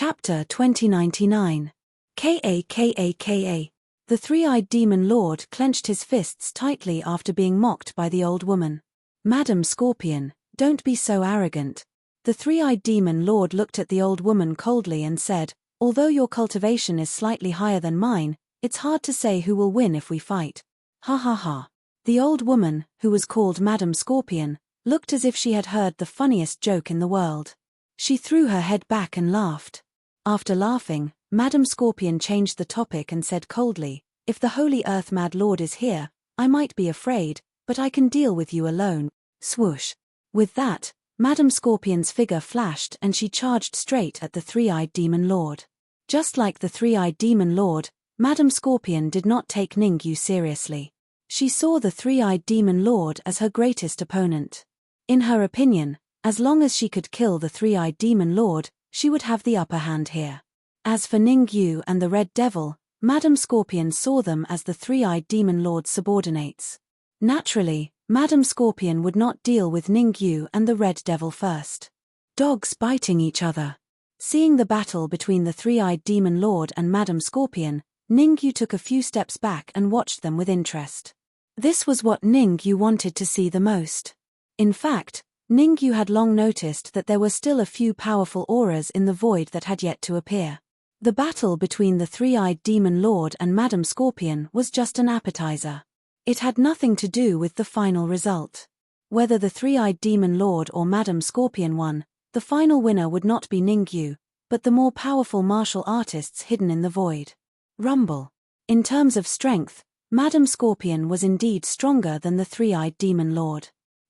Chapter 2099. Kaka. The three-eyed demon lord clenched his fists tightly after being mocked by the old woman. Madam Scorpion, don't be so arrogant. The three-eyed demon lord looked at the old woman coldly and said, although your cultivation is slightly higher than mine, it's hard to say who will win if we fight. Ha ha ha. The old woman, who was called Madam Scorpion, looked as if she had heard the funniest joke in the world. She threw her head back and laughed. After laughing, Madam Scorpion changed the topic and said coldly, if the Holy Earth Mad Lord is here, I might be afraid, but I can deal with you alone. Swoosh. With that, Madam Scorpion's figure flashed and she charged straight at the three-eyed demon lord. Just like the three-eyed demon lord, Madam Scorpion did not take Ningyu seriously. She saw the three-eyed demon lord as her greatest opponent. In her opinion, as long as she could kill the three-eyed demon lord, she would have the upper hand here. As for Ningyu and the Red Devil, Madam Scorpion saw them as the three-eyed demon lord's subordinates. Naturally, Madam Scorpion would not deal with Ningyu and the Red Devil first. Dogs biting each other. Seeing the battle between the three-eyed demon lord and Madam Scorpion, Ningyu took a few steps back and watched them with interest. This was what Ningyu wanted to see the most. In fact, Ningyu had long noticed that there were still a few powerful auras in the void that had yet to appear. The battle between the three-eyed demon lord and Madam Scorpion was just an appetizer. It had nothing to do with the final result. Whether the three-eyed demon lord or Madam Scorpion won, the final winner would not be Ningyu, but the more powerful martial artists hidden in the void. Rumble. In terms of strength, Madam Scorpion was indeed stronger than the three-eyed demon lord.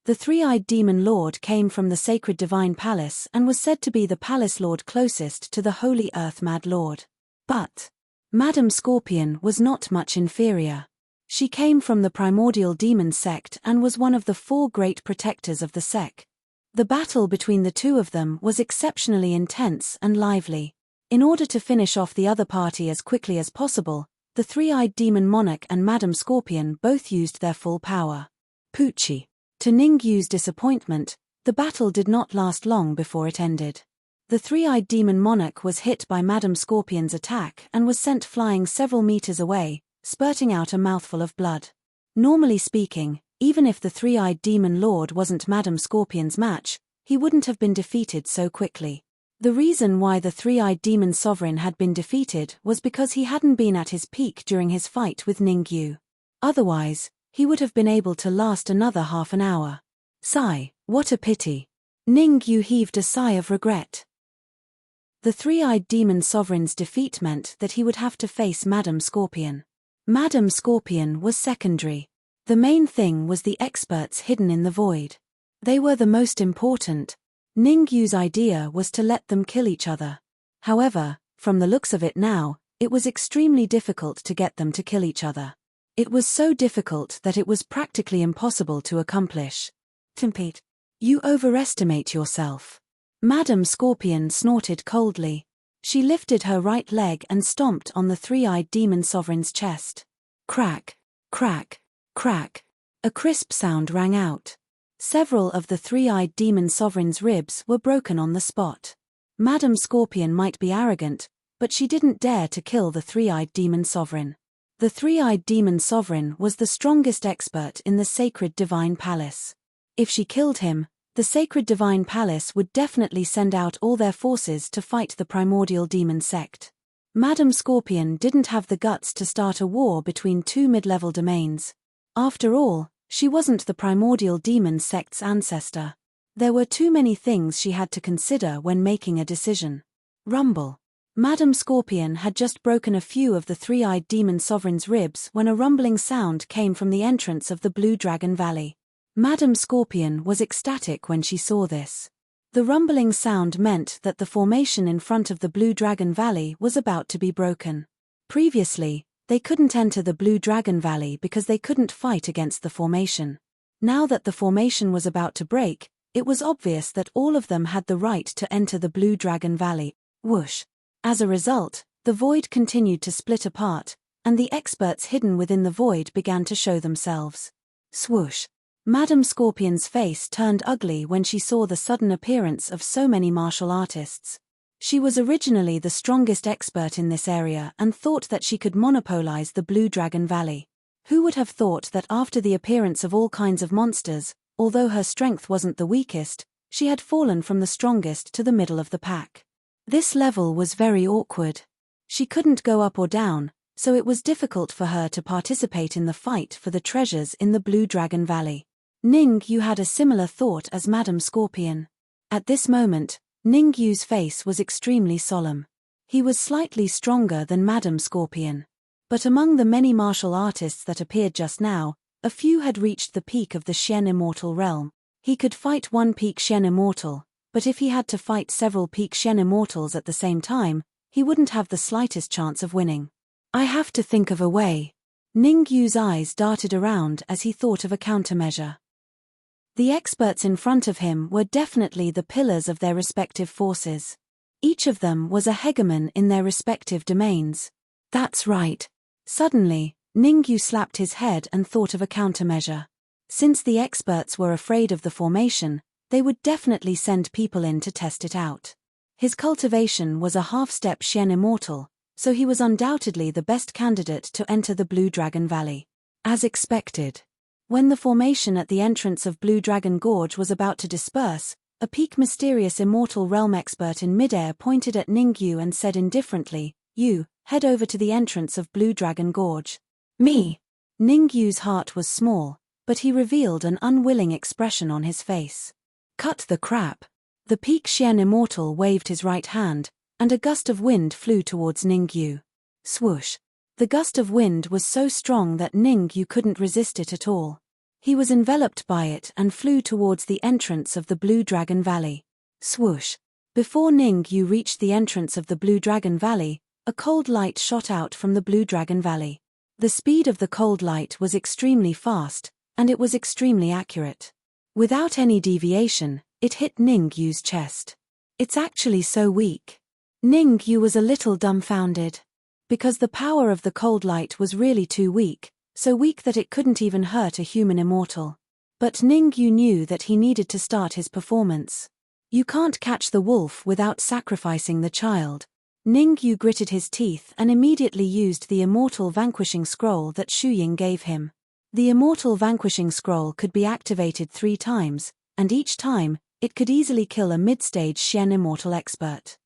The three-eyed demon lord came from the sacred divine palace and was said to be the palace lord closest to the Holy Earth Mad Lord. But Madam Scorpion was not much inferior. She came from the primordial demon sect and was one of the four great protectors of the sect. The battle between the two of them was exceptionally intense and lively. In order to finish off the other party as quickly as possible, the three-eyed demon monarch and Madam Scorpion both used their full power. Poochie. To Ningyu's disappointment, the battle did not last long before it ended. The three-eyed demon monarch was hit by Madam Scorpion's attack and was sent flying several meters away, spurting out a mouthful of blood. Normally speaking, even if the three-eyed demon lord wasn't Madam Scorpion's match, he wouldn't have been defeated so quickly. The reason why the three-eyed demon sovereign had been defeated was because he hadn't been at his peak during his fight with Ningyu. Otherwise, he would have been able to last another half an hour. Sigh, what a pity. Ningyu heaved a sigh of regret. The three-eyed demon sovereign's defeat meant that he would have to face Madam Scorpion. Madam Scorpion was secondary. The main thing was the experts hidden in the void. They were the most important. Ningyu's idea was to let them kill each other. However, from the looks of it now, it was extremely difficult to get them to kill each other. It was so difficult that it was practically impossible to accomplish. Timpete. You overestimate yourself. Madam Scorpion snorted coldly. She lifted her right leg and stomped on the three-eyed demon sovereign's chest. Crack, crack, crack. A crisp sound rang out. Several of the three-eyed demon sovereign's ribs were broken on the spot. Madam Scorpion might be arrogant, but she didn't dare to kill the three-eyed demon sovereign. The three-eyed demon sovereign was the strongest expert in the sacred divine palace. If she killed him, the sacred divine palace would definitely send out all their forces to fight the primordial demon sect. Madam Scorpion didn't have the guts to start a war between two mid-level domains. After all, she wasn't the primordial demon sect's ancestor. There were too many things she had to consider when making a decision. Rumble. Madam Scorpion had just broken a few of the three-eyed demon sovereign's ribs when a rumbling sound came from the entrance of the Blue Dragon Valley. Madam Scorpion was ecstatic when she saw this. The rumbling sound meant that the formation in front of the Blue Dragon Valley was about to be broken. Previously, they couldn't enter the Blue Dragon Valley because they couldn't fight against the formation. Now that the formation was about to break, it was obvious that all of them had the right to enter the Blue Dragon Valley. Whoosh. As a result, the void continued to split apart, and the experts hidden within the void began to show themselves. Swoosh. Madam Scorpion's face turned ugly when she saw the sudden appearance of so many martial artists. She was originally the strongest expert in this area and thought that she could monopolize the Blue Dragon Valley. Who would have thought that after the appearance of all kinds of monsters, although her strength wasn't the weakest, she had fallen from the strongest to the middle of the pack. This level was very awkward. She couldn't go up or down, so it was difficult for her to participate in the fight for the treasures in the Blue Dragon Valley. Ning-Yu had a similar thought as Madame Scorpion. At this moment, Ning-Yu's face was extremely solemn. He was slightly stronger than Madame Scorpion. But among the many martial artists that appeared just now, a few had reached the peak of the Shen Immortal realm. He could fight one peak Shen Immortal, but if he had to fight several peak Shen Immortals at the same time, he wouldn't have the slightest chance of winning. I have to think of a way. Ning-Yu's eyes darted around as he thought of a countermeasure. The experts in front of him were definitely the pillars of their respective forces. Each of them was a hegemon in their respective domains. That's right. Suddenly, Ning-Yu slapped his head and thought of a countermeasure. Since the experts were afraid of the formation, they would definitely send people in to test it out. His cultivation was a half-step Shen Immortal, so he was undoubtedly the best candidate to enter the Blue Dragon Valley. As expected. When the formation at the entrance of Blue Dragon Gorge was about to disperse, a peak mysterious immortal realm expert in midair pointed at Ning-Yu and said indifferently, "You, head over to the entrance of Blue Dragon Gorge." Me? Ning-Yu's heart was small, but he revealed an unwilling expression on his face. Cut the crap. The peak Shen Immortal waved his right hand, and a gust of wind flew towards Ning-Yu. Swoosh. The gust of wind was so strong that Ning-Yu couldn't resist it at all. He was enveloped by it and flew towards the entrance of the Blue Dragon Valley. Swoosh. Before Ning-Yu reached the entrance of the Blue Dragon Valley, a cold light shot out from the Blue Dragon Valley. The speed of the cold light was extremely fast, and it was extremely accurate. Without any deviation, it hit Ning-Yu's chest. It's actually so weak. Ning-Yu was a little dumbfounded. Because the power of the cold light was really too weak, so weak that it couldn't even hurt a human immortal. But Ning-Yu knew that he needed to start his performance. You can't catch the wolf without sacrificing the child. Ning-Yu gritted his teeth and immediately used the Immortal Vanquishing Scroll that Shu Ying gave him. The Immortal Vanquishing Scroll could be activated 3 times, and each time, it could easily kill a mid-stage Shen Immortal expert.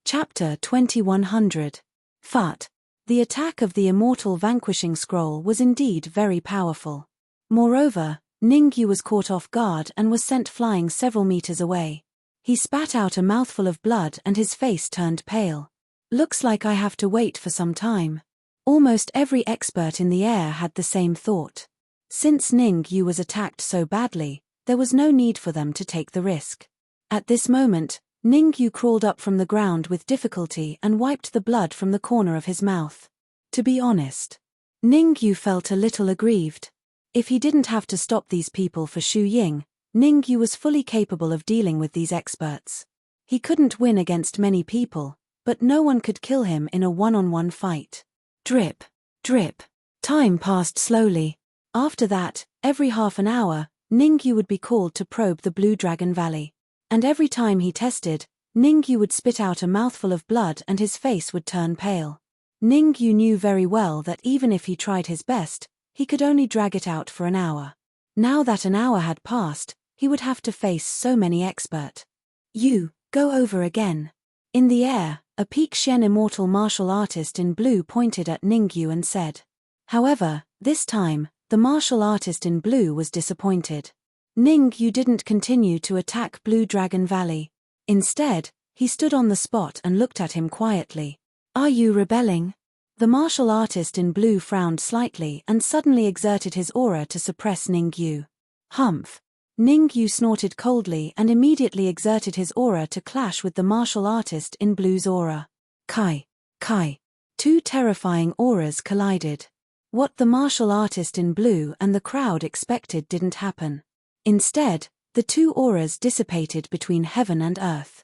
Chapter 2100. Fat. The attack of the Immortal Vanquishing Scroll was indeed very powerful. Moreover, Ning-Yu was caught off guard and was sent flying several meters away. He spat out a mouthful of blood and his face turned pale. Looks like I have to wait for some time. Almost every expert in the air had the same thought. Since Ning-Yu was attacked so badly, there was no need for them to take the risk. At this moment, Ning-Yu crawled up from the ground with difficulty and wiped the blood from the corner of his mouth. To be honest, Ning-Yu felt a little aggrieved. If he didn't have to stop these people for Shu Ying, Ning-Yu was fully capable of dealing with these experts. He couldn't win against many people, but no one could kill him in a one-on-one fight. Drip, drip. Time passed slowly. After that, every half an hour, Ning-Yu would be called to probe the Blue Dragon Valley. And every time he tested, Ning-Yu would spit out a mouthful of blood and his face would turn pale. Ning-Yu knew very well that even if he tried his best, he could only drag it out for an hour. Now that an hour had passed, he would have to face so many expert. You, go over again. In the air, a peak Shen Immortal martial artist in blue pointed at Ning-Yu and said. However, this time, the martial artist in blue was disappointed. Ning-Yu didn't continue to attack Blue Dragon Valley. Instead, he stood on the spot and looked at him quietly. Are you rebelling? The martial artist in blue frowned slightly and suddenly exerted his aura to suppress Ning-Yu. Humph. Ning-Yu snorted coldly and immediately exerted his aura to clash with the martial artist in blue's aura. Kai. Kai. 2 terrifying auras collided. What the martial artist in blue and the crowd expected didn't happen. Instead, the 2 auras dissipated between heaven and earth.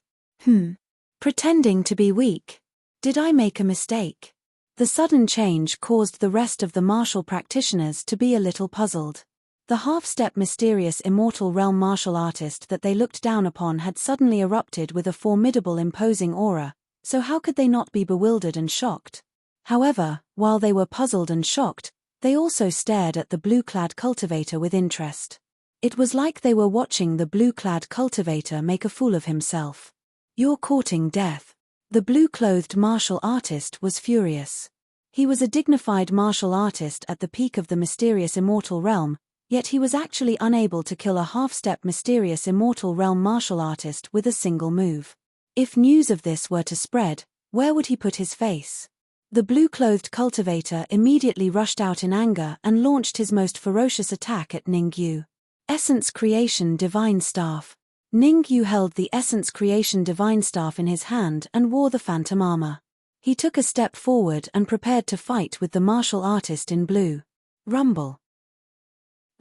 Pretending to be weak. Did I make a mistake? The sudden change caused the rest of the martial practitioners to be a little puzzled. The half-step mysterious immortal realm martial artist that they looked down upon had suddenly erupted with a formidable imposing aura, so how could they not be bewildered and shocked? However, while they were puzzled and shocked, they also stared at the blue-clad cultivator with interest. It was like they were watching the blue-clad cultivator make a fool of himself. "You're courting death." The blue-clothed martial artist was furious. He was a dignified martial artist at the peak of the mysterious immortal realm, yet he was actually unable to kill a half-step mysterious immortal realm martial artist with a single move. If news of this were to spread, where would he put his face? The blue-clothed cultivator immediately rushed out in anger and launched his most ferocious attack at Ningyu. Essence Creation Divine Staff. Ningyu held the Essence Creation Divine Staff in his hand and wore the phantom armor. He took a step forward and prepared to fight with the martial artist in blue. Rumble.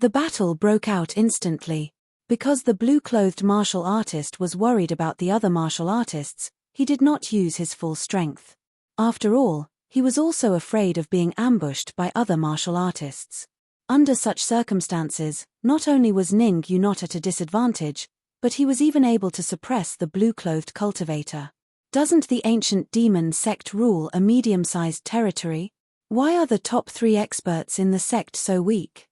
The battle broke out instantly. Because the blue-clothed martial artist was worried about the other martial artists, he did not use his full strength. After all, he was also afraid of being ambushed by other martial artists. Under such circumstances, not only was Ningyu not at a disadvantage, but he was even able to suppress the blue-clothed cultivator. Doesn't the ancient demon sect rule a medium-sized territory? Why are the top 3 experts in the sect so weak?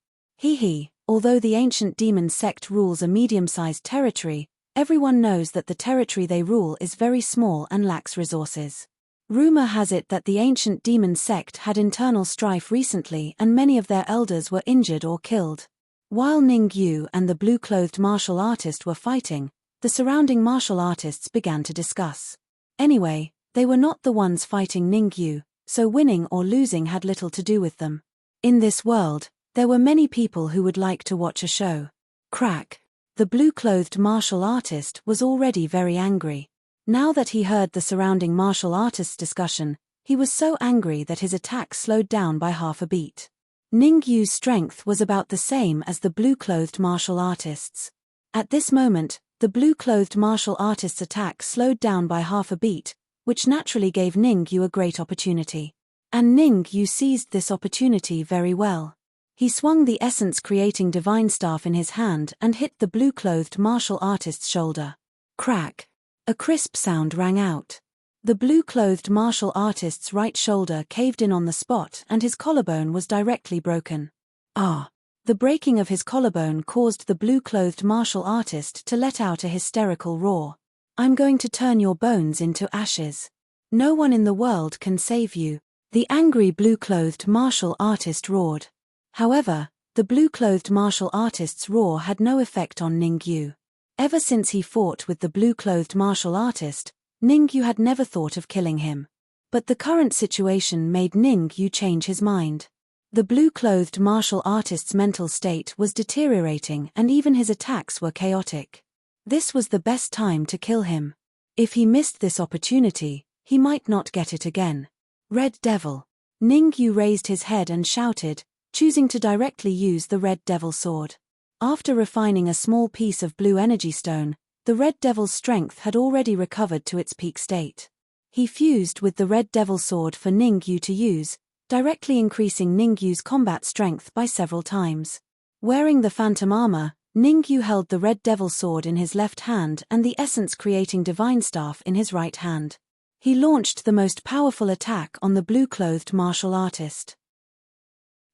Although the ancient demon sect rules a medium-sized territory, everyone knows that the territory they rule is very small and lacks resources. Rumor has it that the ancient demon sect had internal strife recently and many of their elders were injured or killed. While Ningyu and the blue-clothed martial artist were fighting, the surrounding martial artists began to discuss. Anyway, they were not the ones fighting Ningyu, so winning or losing had little to do with them. In this world, there were many people who would like to watch a show. Crack. The blue-clothed martial artist was already very angry. Now that he heard the surrounding martial artists' discussion, he was so angry that his attack slowed down by half a beat. Ningyu's strength was about the same as the blue-clothed martial artists. At this moment, the blue-clothed martial artist's attack slowed down by half a beat, which naturally gave Ningyu a great opportunity. And Ningyu seized this opportunity very well. He swung the essence-creating divine staff in his hand and hit the blue-clothed martial artist's shoulder. Crack. A crisp sound rang out. The blue-clothed martial artist's right shoulder caved in on the spot and his collarbone was directly broken. Ah! The breaking of his collarbone caused the blue-clothed martial artist to let out a hysterical roar. "I'm going to turn your bones into ashes. No one in the world can save you," the angry blue-clothed martial artist roared. However, the blue-clothed martial artist's roar had no effect on Ningyu. Ever since he fought with the blue-clothed martial artist, Ningyu had never thought of killing him. But the current situation made Ningyu change his mind. The blue-clothed martial artist's mental state was deteriorating and even his attacks were chaotic. This was the best time to kill him. If he missed this opportunity, he might not get it again. Red Devil. Ningyu raised his head and shouted, choosing to directly use the Red Devil sword. After refining a small piece of blue energy stone, the Red Devil's strength had already recovered to its peak state. He fused with the Red Devil sword for Ningyu to use, directly increasing Ningyu's combat strength by several times. Wearing the phantom armor, Ningyu held the Red Devil sword in his left hand and the essence-creating divine staff in his right hand. He launched the most powerful attack on the blue-clothed martial artist.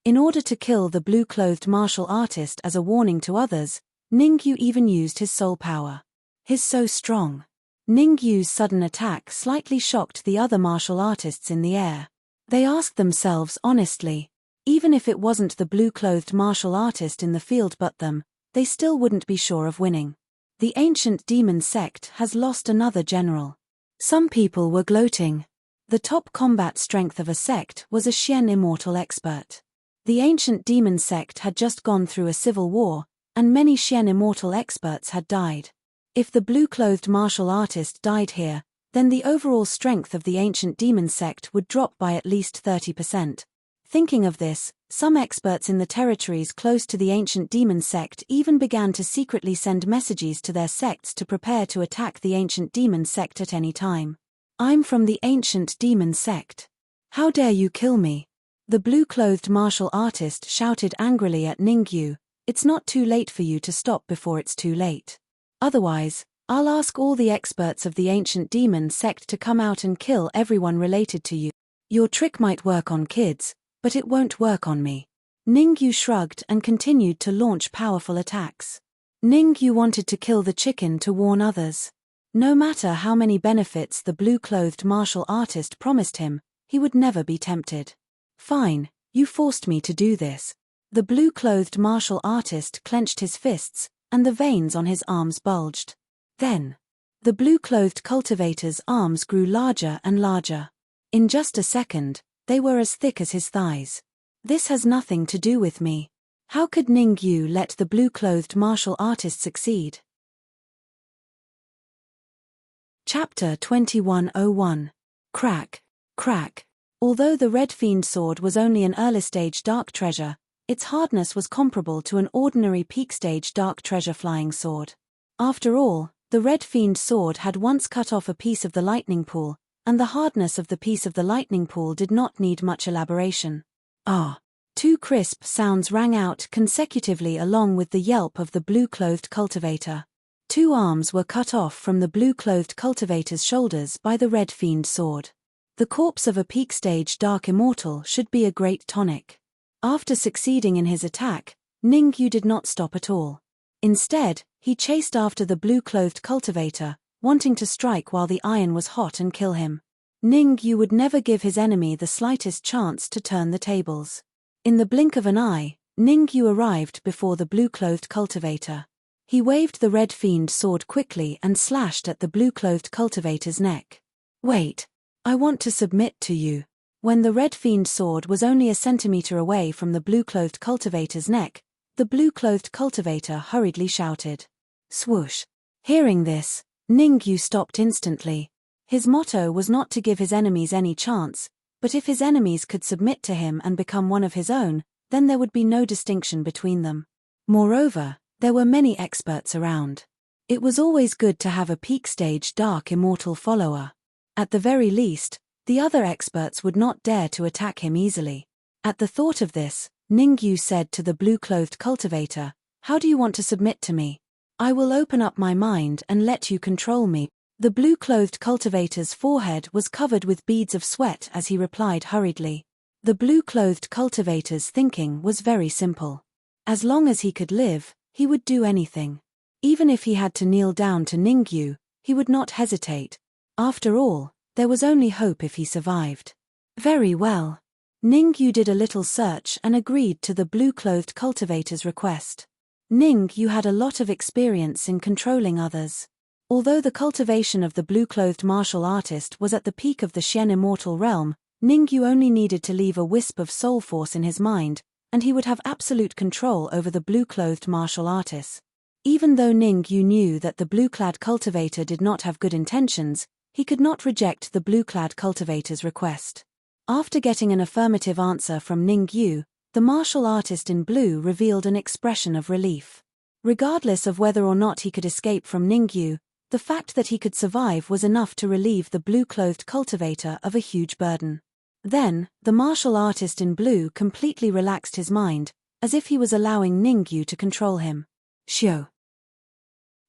In order to kill the blue-clothed martial artist as a warning to others, Ningyu even used his soul power. His so strong. Ningyu's sudden attack slightly shocked the other martial artists in the air. They asked themselves honestly, even if it wasn't the blue-clothed martial artist in the field but them, they still wouldn't be sure of winning. The ancient demon sect has lost another general. Some people were gloating. The top combat strength of a sect was a Xian immortal expert. The ancient demon sect had just gone through a civil war, and many Xian immortal experts had died. If the blue-clothed martial artist died here, then the overall strength of the ancient demon sect would drop by at least 30%. Thinking of this, some experts in the territories close to the ancient demon sect even began to secretly send messages to their sects to prepare to attack the ancient demon sect at any time. "I'm from the ancient demon sect. How dare you kill me?" The blue-clothed martial artist shouted angrily at Ningyu. It's not too late for you to stop before it's too late. Otherwise, I'll ask all the experts of the ancient demon sect to come out and kill everyone related to you. Your trick might work on kids, but it won't work on me. Ningyu shrugged and continued to launch powerful attacks. Ningyu wanted to kill the chicken to warn others. No matter how many benefits the blue-clothed martial artist promised him, he would never be tempted. Fine, you forced me to do this. The blue-clothed martial artist clenched his fists, and the veins on his arms bulged. Then, the blue-clothed cultivator's arms grew larger and larger. In just a second, they were as thick as his thighs. This has nothing to do with me. How could Ningyu let the blue-clothed martial artist succeed? Chapter 2101. Crack, crack. Although the Red Fiend sword was only an early-stage dark treasure, its hardness was comparable to an ordinary peak-stage dark treasure flying sword. After all, the Red Fiend sword had once cut off a piece of the lightning pool, and the hardness of the piece of the lightning pool did not need much elaboration. Ah! Two crisp sounds rang out consecutively along with the yelp of the blue-clothed cultivator. Two arms were cut off from the blue-clothed cultivator's shoulders by the Red Fiend sword. The corpse of a peak-stage dark immortal should be a great tonic. After succeeding in his attack, Ningyu did not stop at all. Instead, he chased after the blue-clothed cultivator, wanting to strike while the iron was hot and kill him. Ningyu would never give his enemy the slightest chance to turn the tables. In the blink of an eye, Ningyu arrived before the blue-clothed cultivator. He waved the Red Fiend sword quickly and slashed at the blue-clothed cultivator's neck. Wait. I want to submit to you. When the Red Fiend sword was only a centimeter away from the blue-clothed cultivator's neck, the blue-clothed cultivator hurriedly shouted. Swoosh. Hearing this, Ningyu stopped instantly. His motto was not to give his enemies any chance, but if his enemies could submit to him and become one of his own, then there would be no distinction between them. Moreover, there were many experts around. It was always good to have a peak-stage dark immortal follower. At the very least, the other experts would not dare to attack him easily. At the thought of this, Ningyu said to the blue-clothed cultivator, "How do you want to submit to me? I will open up my mind and let you control me." The blue-clothed cultivator's forehead was covered with beads of sweat as he replied hurriedly. The blue-clothed cultivator's thinking was very simple. As long as he could live, he would do anything. Even if he had to kneel down to Ningyu, he would not hesitate. After all, there was only hope if he survived. Very well. Ningyu did a little search and agreed to the blue-clothed cultivator's request. Ningyu had a lot of experience in controlling others. Although the cultivation of the blue-clothed martial artist was at the peak of the Xian immortal realm, Ningyu only needed to leave a wisp of soul force in his mind, and he would have absolute control over the blue-clothed martial artist. Even though Ningyu knew that the blue-clad cultivator did not have good intentions, he could not reject the blue-clad cultivator's request. After getting an affirmative answer from Ningyu, the martial artist in blue revealed an expression of relief. Regardless of whether or not he could escape from Ningyu, the fact that he could survive was enough to relieve the blue-clothed cultivator of a huge burden. Then, the martial artist in blue completely relaxed his mind, as if he was allowing Ningyu to control him. Shio.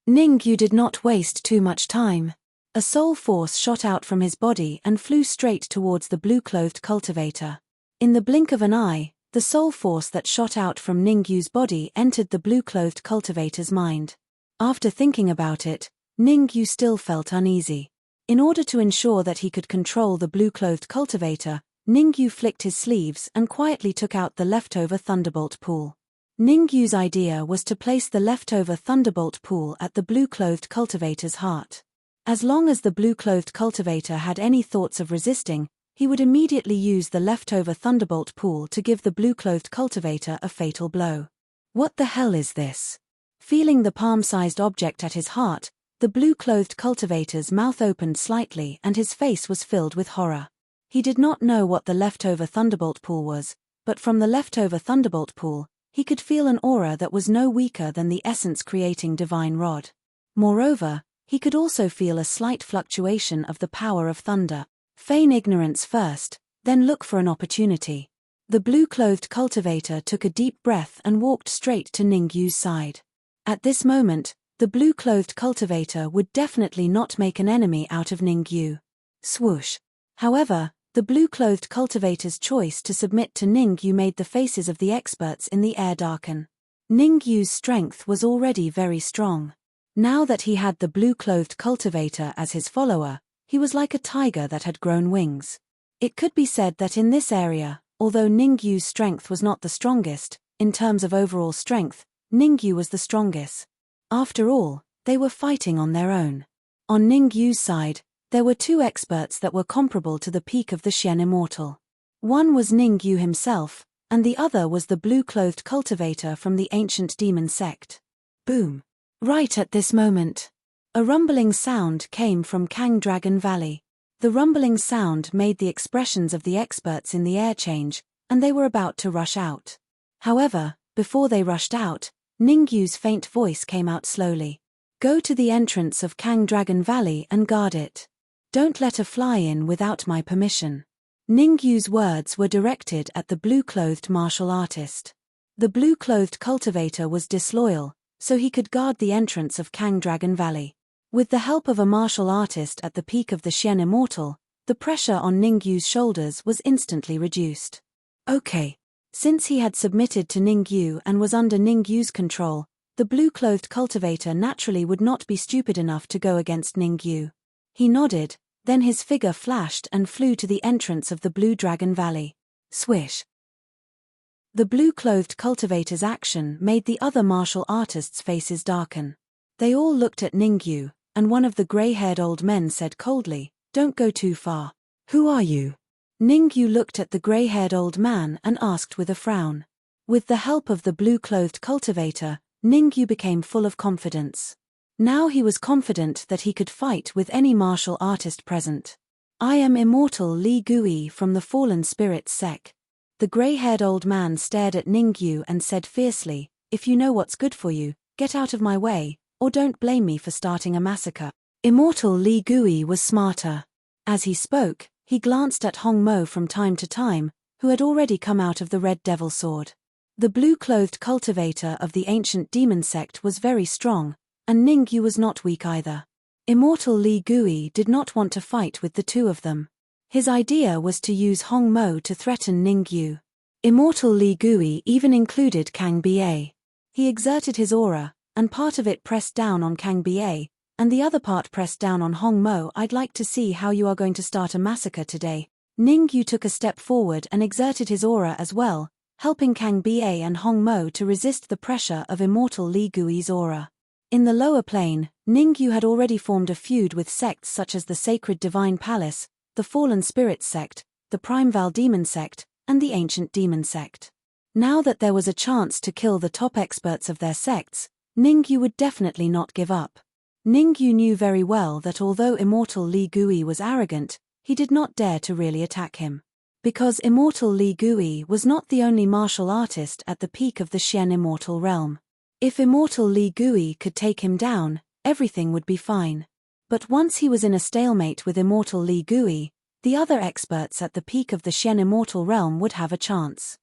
Ningyu did not waste too much time. A soul force shot out from his body and flew straight towards the blue-clothed cultivator. In the blink of an eye, the soul force that shot out from Ningyu's body entered the blue-clothed cultivator's mind. After thinking about it, Ningyu still felt uneasy. In order to ensure that he could control the blue-clothed cultivator, Ningyu flicked his sleeves and quietly took out the leftover thunderbolt pool. Ningyu's idea was to place the leftover thunderbolt pool at the blue-clothed cultivator's heart. As long as the blue-clothed cultivator had any thoughts of resisting, he would immediately use the leftover thunderbolt pool to give the blue-clothed cultivator a fatal blow. What the hell is this? Feeling the palm-sized object at his heart, the blue-clothed cultivator's mouth opened slightly and his face was filled with horror. He did not know what the leftover thunderbolt pool was, but from the leftover thunderbolt pool, he could feel an aura that was no weaker than the essence-creating divine rod. Moreover, he could also feel a slight fluctuation of the power of thunder. Feign ignorance first, then look for an opportunity. The blue-clothed cultivator took a deep breath and walked straight to Ningyu's side. At this moment, the blue-clothed cultivator would definitely not make an enemy out of Ningyu. Swoosh. However, the blue-clothed cultivator's choice to submit to Ningyu made the faces of the experts in the air darken. Ningyu's strength was already very strong. Now that he had the blue-clothed cultivator as his follower, he was like a tiger that had grown wings. It could be said that in this area, although Ningyu's strength was not the strongest, in terms of overall strength, Ningyu was the strongest. After all, they were fighting on their own. On Ningyu's side, there were two experts that were comparable to the peak of the Xian Immortal. One was Ningyu himself, and the other was the blue-clothed cultivator from the ancient demon sect. Boom! Right at this moment, a rumbling sound came from Kang Dragon Valley. The rumbling sound made the expressions of the experts in the air change, and they were about to rush out. However, before they rushed out, Ningyu's faint voice came out slowly. Go to the entrance of Kang Dragon Valley and guard it. Don't let a fly in without my permission. Ningyu's words were directed at the blue-clothed martial artist. The blue-clothed cultivator was disloyal, so he could guard the entrance of Kang Dragon Valley. With the help of a martial artist at the peak of the Xian Immortal, the pressure on Ningyu's shoulders was instantly reduced. Okay. Since he had submitted to Ningyu and was under Ningyu's control, the blue-clothed cultivator naturally would not be stupid enough to go against Ningyu. He nodded, then his figure flashed and flew to the entrance of the Blue Dragon Valley. Swish. The blue-clothed cultivator's action made the other martial artists' faces darken. They all looked at Ningyu, and one of the grey-haired old men said coldly, "Don't go too far." "Who are you?" Ningyu looked at the grey-haired old man and asked with a frown. With the help of the blue-clothed cultivator, Ningyu became full of confidence. Now he was confident that he could fight with any martial artist present. "I am Immortal Li Gui from the Fallen Spirits Sect." The grey-haired old man stared at Ningyu and said fiercely, "If you know what's good for you, get out of my way, or don't blame me for starting a massacre." Immortal Li Gui was smarter. As he spoke, he glanced at Hong Mo from time to time, who had already come out of the Red Devil Sword. The blue-clothed cultivator of the ancient demon sect was very strong, and Ningyu was not weak either. Immortal Li Gui did not want to fight with the two of them. His idea was to use Hong Mo to threaten Ningyu. Immortal Li Gui even included Kang Ba. He exerted his aura, and part of it pressed down on Kang Ba, and the other part pressed down on Hong Mo. "I'd like to see how you are going to start a massacre today." Ningyu took a step forward and exerted his aura as well, helping Kang Ba and Hong Mo to resist the pressure of Immortal Li Gui's aura. In the lower plane, Ningyu had already formed a feud with sects such as the Sacred Divine Palace, the Fallen Spirits Sect, the Primeval Demon Sect, and the Ancient Demon Sect. Now that there was a chance to kill the top experts of their sects, Ningyu would definitely not give up. Ningyu knew very well that although Immortal Li Gui was arrogant, he did not dare to really attack him. Because Immortal Li Gui was not the only martial artist at the peak of the Xian Immortal realm. If Immortal Li Gui could take him down, everything would be fine. But once he was in a stalemate with Immortal Li Gui, the other experts at the peak of the Xian Immortal realm would have a chance.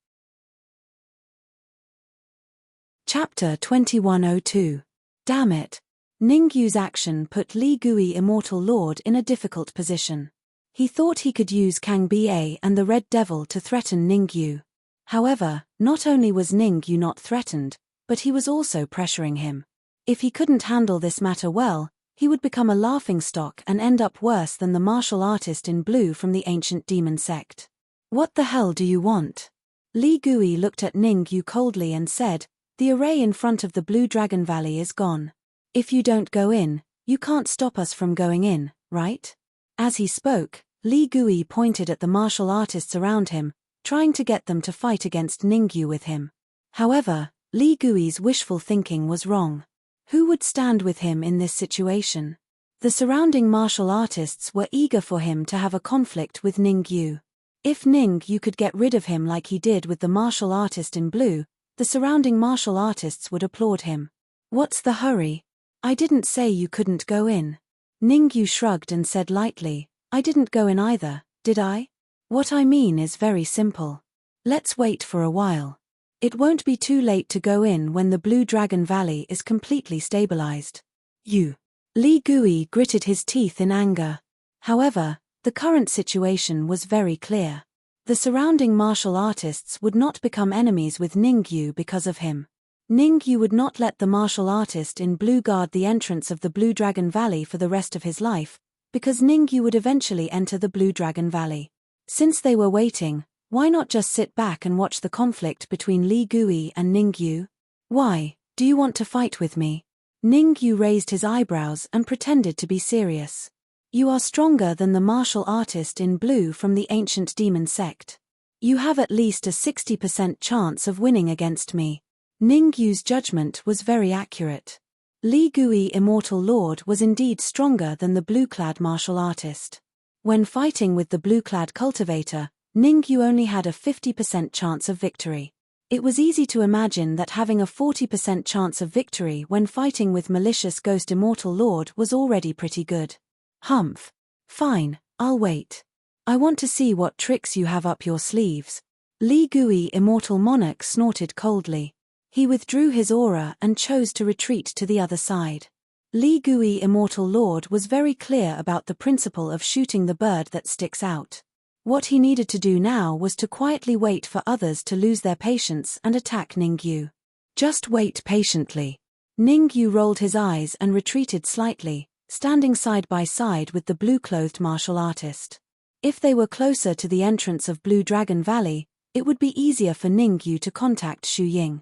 Chapter 2102. Damn it. Ningyu's action put Li Gui Immortal Lord in a difficult position. He thought he could use Kang Ba and the Red Devil to threaten Ningyu. However, not only was Ningyu not threatened, but he was also pressuring him. If he couldn't handle this matter well, he would become a laughingstock and end up worse than the martial artist in blue from the ancient demon sect. "What the hell do you want?" Li Gui looked at Ningyu coldly and said, "The array in front of the Blue Dragon Valley is gone. If you don't go in, you can't stop us from going in, right?" As he spoke, Li Gui pointed at the martial artists around him, trying to get them to fight against Ningyu with him. However, Li Gui's wishful thinking was wrong. Who would stand with him in this situation? The surrounding martial artists were eager for him to have a conflict with Ningyu. If Ningyu could get rid of him like he did with the martial artist in blue, the surrounding martial artists would applaud him. "What's the hurry? I didn't say you couldn't go in." Ningyu shrugged and said lightly, "I didn't go in either, did I? What I mean is very simple. Let's wait for a while. It won't be too late to go in when the Blue Dragon Valley is completely stabilized. Li Gui gritted his teeth in anger. However, the current situation was very clear. The surrounding martial artists would not become enemies with Ningyu because of him. Ningyu would not let the martial artist in blue guard the entrance of the Blue Dragon Valley for the rest of his life, because Ningyu would eventually enter the Blue Dragon Valley. Since they were waiting, why not just sit back and watch the conflict between Li Gui and Ningyu? Why, do you want to fight with me? Ningyu raised his eyebrows and pretended to be serious. You are stronger than the martial artist in blue from the ancient demon sect. You have at least a 60% chance of winning against me. Ningyu's judgment was very accurate. Li Gui Immortal Lord was indeed stronger than the blue-clad martial artist. When fighting with the blue-clad cultivator, Ningyu only had a 50% chance of victory. It was easy to imagine that having a 40% chance of victory when fighting with malicious Ghost Immortal Lord was already pretty good. Humph. Fine, I'll wait. I want to see what tricks you have up your sleeves. Li Gui Immortal Monarch snorted coldly. He withdrew his aura and chose to retreat to the other side. Li Gui Immortal Lord was very clear about the principle of shooting the bird that sticks out. What he needed to do now was to quietly wait for others to lose their patience and attack Ningyu. Just wait patiently. Ningyu rolled his eyes and retreated slightly, standing side by side with the blue-clothed martial artist. If they were closer to the entrance of Blue Dragon Valley, it would be easier for Ningyu to contact Xu Ying.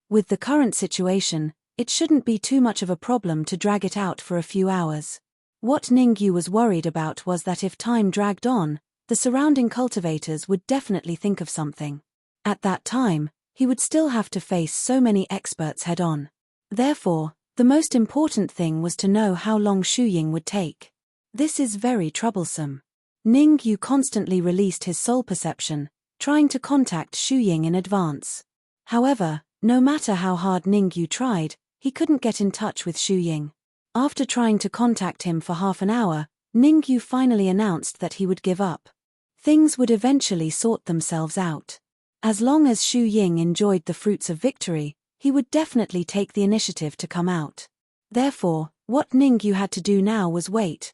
With the current situation, it shouldn't be too much of a problem to drag it out for a few hours. What Ningyu was worried about was that if time dragged on, the surrounding cultivators would definitely think of something. At that time, he would still have to face so many experts head-on. Therefore, the most important thing was to know how long Xu Ying would take. This is very troublesome. Ningyu constantly released his soul perception, trying to contact Xu Ying in advance. However, no matter how hard Ningyu tried, he couldn't get in touch with Xu Ying. After trying to contact him for half an hour, Ningyu finally announced that he would give up. Things would eventually sort themselves out. As long as Xu Ying enjoyed the fruits of victory, he would definitely take the initiative to come out. Therefore, what Ningyu had to do now was wait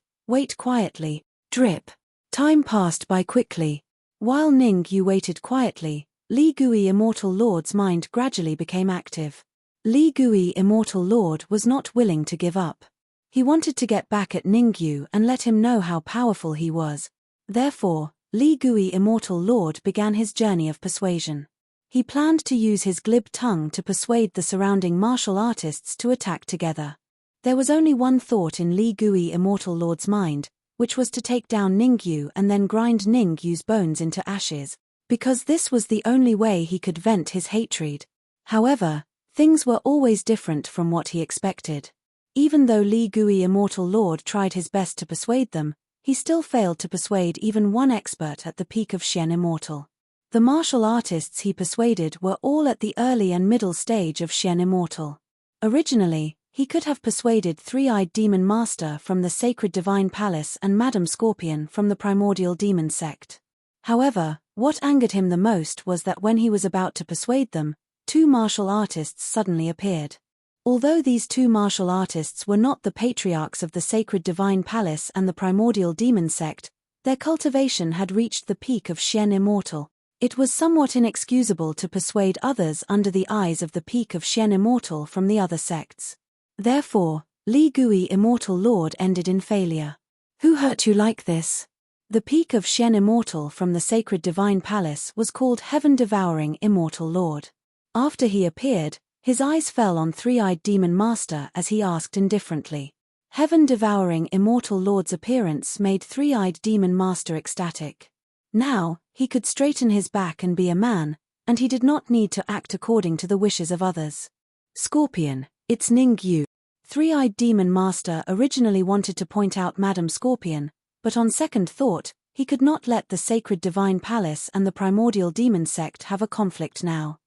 quietly. Drip. Time passed by quickly. While Ningyu waited quietly, Li Gui Immortal Lord's mind gradually became active. Li Gui Immortal Lord was not willing to give up. He wanted to get back at Ningyu and let him know how powerful he was. Therefore, Li Gui Immortal Lord began his journey of persuasion. He planned to use his glib tongue to persuade the surrounding martial artists to attack together. There was only one thought in Li Gui Immortal Lord's mind, which was to take down Ningyu and then grind Ningyu's bones into ashes, because this was the only way he could vent his hatred. However, things were always different from what he expected. Even though Li Gui Immortal Lord tried his best to persuade them, he still failed to persuade even one expert at the peak of Xian Immortal. The martial artists he persuaded were all at the early and middle stage of Xian Immortal. Originally, he could have persuaded Three-Eyed Demon Master from the Sacred Divine Palace and Madam Scorpion from the Primordial Demon Sect. However, what angered him the most was that when he was about to persuade them, two martial artists suddenly appeared. Although these two martial artists were not the patriarchs of the Sacred Divine Palace and the Primordial Demon Sect, their cultivation had reached the peak of Xian Immortal. It was somewhat inexcusable to persuade others under the eyes of the peak of Xian Immortal from the other sects. Therefore, Li Gui Immortal Lord ended in failure. Who hurt you like this? The peak of Xian Immortal from the Sacred Divine Palace was called Heaven-Devouring Immortal Lord. After he appeared, his eyes fell on Three-Eyed Demon Master as he asked indifferently. Heaven-Devouring Immortal Lord's appearance made Three-Eyed Demon Master ecstatic. Now, he could straighten his back and be a man, and he did not need to act according to the wishes of others. Scorpion, it's Ningyu. Three-Eyed Demon Master originally wanted to point out Madam Scorpion, but on second thought, he could not let the Sacred Divine Palace and the Primordial Demon Sect have a conflict now.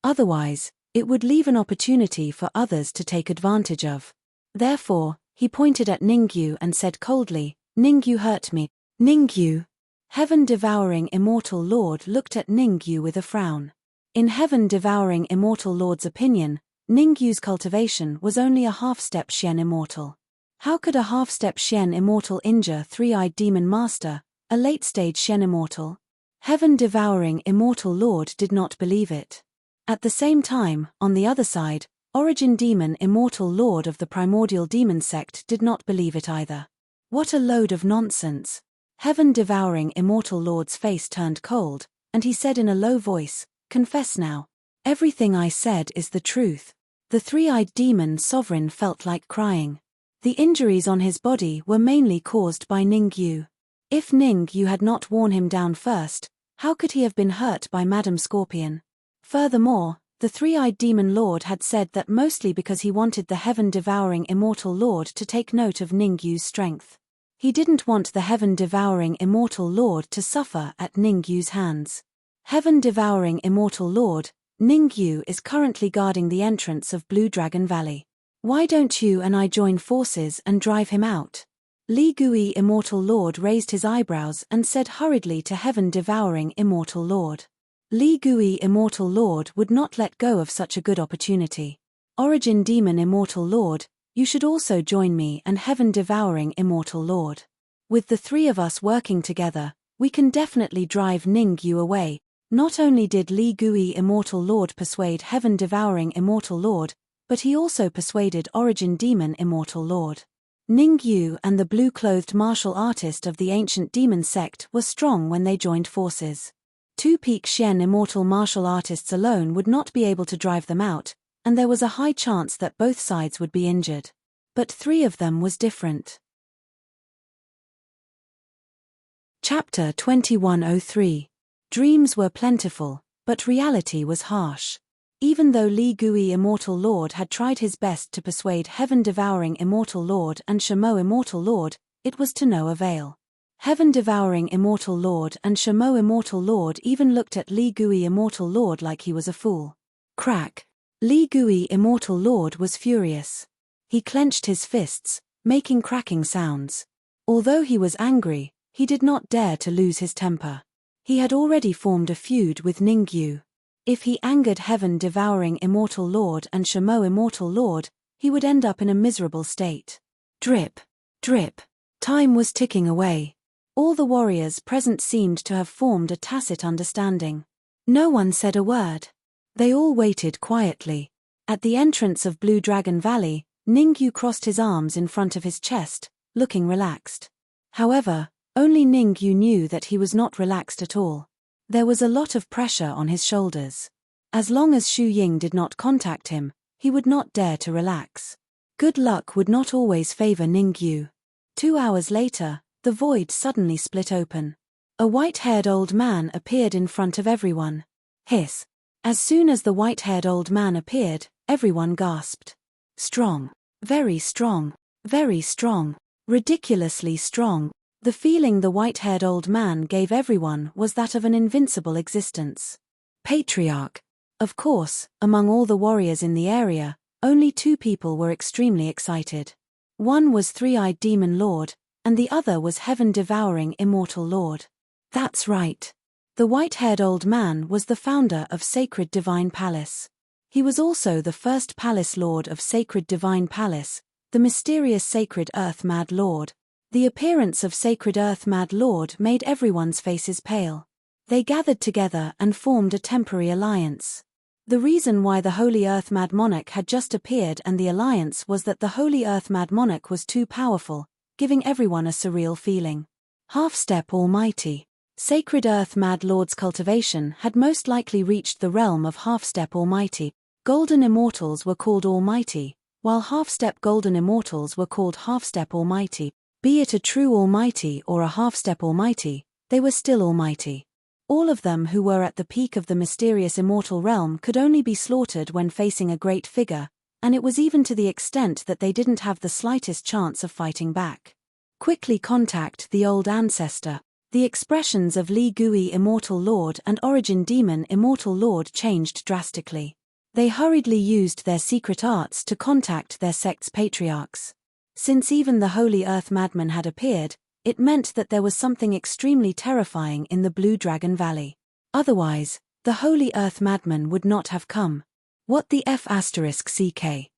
Otherwise, it would leave an opportunity for others to take advantage of. Therefore, he pointed at Ningyu and said coldly, Ningyu hurt me. Ningyu. Heaven-devouring immortal lord looked at Ningyu with a frown. In heaven-devouring immortal lord's opinion, Ningyu's cultivation was only a half-step Shen immortal. How could a half-step Shen immortal injure three-eyed demon master, a late-stage Shen immortal? Heaven-devouring immortal lord did not believe it. At the same time, on the other side, origin demon immortal lord of the primordial demon sect did not believe it either. What a load of nonsense. Heaven-devouring immortal lord's face turned cold, and he said in a low voice, "Confess now. Everything I said is the truth." The three-eyed demon sovereign felt like crying. The injuries on his body were mainly caused by Ningyu. If Ningyu had not worn him down first, how could he have been hurt by Madame Scorpion? Furthermore, the three-eyed demon lord had said that mostly because he wanted the heaven-devouring immortal lord to take note of Ningyu's strength. He didn't want the heaven-devouring immortal lord to suffer at Ningyu's hands. Heaven-devouring immortal lord, Ningyu is currently guarding the entrance of Blue Dragon Valley. Why don't you and I join forces and drive him out? Li Gui immortal lord raised his eyebrows and said hurriedly to heaven-devouring immortal lord. Li Gui immortal lord would not let go of such a good opportunity. Origin demon immortal lord, you should also join me and heaven-devouring immortal lord. With the three of us working together, we can definitely drive Ningyu away. Not only did Li Gui immortal lord persuade heaven-devouring immortal lord, but he also persuaded origin demon immortal lord. Ningyu and the blue-clothed martial artist of the ancient demon sect were strong when they joined forces. Two peak Shen immortal martial artists alone would not be able to drive them out, and there was a high chance that both sides would be injured. But three of them was different. Chapter 2103. Dreams were plentiful, but reality was harsh. Even though Li Gui immortal lord had tried his best to persuade heaven-devouring immortal lord and Shamo immortal lord, it was to no avail. Heaven-devouring immortal lord and Shamo immortal lord even looked at Li Gui immortal lord like he was a fool. Crack. Li Gui immortal lord was furious. He clenched his fists, making cracking sounds. Although he was angry, he did not dare to lose his temper. He had already formed a feud with Ningyu. If he angered heaven-devouring immortal lord and Shamo immortal lord, he would end up in a miserable state. Drip. Drip. Time was ticking away. All the warriors present seemed to have formed a tacit understanding. No one said a word. They all waited quietly. At the entrance of Blue Dragon Valley, Ningyu crossed his arms in front of his chest, looking relaxed. However, only Ningyu knew that he was not relaxed at all. There was a lot of pressure on his shoulders. As long as Xu Ying did not contact him, he would not dare to relax. Good luck would not always favor Ningyu. 2 hours later, the void suddenly split open. A white-haired old man appeared in front of everyone. Hiss. As soon as the white-haired old man appeared, everyone gasped. Strong. Very strong. Very strong. Ridiculously strong. The feeling the white-haired old man gave everyone was that of an invincible existence. Patriarch. Of course, among all the warriors in the area, only 2 people were extremely excited. One was Three-Eyed Demon Lord, and the other was Heaven-Devouring Immortal Lord. That's right. The white-haired old man was the founder of Sacred Divine Palace. He was also the first Palace Lord of Sacred Divine Palace, the mysterious Sacred Earth Mad Lord. The appearance of Sacred Earth Mad Lord made everyone's faces pale. They gathered together and formed a temporary alliance. The reason why the Holy Earth Mad Monarch had just appeared and the alliance was that the Holy Earth Mad Monarch was too powerful, giving everyone a surreal feeling. Half-step Almighty. Sacred Earth Mad Lord's cultivation had most likely reached the realm of Half-step Almighty. Golden Immortals were called Almighty, while Half-step Golden Immortals were called Half-step Almighty. Be it a true Almighty or a Half-step Almighty, they were still Almighty. All of them who were at the peak of the mysterious immortal realm could only be slaughtered when facing a great figure, and it was even to the extent that they didn't have the slightest chance of fighting back. Quickly contact the old ancestor. The expressions of Li Gui Immortal Lord and Origin Demon Immortal Lord changed drastically. They hurriedly used their secret arts to contact their sect's patriarchs. Since even the Holy Earth Madman had appeared, It meant that there was something extremely terrifying in the Blue Dragon Valley. Otherwise, the Holy Earth Madman would not have come. What the F***ck?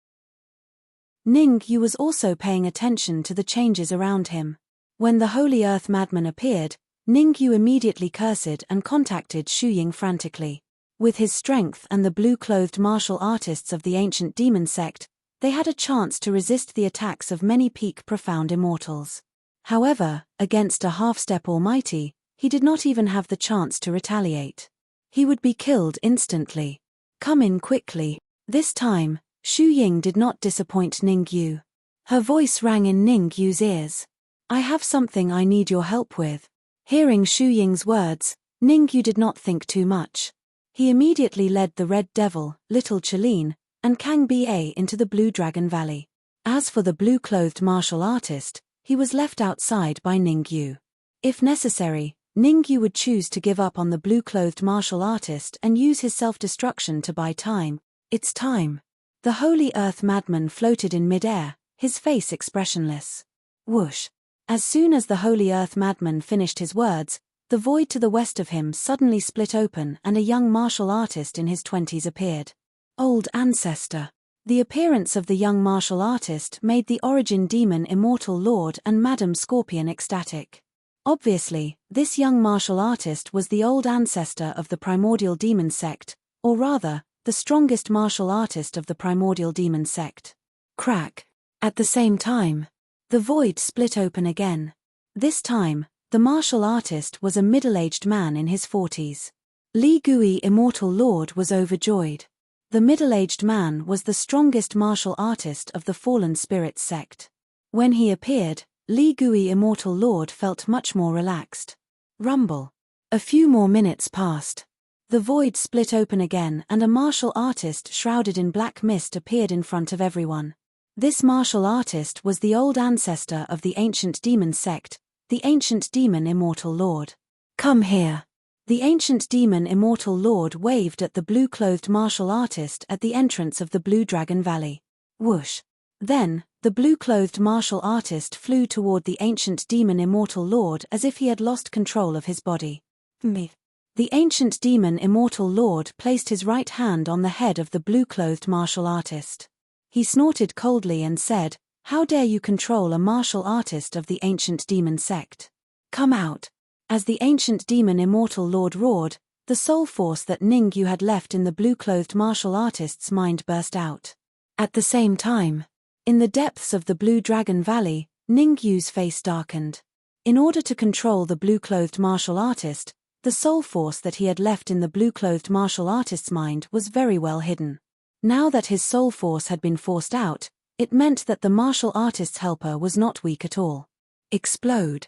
Ning Yu was also paying attention to the changes around him. When the Holy Earth Madman appeared, Ning Yu immediately cursed and contacted Shu Ying frantically. With his strength and the blue-clothed martial artists of the ancient demon sect, they had a chance to resist the attacks of many peak profound immortals. However, against a half-step almighty, he did not even have the chance to retaliate. He would be killed instantly. Come in quickly. This time, Shu Ying did not disappoint Ning Yu. Her voice rang in Ning Yu's ears. I have something I need your help with. Hearing Shu Ying's words, Ning Yu did not think too much. He immediately led the Red Devil, Little Chelene, and Kang Ba into the Blue Dragon Valley. As for the blue-clothed martial artist, he was left outside by Ning Yu. If necessary, Ning Yu would choose to give up on the blue-clothed martial artist and use his self-destruction to buy time. It's time. The Holy Earth Madman floated in mid-air, his face expressionless. Whoosh. As soon as the Holy Earth Madman finished his words, the void to the west of him suddenly split open and a young martial artist in his 20s appeared. Old Ancestor. The appearance of the young martial artist made the Origin Demon Immortal Lord and Madam Scorpion ecstatic. Obviously, this young martial artist was the old ancestor of the Primordial Demon Sect, or rather, the strongest martial artist of the Primordial Demon Sect. Crack. At the same time, the void split open again. This time, the martial artist was a middle-aged man in his 40s. Li Gui Immortal Lord was overjoyed. The middle-aged man was the strongest martial artist of the Fallen Spirits sect. When he appeared, Li Gui Immortal Lord felt much more relaxed. Rumble. A few more minutes passed. The void split open again and a martial artist shrouded in black mist appeared in front of everyone. This martial artist was the old ancestor of the ancient demon sect, the ancient demon Immortal Lord. Come here. The ancient demon Immortal Lord waved at the blue-clothed martial artist at the entrance of the Blue Dragon Valley. Whoosh. Then, the blue-clothed martial artist flew toward the ancient demon Immortal Lord as if he had lost control of his body. Me. The ancient demon Immortal Lord placed his right hand on the head of the blue-clothed martial artist. He snorted coldly and said, "How dare you control a martial artist of the ancient demon sect? Come out." As the ancient demon Immortal Lord roared, the soul force that Ning Yu had left in the blue-clothed martial artist's mind burst out. At the same time, in the depths of the Blue Dragon Valley, Ning Yu's face darkened. In order to control the blue-clothed martial artist, the soul force that he had left in the blue-clothed martial artist's mind was very well hidden. Now that his soul force had been forced out, it meant that the martial artist's helper was not weak at all. Explode.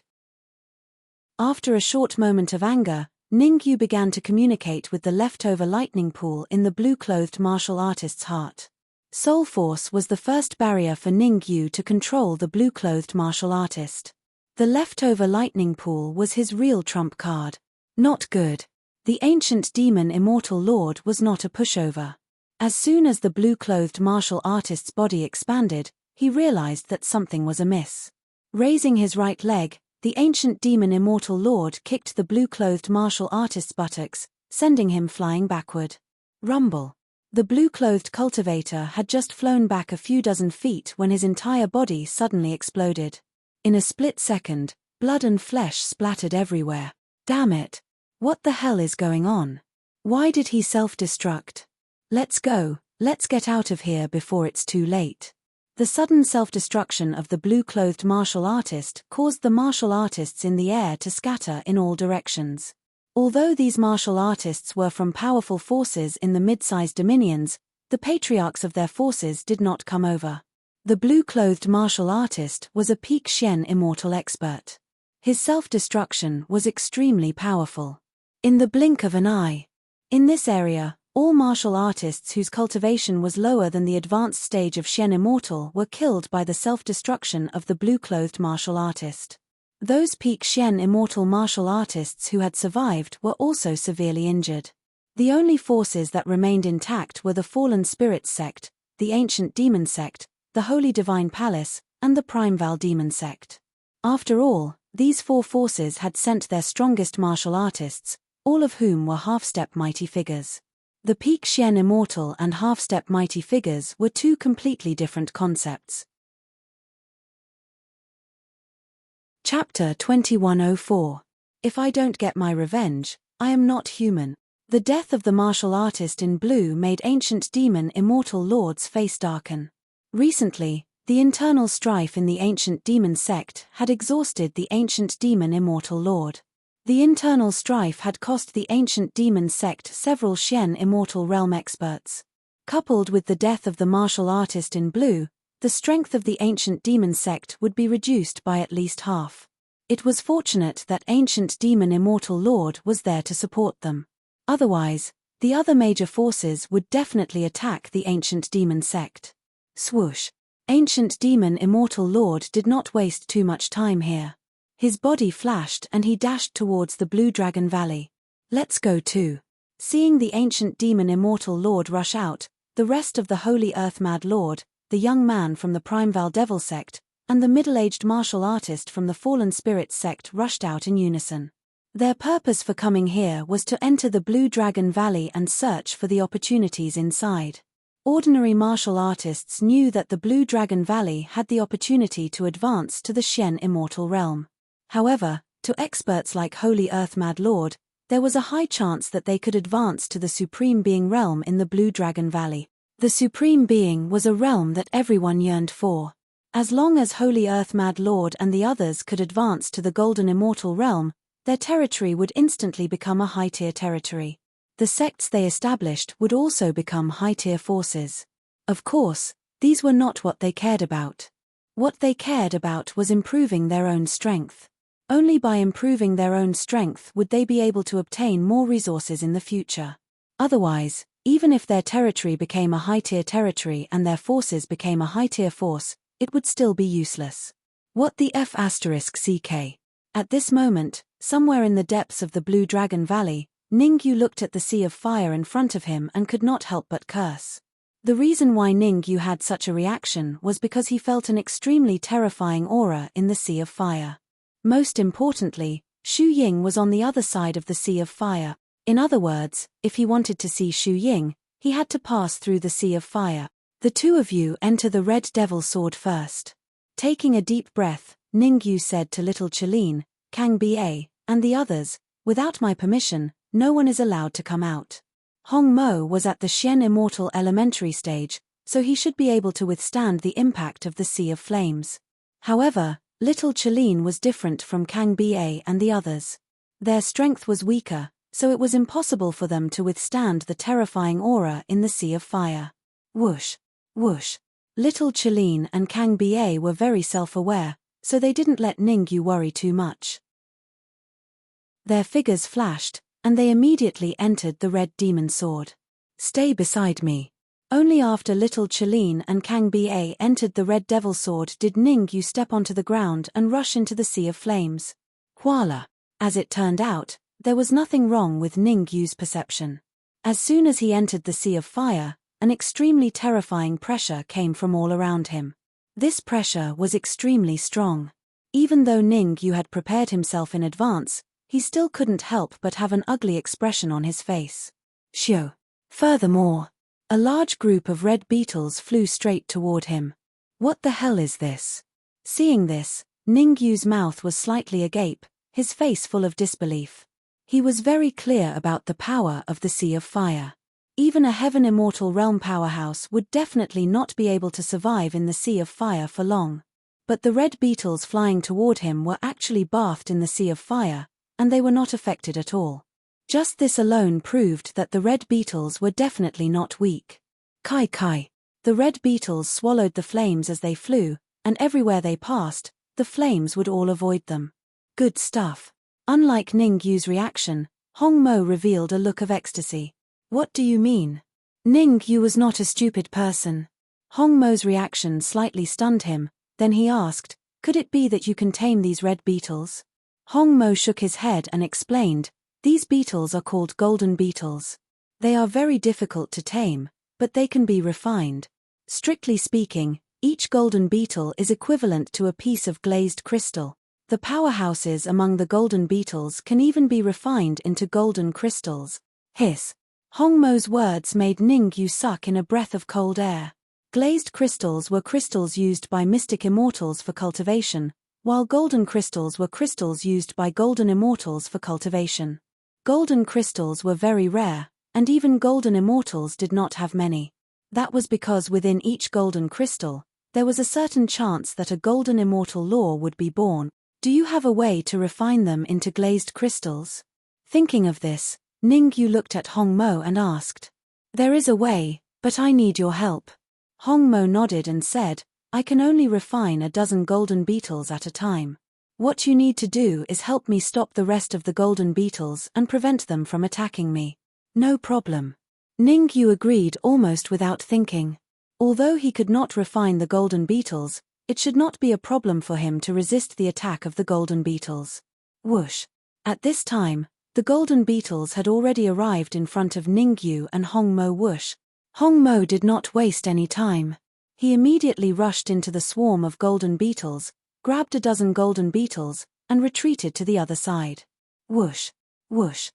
After a short moment of anger, Ning Yu began to communicate with the leftover lightning pool in the blue-clothed martial artist's heart. Soul force was the first barrier for Ning Yu to control the blue-clothed martial artist. The leftover lightning pool was his real trump card. Not good. The ancient demon Immortal Lord was not a pushover. As soon as the blue-clothed martial artist's body expanded, he realized that something was amiss. Raising his right leg, the ancient demon Immortal Lord kicked the blue-clothed martial artist's buttocks, sending him flying backward. Rumble. The blue-clothed cultivator had just flown back a few dozen feet when his entire body suddenly exploded. In a split second, blood and flesh splattered everywhere. Damn it! What the hell is going on? Why did he self-destruct? Let's go, let's get out of here before it's too late. The sudden self-destruction of the blue-clothed martial artist caused the martial artists in the air to scatter in all directions. Although these martial artists were from powerful forces in the mid-sized dominions, the patriarchs of their forces did not come over. The blue-clothed martial artist was a peak Xian immortal expert. His self-destruction was extremely powerful. In the blink of an eye. In this area, all martial artists whose cultivation was lower than the advanced stage of Xian Immortal were killed by the self-destruction of the blue-clothed martial artist. Those peak Xian Immortal martial artists who had survived were also severely injured. The only forces that remained intact were the Fallen Spirits sect, the Ancient Demon sect, the Holy Divine Palace, and the Primeval Demon sect. After all, These four forces had sent their strongest martial artists, all of whom were half-step mighty figures. The peak Xian immortal and half-step mighty figures were two completely different concepts. Chapter 2104. If I don't get my revenge, I am not human. The death of the martial artist in blue made ancient demon immortal lord's face darken. Recently, the internal strife in the ancient demon sect had exhausted the ancient demon immortal lord. The internal strife had cost the ancient demon sect several Xian immortal realm experts. Coupled with the death of the martial artist in blue, the strength of the ancient demon sect would be reduced by at least half. It was fortunate that ancient demon immortal lord was there to support them. Otherwise, the other major forces would definitely attack the ancient demon sect. Swoosh. Ancient demon immortal lord did not waste too much time here. His body flashed and he dashed towards the Blue Dragon Valley. Let's go too. Seeing the ancient demon immortal lord rush out, the rest of the Holy Earth Mad Lord, the young man from the Primeval Devil sect, and the middle-aged martial artist from the Fallen Spirits sect rushed out in unison. Their purpose for coming here was to enter the Blue Dragon Valley and search for the opportunities inside. Ordinary martial artists knew that the Blue Dragon Valley had the opportunity to advance to the Xian immortal realm. However, to experts like Holy Earth Mad Lord, there was a high chance that they could advance to the Supreme Being realm in the Blue Dragon Valley. The Supreme Being was a realm that everyone yearned for. As long as Holy Earth Mad Lord and the others could advance to the Golden Immortal realm, their territory would instantly become a high-tier territory. The sects they established would also become high-tier forces. Of course, these were not what they cared about. What they cared about was improving their own strength. Only by improving their own strength would they be able to obtain more resources in the future. Otherwise, even if their territory became a high-tier territory and their forces became a high-tier force, it would still be useless. What the F***CK? At this moment, somewhere in the depths of the Blue Dragon Valley, Ningyu looked at the sea of fire in front of him and could not help but curse. The reason why Ningyu had such a reaction was because he felt an extremely terrifying aura in the sea of fire. Most importantly, Xu Ying was on the other side of the sea of fire. In other words, if he wanted to see Xu Ying, he had to pass through the sea of fire. The two of you enter the Red Devil Sword first. Taking a deep breath, Ningyu said to little Chelin, Kang Ba, and the others, without my permission, no one is allowed to come out. Hong Mo was at the Xian Immortal Elementary stage, so he should be able to withstand the impact of the Sea of Flames. However, little Chelin was different from Kang Ba and the others. Their strength was weaker, so it was impossible for them to withstand the terrifying aura in the Sea of Fire. Whoosh! Whoosh! Little Chelin and Kang Ba were very self-aware, so they didn't let Ningyu worry too much. Their figures flashed, and they immediately entered the Red Demon Sword. Stay beside me. Only after little Chelin and Kang Ba entered the Red Devil Sword did Ningyu step onto the ground and rush into the Sea of Flames. Voila! As it turned out, there was nothing wrong with Ningyu's perception. As soon as he entered the Sea of Fire, an extremely terrifying pressure came from all around him. This pressure was extremely strong. Even though Ningyu had prepared himself in advance, he still couldn't help but have an ugly expression on his face. Shoo! Furthermore, a large group of red beetles flew straight toward him. What the hell is this? Seeing this, Ningyu's mouth was slightly agape, his face full of disbelief. He was very clear about the power of the Sea of Fire. Even a Heaven Immortal Realm powerhouse would definitely not be able to survive in the Sea of Fire for long. But the red beetles flying toward him were actually bathed in the Sea of Fire, and they were not affected at all. Just this alone proved that the red beetles were definitely not weak. Kai kai. The red beetles swallowed the flames as they flew, and everywhere they passed, the flames would all avoid them. Good stuff. Unlike Ningyu's reaction, Hong Mo revealed a look of ecstasy. What do you mean? Ningyu was not a stupid person. Hong Mo's reaction slightly stunned him, then he asked, could it be that you can tame these red beetles? Hong Mo shook his head and explained, these beetles are called golden beetles. They are very difficult to tame, but they can be refined. Strictly speaking, each golden beetle is equivalent to a piece of glazed crystal. The powerhouses among the golden beetles can even be refined into golden crystals. Hiss. Hongmo's words made Ningyu suck in a breath of cold air. Glazed crystals were crystals used by mystic immortals for cultivation, while golden crystals were crystals used by golden immortals for cultivation. Golden crystals were very rare, and even golden immortals did not have many. That was because within each golden crystal, there was a certain chance that a golden immortal lore would be born. Do you have a way to refine them into glazed crystals? Thinking of this, Ningyu looked at Hongmo and asked. There is a way, but I need your help. Hongmo nodded and said, I can only refine a dozen golden beetles at a time. What you need to do is help me stop the rest of the golden beetles and prevent them from attacking me. No problem. Ningyu agreed almost without thinking. Although he could not refine the golden beetles, it should not be a problem for him to resist the attack of the golden beetles. Whoosh. At this time, the golden beetles had already arrived in front of Ningyu and Hongmo. Whoosh. Hongmo did not waste any time. He immediately rushed into the swarm of golden beetles, grabbed a dozen golden beetles, and retreated to the other side. Whoosh. Whoosh.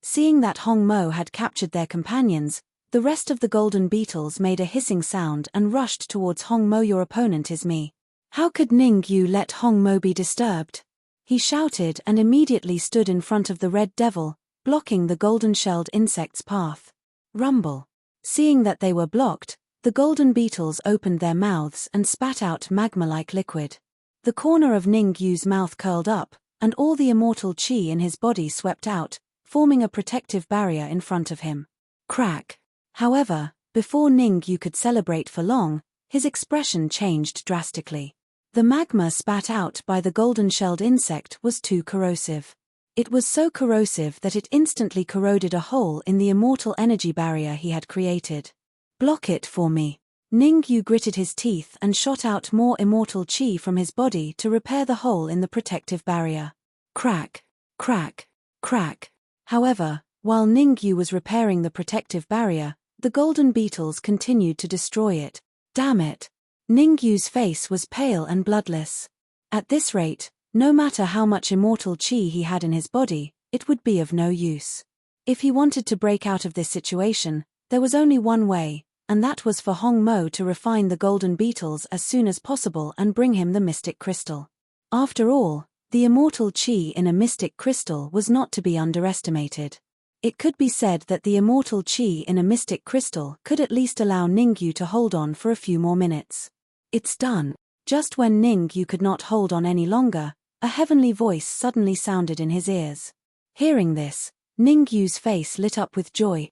Seeing that Hongmo had captured their companions, the rest of the golden beetles made a hissing sound and rushed towards Hongmo. Your opponent is me. How could Ningyu let Hongmo be disturbed? He shouted and immediately stood in front of the red devil, blocking the golden-shelled insect's path. Rumble. Seeing that they were blocked, the golden beetles opened their mouths and spat out magma-like liquid. The corner of Ningyu's mouth curled up, and all the immortal chi in his body swept out, forming a protective barrier in front of him. Crack. However, before Ningyu could celebrate for long, his expression changed drastically. The magma spat out by the golden-shelled insect was too corrosive. It was so corrosive that it instantly corroded a hole in the immortal energy barrier he had created. Block it for me. Ningyu gritted his teeth and shot out more immortal chi from his body to repair the hole in the protective barrier. Crack, crack, crack. However, while Ningyu was repairing the protective barrier, the golden beetles continued to destroy it. Damn it! Ningyu's face was pale and bloodless. At this rate, no matter how much immortal chi he had in his body, it would be of no use. If he wanted to break out of this situation, there was only one way, and that was for Hongmo to refine the golden beetles as soon as possible and bring him the mystic crystal. After all, the immortal chi in a mystic crystal was not to be underestimated. It could be said that the immortal chi in a mystic crystal could at least allow Ningyu to hold on for a few more minutes. It's done. Just when Ningyu could not hold on any longer, a heavenly voice suddenly sounded in his ears. Hearing this, Ningyu's face lit up with joy.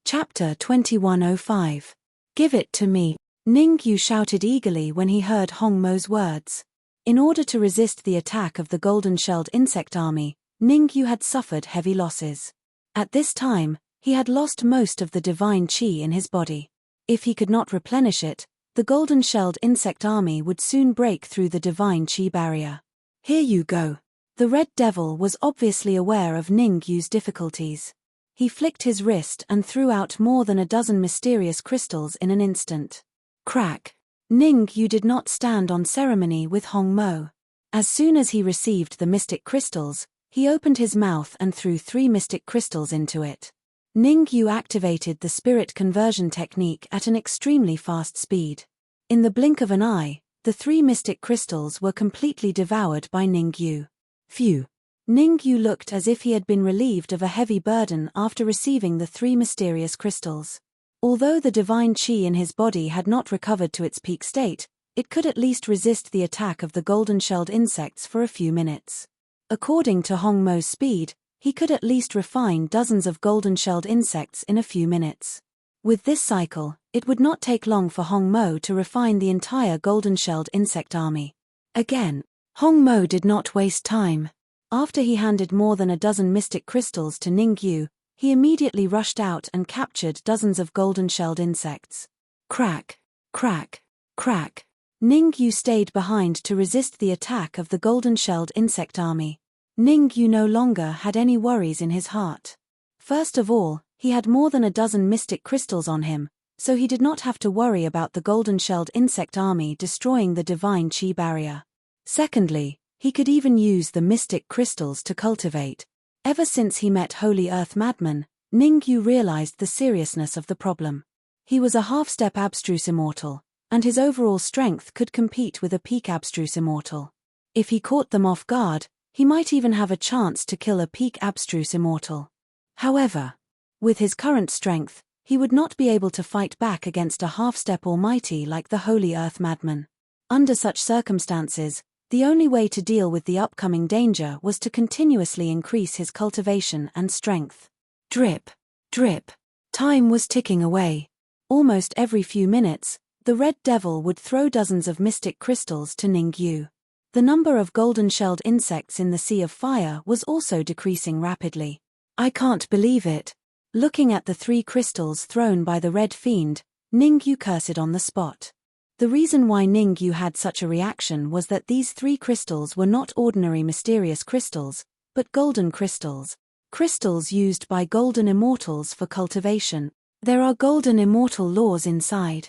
Chapter 2105. Give it to me. Ningyu shouted eagerly when he heard Hongmo's words. In order to resist the attack of the golden-shelled insect army, Ningyu had suffered heavy losses. At this time, he had lost most of the divine chi in his body. If he could not replenish it, the golden-shelled insect army would soon break through the divine chi barrier. Here you go. The red devil was obviously aware of Ningyu's difficulties. He flicked his wrist and threw out more than a dozen mysterious crystals in an instant. Crack. Ningyu did not stand on ceremony with Hongmo. As soon as he received the mystic crystals, he opened his mouth and threw 3 mystic crystals into it. Ningyu activated the spirit conversion technique at an extremely fast speed. In the blink of an eye, the 3 mystic crystals were completely devoured by Ningyu. Phew. Ningyu looked as if he had been relieved of a heavy burden after receiving the 3 mysterious crystals. Although the divine chi in his body had not recovered to its peak state, it could at least resist the attack of the golden-shelled insects for a few minutes. According to Hongmo's speed, he could at least refine dozens of golden-shelled insects in a few minutes. With this cycle, it would not take long for Hongmo to refine the entire golden-shelled insect army. Again, Hongmo did not waste time. After he handed more than a dozen mystic crystals to Ningyu, he immediately rushed out and captured dozens of golden-shelled insects. Crack, crack, crack. Ningyu stayed behind to resist the attack of the golden-shelled insect army. Ningyu no longer had any worries in his heart. First of all, he had more than a dozen mystic crystals on him, so he did not have to worry about the golden-shelled insect army destroying the divine chi barrier. Secondly, he could even use the mystic crystals to cultivate. Ever since he met Holy Earth Madman, Ningyu realized the seriousness of the problem. He was a half-step abstruse immortal, and his overall strength could compete with a peak abstruse immortal. If he caught them off guard, he might even have a chance to kill a peak abstruse immortal. However, with his current strength, he would not be able to fight back against a half-step almighty like the Holy Earth Madman. Under such circumstances, the only way to deal with the upcoming danger was to continuously increase his cultivation and strength. Drip, drip. Time was ticking away. Almost every few minutes, the Red Devil would throw dozens of mystic crystals to Ningyu. The number of golden-shelled insects in the Sea of Fire was also decreasing rapidly. I can't believe it. Looking at the 3 crystals thrown by the Red Fiend, Ningyu cursed on the spot. The reason why Ningyu had such a reaction was that these 3 crystals were not ordinary mysterious crystals, but golden crystals. Crystals used by golden immortals for cultivation. There are golden immortal laws inside.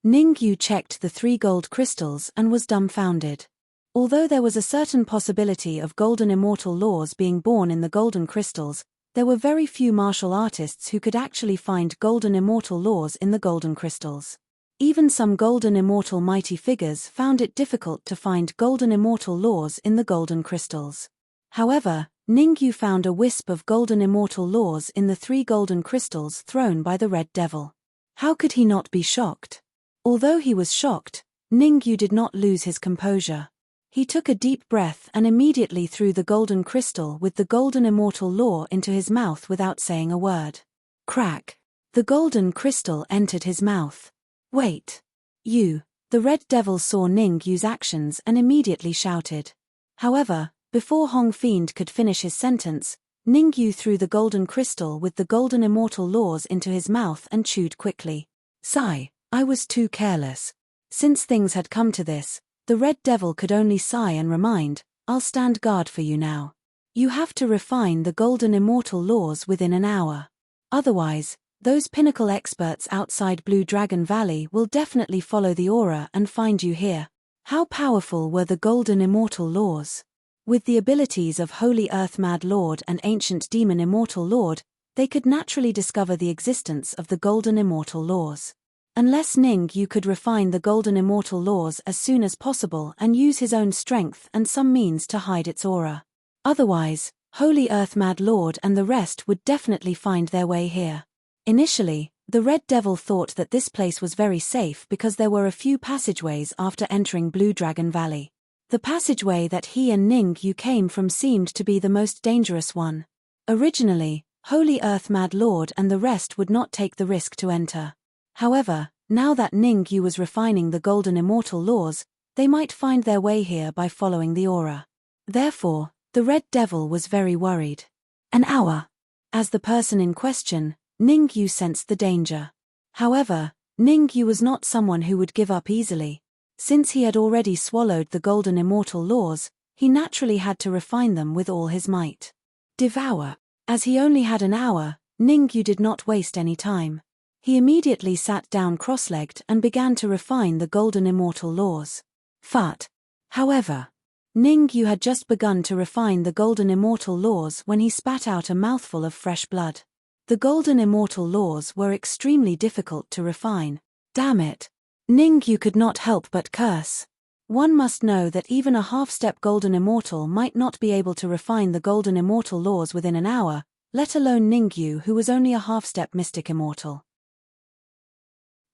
Ningyu checked the 3 gold crystals and was dumbfounded. Although there was a certain possibility of golden immortal laws being born in the golden crystals, there were very few martial artists who could actually find golden immortal laws in the golden crystals. Even some golden immortal mighty figures found it difficult to find golden immortal laws in the golden crystals. However, Ningyu found a wisp of golden immortal laws in the 3 golden crystals thrown by the Red Devil. How could he not be shocked? Although he was shocked, Ningyu did not lose his composure. He took a deep breath and immediately threw the golden crystal with the golden immortal law into his mouth without saying a word. Crack! The golden crystal entered his mouth. Wait! You! The Red Devil saw Ningyu's actions and immediately shouted. However, before Hong Fiend could finish his sentence, Ningyu threw the golden crystal with the golden immortal laws into his mouth and chewed quickly. Sigh, I was too careless. Since things had come to this, the Red Devil could only sigh and remind, I'll stand guard for you now. You have to refine the golden immortal laws within an hour. Otherwise, those pinnacle experts outside Blue Dragon Valley will definitely follow the aura and find you here. How powerful were the golden immortal laws? With the abilities of Holy Earth Mad Lord and Ancient Demon Immortal Lord, they could naturally discover the existence of the golden immortal laws. Unless Ningyu could refine the golden immortal laws as soon as possible and use his own strength and some means to hide its aura. Otherwise, Holy Earth Mad Lord and the rest would definitely find their way here. Initially, the Red Devil thought that this place was very safe because there were a few passageways after entering Blue Dragon Valley. The passageway that he and Ningyu came from seemed to be the most dangerous one. Originally, Holy Earth Mad Lord and the rest would not take the risk to enter. However, now that Ningyu was refining the golden immortal laws, they might find their way here by following the aura. Therefore, the Red Devil was very worried. An hour. As the person in question, Ningyu sensed the danger. However, Ningyu was not someone who would give up easily. Since he had already swallowed the golden immortal laws, he naturally had to refine them with all his might. Devour. As he only had an hour, Ningyu did not waste any time. He immediately sat down cross-legged and began to refine the golden immortal laws. Fut. However, Ningyu had just begun to refine the golden immortal laws when he spat out a mouthful of fresh blood. The golden immortal laws were extremely difficult to refine. Damn it. Ningyu could not help but curse. One must know that even a half-step golden immortal might not be able to refine the golden immortal laws within an hour, let alone Ningyu, who was only a half-step mystic immortal.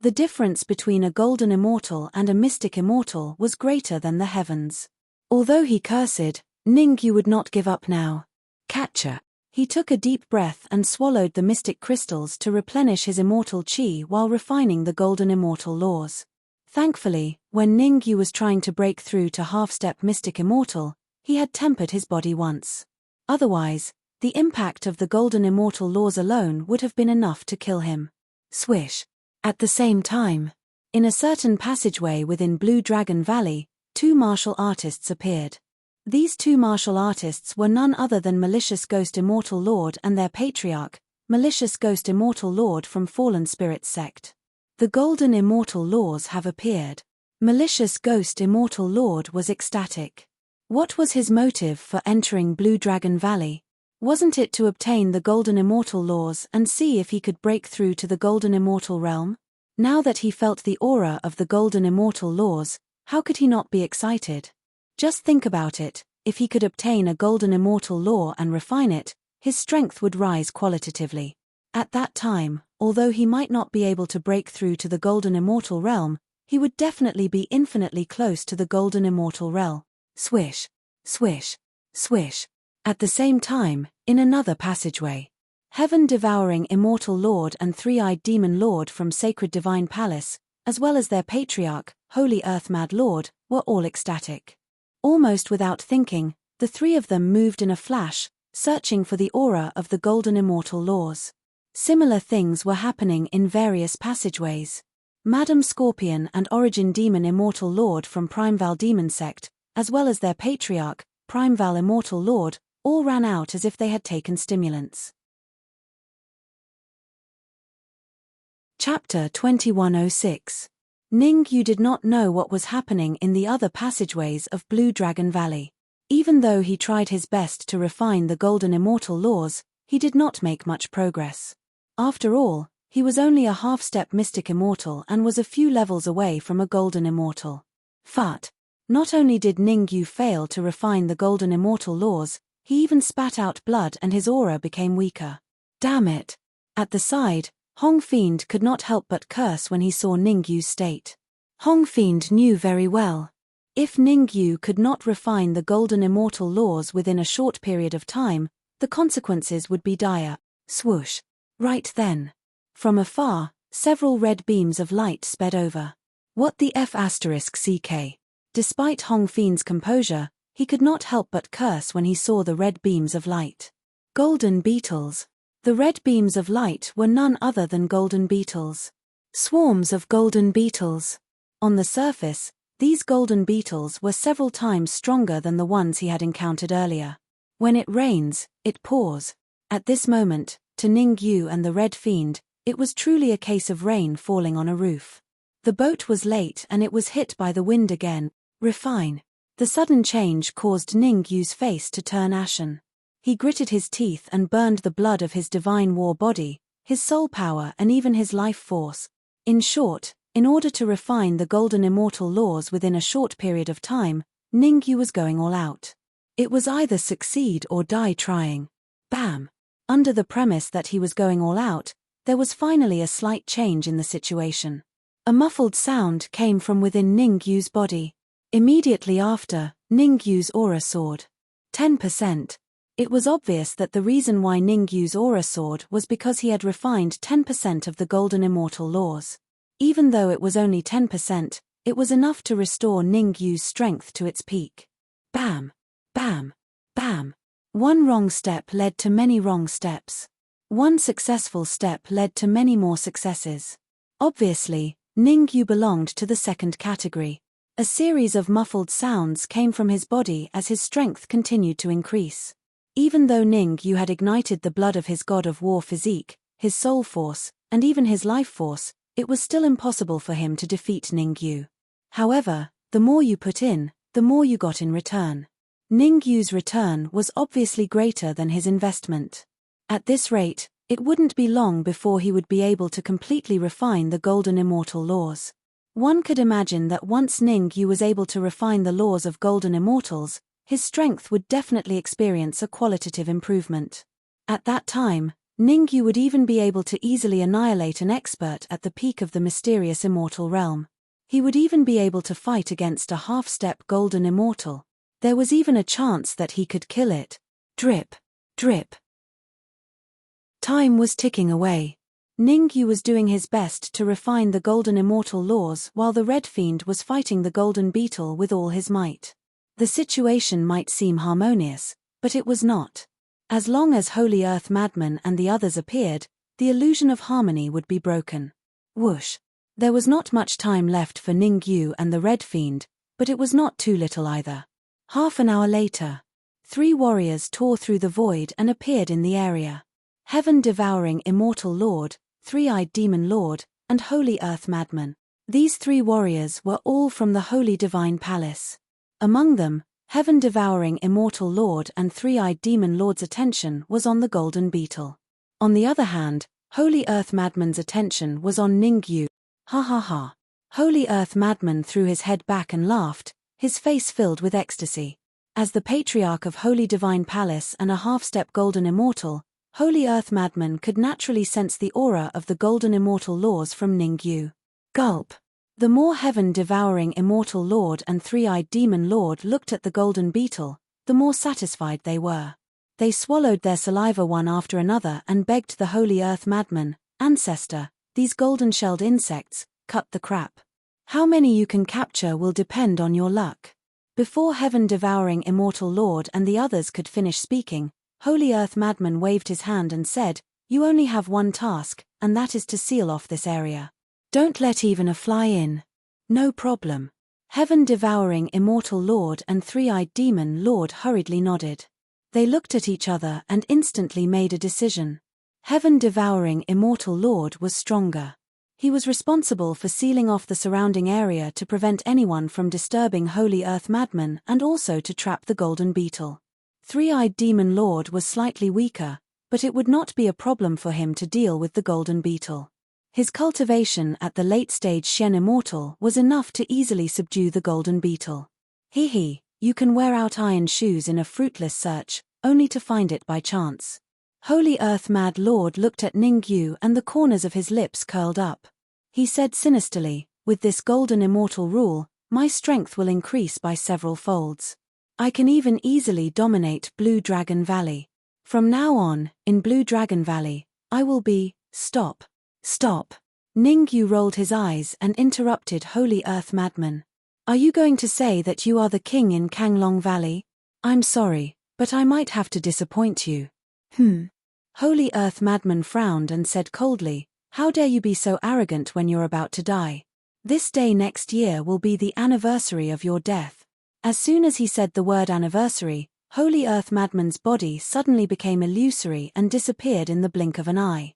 The difference between a golden immortal and a mystic immortal was greater than the heavens. Although he cursed, Ningyu would not give up now. Catcher. He took a deep breath and swallowed the mystic crystals to replenish his immortal chi while refining the golden immortal laws. Thankfully, when Ningyu was trying to break through to half-step mystic immortal, he had tempered his body once. Otherwise, the impact of the golden immortal laws alone would have been enough to kill him. Swish. At the same time, in a certain passageway within Blue Dragon Valley, 2 martial artists appeared. These 2 martial artists were none other than Malicious Ghost Immortal Lord and their patriarch, malicious ghost immortal lord from fallen spirits sect. The golden immortal laws have appeared. Malicious ghost immortal lord was ecstatic. What was his motive for entering Blue Dragon Valley? Wasn't it to obtain the golden immortal laws and see if he could break through to the golden immortal realm? Now that he felt the aura of the golden immortal laws, how could he not be excited? Just think about it, if he could obtain a golden immortal law and refine it, his strength would rise qualitatively. At that time, although he might not be able to break through to the golden immortal realm, he would definitely be infinitely close to the golden immortal realm. Swish, swish, swish. At the same time, in another passageway, heaven-devouring immortal lord and three-eyed demon lord from sacred divine palace, as well as their patriarch, holy earth-mad lord, were all ecstatic. Almost without thinking, the three of them moved in a flash, searching for the aura of the golden immortal laws. Similar things were happening in various passageways. Madam Scorpion and Origin Demon Immortal Lord from Primeval Demon Sect, as well as their patriarch, Primeval Immortal Lord, all ran out as if they had taken stimulants. Chapter 2106. Ning-Yu did not know what was happening in the other passageways of Blue Dragon Valley. Even though he tried his best to refine the golden immortal laws, he did not make much progress. After all, he was only a half-step mystic immortal and was a few levels away from a golden immortal. But not only did Ning-Yu fail to refine the golden immortal laws, he even spat out blood and his aura became weaker. Damn it! At the side, Hong Fiend could not help but curse when he saw Ning-Yu's state. Hong Fiend knew very well. If Ning-Yu could not refine the golden immortal laws within a short period of time, the consequences would be dire. Swoosh. Right then. From afar, several red beams of light sped over. What the F***CK? Despite Hong Fiend's composure, he could not help but curse when he saw the red beams of light. Golden beetles. The red beams of light were none other than golden beetles. Swarms of golden beetles. On the surface, these golden beetles were several times stronger than the ones he had encountered earlier. When it rains, it pours. At this moment, to Ning-Yu and the Red Fiend, it was truly a case of rain falling on a roof. The boat was late and it was hit by the wind again. Refine. The sudden change caused Ning-Yu's face to turn ashen. He gritted his teeth and burned the blood of his divine war body, his soul power and even his life force. In short, in order to refine the golden immortal laws within a short period of time, Ning-Yu was going all out. It was either succeed or die trying. Bam! Under the premise that he was going all out, there was finally a slight change in the situation. A muffled sound came from within Ning-Yu's body. Immediately after, Ning-Yu's aura soared. 10%. It was obvious that the reason why Ning-Yu's aura soared was because he had refined 10% of the golden immortal laws. Even though it was only 10%, it was enough to restore Ning-Yu's strength to its peak. Bam! Bam! Bam! One wrong step led to many wrong steps. One successful step led to many more successes. Obviously, Ning-Yu belonged to the second category. A series of muffled sounds came from his body as his strength continued to increase. Even though Ning-Yu had ignited the blood of his god of war physique, his soul force, and even his life force, it was still impossible for him to defeat Ning-Yu. However, the more you put in, the more you got in return. Ning-Yu's return was obviously greater than his investment. At this rate, it wouldn't be long before he would be able to completely refine the golden immortal laws. One could imagine that once Ning-Yu was able to refine the laws of golden immortals, his strength would definitely experience a qualitative improvement. At that time, Ning-Yu would even be able to easily annihilate an expert at the peak of the mysterious immortal realm. He would even be able to fight against a half-step golden immortal. There was even a chance that he could kill it. Drip. Drip. Time was ticking away. Ning-Yu was doing his best to refine the golden immortal laws while the Red Fiend was fighting the golden beetle with all his might. The situation might seem harmonious, but it was not. As long as Holy Earth Madman and the others appeared, the illusion of harmony would be broken. Whoosh. There was not much time left for Ning-Yu and the Red Fiend, but it was not too little either. Half an hour later, 3 warriors tore through the void and appeared in the area. heaven-devouring immortal lord, three-eyed demon lord, and holy earth madman. These three warriors were all from the holy divine palace. Among them, heaven-devouring immortal lord and three-eyed demon lord's attention was on the golden beetle. On the other hand, holy earth madman's attention was on Ningyu. Ha ha ha. Holy earth madman threw his head back and laughed, his face filled with ecstasy. As the patriarch of holy divine palace and a half-step golden immortal, holy earth madman could naturally sense the aura of the golden immortal laws from Ningyu. Gulp. The more heaven-devouring immortal lord and three-eyed demon lord looked at the golden beetle, the more satisfied they were. They swallowed their saliva one after another and begged the holy earth madman, "Ancestor, these golden-shelled insects, cut the crap. How many you can capture will depend on your luck." Before heaven-devouring immortal lord and the others could finish speaking, holy earth madman waved his hand and said, "You only have one task, and that is to seal off this area. Don't let even a fly in." "No problem." Heaven-devouring immortal lord and three-eyed demon lord hurriedly nodded. They looked at each other and instantly made a decision. Heaven-devouring immortal lord was stronger. He was responsible for sealing off the surrounding area to prevent anyone from disturbing holy earth madman and also to trap the golden beetle. Three-eyed demon lord was slightly weaker, but it would not be a problem for him to deal with the golden beetle. His cultivation at the late-stage Shen Immortal was enough to easily subdue the golden beetle. He, you can wear out iron shoes in a fruitless search, only to find it by chance. Holy Earth Mad Lord looked at Ningyu and the corners of his lips curled up. He said sinisterly, "With this golden immortal rule, my strength will increase by several folds. I can even easily dominate Blue Dragon Valley. From now on, in Blue Dragon Valley, I will be—" Stop. Stop. Ningyu rolled his eyes and interrupted Holy Earth Madman. "Are you going to say that you are the king in Kanglong Valley? I'm sorry, but I might have to disappoint you." Holy Earth Madman frowned and said coldly, "How dare you be so arrogant when you're about to die? This day next year will be the anniversary of your death." As soon as he said the word anniversary, Holy Earth Madman's body suddenly became illusory and disappeared in the blink of an eye.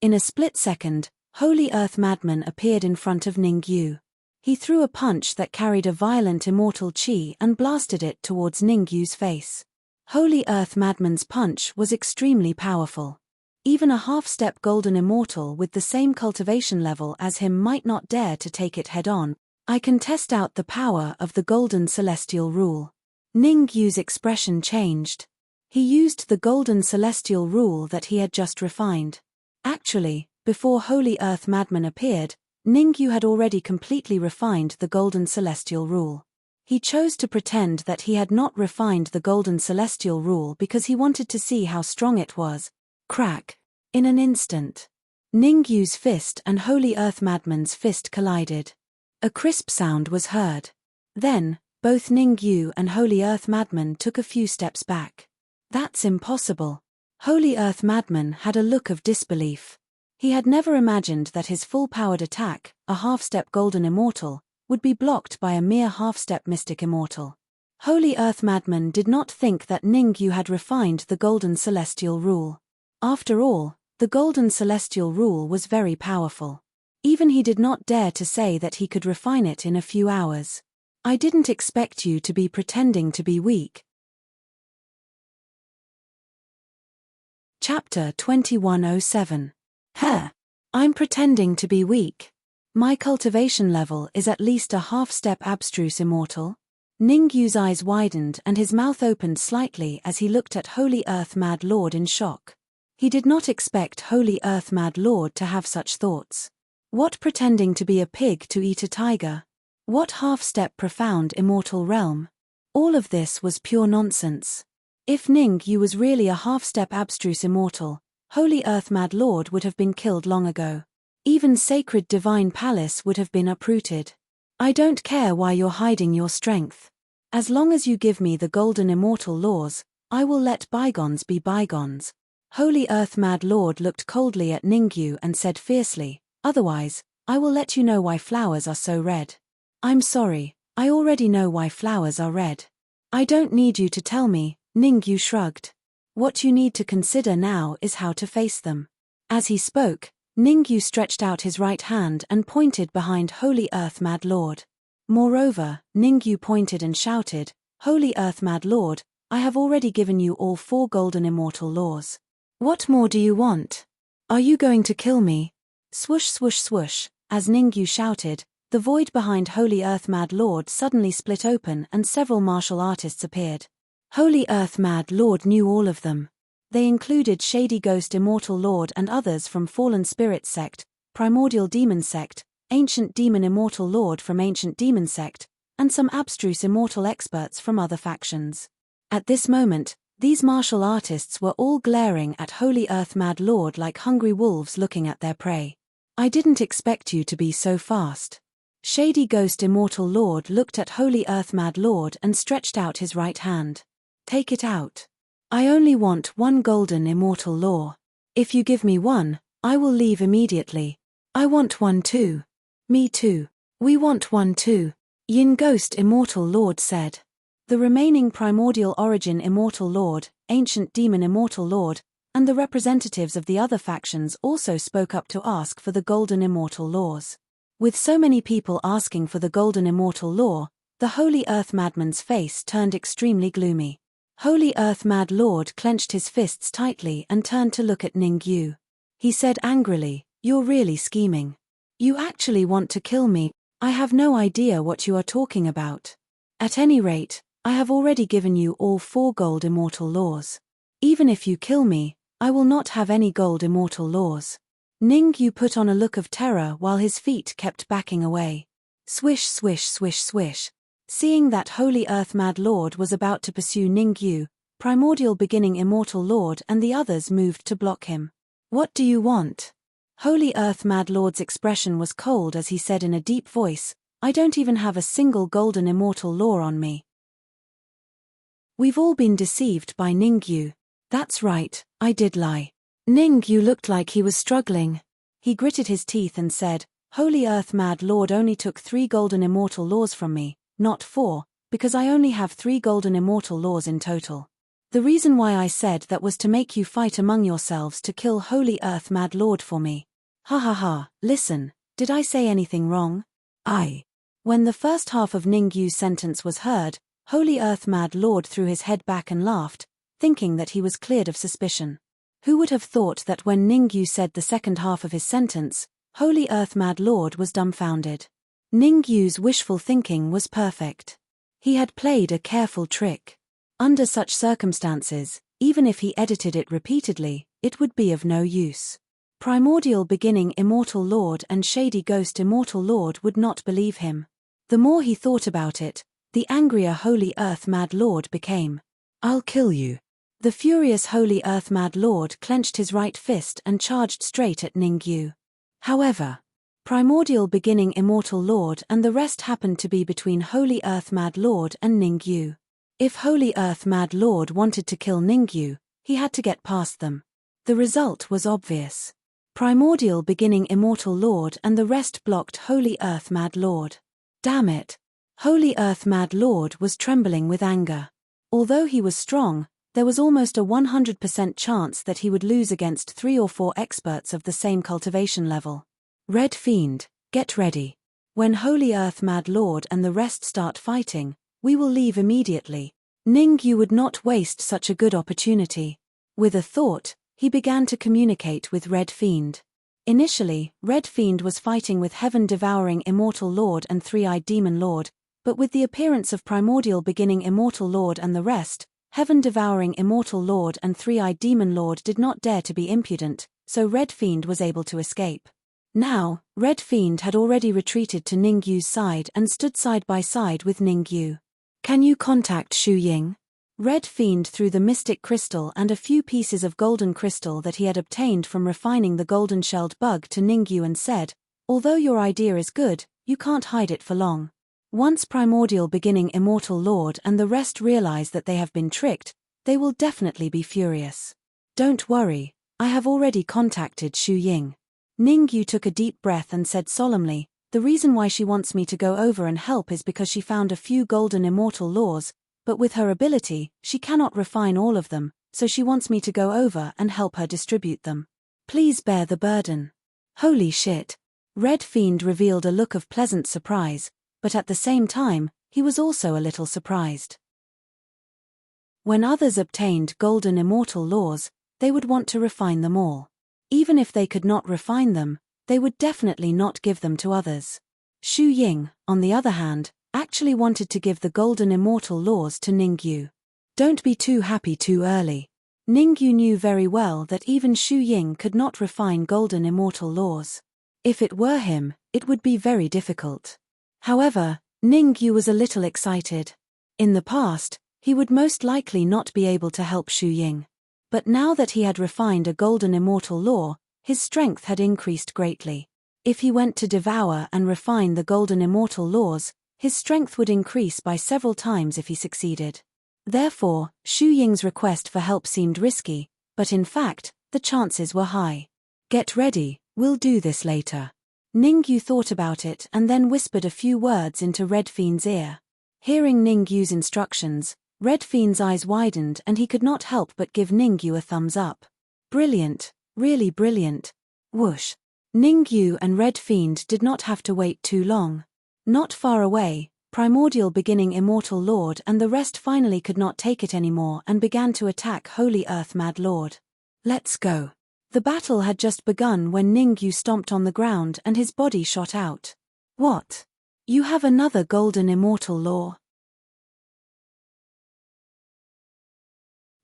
In a split second, Holy Earth Madman appeared in front of Ningyu. He threw a punch that carried a violent immortal chi and blasted it towards Ningyu's face. Holy Earth Madman's punch was extremely powerful. Even a half-step golden immortal with the same cultivation level as him might not dare to take it head-on. "I can test out the power of the golden celestial rule." Ningyu's expression changed. He used the golden celestial rule that he had just refined. Actually, before Holy Earth Madman appeared, Ningyu had already completely refined the golden celestial rule. He chose to pretend that he had not refined the golden celestial rule because he wanted to see how strong it was. Crack. In an instant, Ningyu's fist and Holy Earth Madman's fist collided. A crisp sound was heard. Then, both Ningyu and Holy Earth Madman took a few steps back. "That's impossible." Holy Earth Madman had a look of disbelief. He had never imagined that his full-powered attack, a half-step golden immortal, would be blocked by a mere half-step mystic immortal. Holy Earth Madman did not think that Ningyu had refined the golden celestial rule. After all, the golden celestial rule was very powerful. Even he did not dare to say that he could refine it in a few hours. "I didn't expect you to be pretending to be weak." Chapter 2107. I'm pretending to be weak. My cultivation level is at least a half-step abstruse immortal. Ningyu's eyes widened and his mouth opened slightly as he looked at Holy Earth Mad Lord in shock. He did not expect Holy Earth Mad Lord to have such thoughts. What pretending to be a pig to eat a tiger? What half-step profound immortal realm? All of this was pure nonsense. If Ningyu was really a half-step abstruse immortal, Holy Earth Mad Lord would have been killed long ago. Even sacred divine palace would have been uprooted. "I don't care why you're hiding your strength. As long as you give me the golden immortal laws, I will let bygones be bygones." Holy Earth Mad Lord looked coldly at Ningyu and said fiercely, "Otherwise, I will let you know why flowers are so red." "I'm sorry, I already know why flowers are red. I don't need you to tell me," Ningyu shrugged. What you need to consider now is how to face them. As he spoke, Ningyu stretched out his right hand and pointed behind Holy Earth Mad Lord. Moreover, Ningyu pointed and shouted, "Holy Earth Mad Lord, I have already given you all 4 golden immortal laws. What more do you want? Are you going to kill me?" Swoosh swoosh swoosh, as Ningyu shouted, the void behind Holy Earth Mad Lord suddenly split open and several martial artists appeared. Holy Earth Mad Lord knew all of them. They included Shady Ghost Immortal Lord and others from Fallen Spirit Sect, Primordial Demon Sect, Ancient Demon Immortal Lord from Ancient Demon Sect, and some abstruse immortal experts from other factions. At this moment, these martial artists were all glaring at Holy Earth Mad Lord like hungry wolves looking at their prey. "I didn't expect you to be so fast." Shady Ghost Immortal Lord looked at Holy Earth Mad Lord and stretched out his right hand. "Take it out. I only want 1 golden immortal law. If you give me 1, I will leave immediately." "I want 1 too." "Me too. We want 1 too," Yin Ghost Immortal Lord said. The remaining Primordial Origin Immortal Lord, Ancient Demon Immortal Lord, and the representatives of the other factions also spoke up to ask for the Golden Immortal Laws. With so many people asking for the Golden Immortal Law, the Holy Earth Madman's face turned extremely gloomy. Holy Earth Mad Lord clenched his fists tightly and turned to look at Ningyu. He said angrily, "You're really scheming. You actually want to kill me. I have no idea what you are talking about. At any rate, I have already given you all 4 gold immortal laws. Even if you kill me, I will not have any gold immortal laws." Ningyu put on a look of terror while his feet kept backing away. Swish swish swish swish. Seeing that Holy Earth Mad Lord was about to pursue Ningyu, Primordial Beginning Immortal Lord and the others moved to block him. "What do you want?" Holy Earth Mad Lord's expression was cold as he said in a deep voice, "I don't even have a single golden immortal law on me." We've all been deceived by Ningyu. That's right, I did lie. Ningyu looked like he was struggling. He gritted his teeth and said, "Holy Earth Mad Lord only took 3 golden immortal laws from me, not 4, because I only have 3 golden immortal laws in total. The reason why I said that was to make you fight among yourselves to kill Holy Earth Mad Lord for me. Ha ha ha, listen, did I say anything wrong?" When the first half of Ningyu's sentence was heard, Holy Earth Mad Lord threw his head back and laughed, thinking that he was cleared of suspicion. Who would have thought that when Ningyu said the second half of his sentence, Holy Earth Mad Lord was dumbfounded. Ningyu's wishful thinking was perfect. He had played a careful trick. Under such circumstances, even if he edited it repeatedly, it would be of no use. Primordial Beginning Immortal Lord and Shady Ghost Immortal Lord would not believe him. The more he thought about it, the angrier Holy Earth Mad Lord became. "I'll kill you." The furious Holy Earth Mad Lord clenched his right fist and charged straight at Ningyu. However, Primordial Beginning Immortal Lord and the rest happened to be between Holy Earth Mad Lord and Ningyu. If Holy Earth Mad Lord wanted to kill Ningyu, he had to get past them. The result was obvious. Primordial Beginning Immortal Lord and the rest blocked Holy Earth Mad Lord. Damn it! Holy Earth Mad Lord was trembling with anger. Although he was strong, there was almost a 100% chance that he would lose against 3 or 4 experts of the same cultivation level. Red Fiend, get ready. When Holy Earth Mad Lord and the rest start fighting, we will leave immediately. Ningyu would not waste such a good opportunity. With a thought, he began to communicate with Red Fiend. Initially, Red Fiend was fighting with Heaven-Devouring Immortal Lord and Three-Eyed Demon Lord, but with the appearance of Primordial Beginning Immortal Lord and the rest, Heaven-Devouring Immortal Lord and Three-Eyed Demon Lord did not dare to be impudent, so Red Fiend was able to escape. Now, Red Fiend had already retreated to Ningyu's side and stood side by side with Ningyu. "Can you contact Shu Ying?" Red Fiend threw the mystic crystal and a few pieces of golden crystal that he had obtained from refining the golden-shelled bug to Ningyu and said, "Although your idea is good, you can't hide it for long. Once Primordial Beginning Immortal Lord and the rest realize that they have been tricked, they will definitely be furious. Don't worry, I have already contacted Shu Ying." Ningyu took a deep breath and said solemnly, "The reason why she wants me to go over and help is because she found a few golden immortal laws, but with her ability, she cannot refine all of them, so she wants me to go over and help her distribute them. Please bear the burden. Holy shit. Red Fiend revealed a look of pleasant surprise, but at the same time, he was also a little surprised. When others obtained golden immortal laws, they would want to refine them all. Even if they could not refine them, they would definitely not give them to others. Xu Ying, on the other hand, actually wanted to give the golden immortal laws to Ningyu. Don't be too happy too early. Ningyu knew very well that even Xu Ying could not refine golden immortal laws. If it were him, it would be very difficult. However, Ningyu was a little excited. In the past, he would most likely not be able to help Xu Ying. But now that he had refined a golden immortal law, his strength had increased greatly. If he went to devour and refine the golden immortal laws, his strength would increase by several times if he succeeded. Therefore, Xu Ying's request for help seemed risky, but in fact, the chances were high. Get ready, we'll do this later. Ningyu thought about it and then whispered a few words into Red Fiend's ear. Hearing Ningyu's instructions, Red Fiend's eyes widened and he could not help but give Ningyu a thumbs up. Brilliant, really brilliant. Whoosh. Ningyu and Red Fiend did not have to wait too long. Not far away, Primordial Beginning Immortal Lord and the rest finally could not take it anymore and began to attack Holy Earth Mad Lord. Let's go. The battle had just begun when Ningyu stomped on the ground and his body shot out. What? You have another golden immortal law?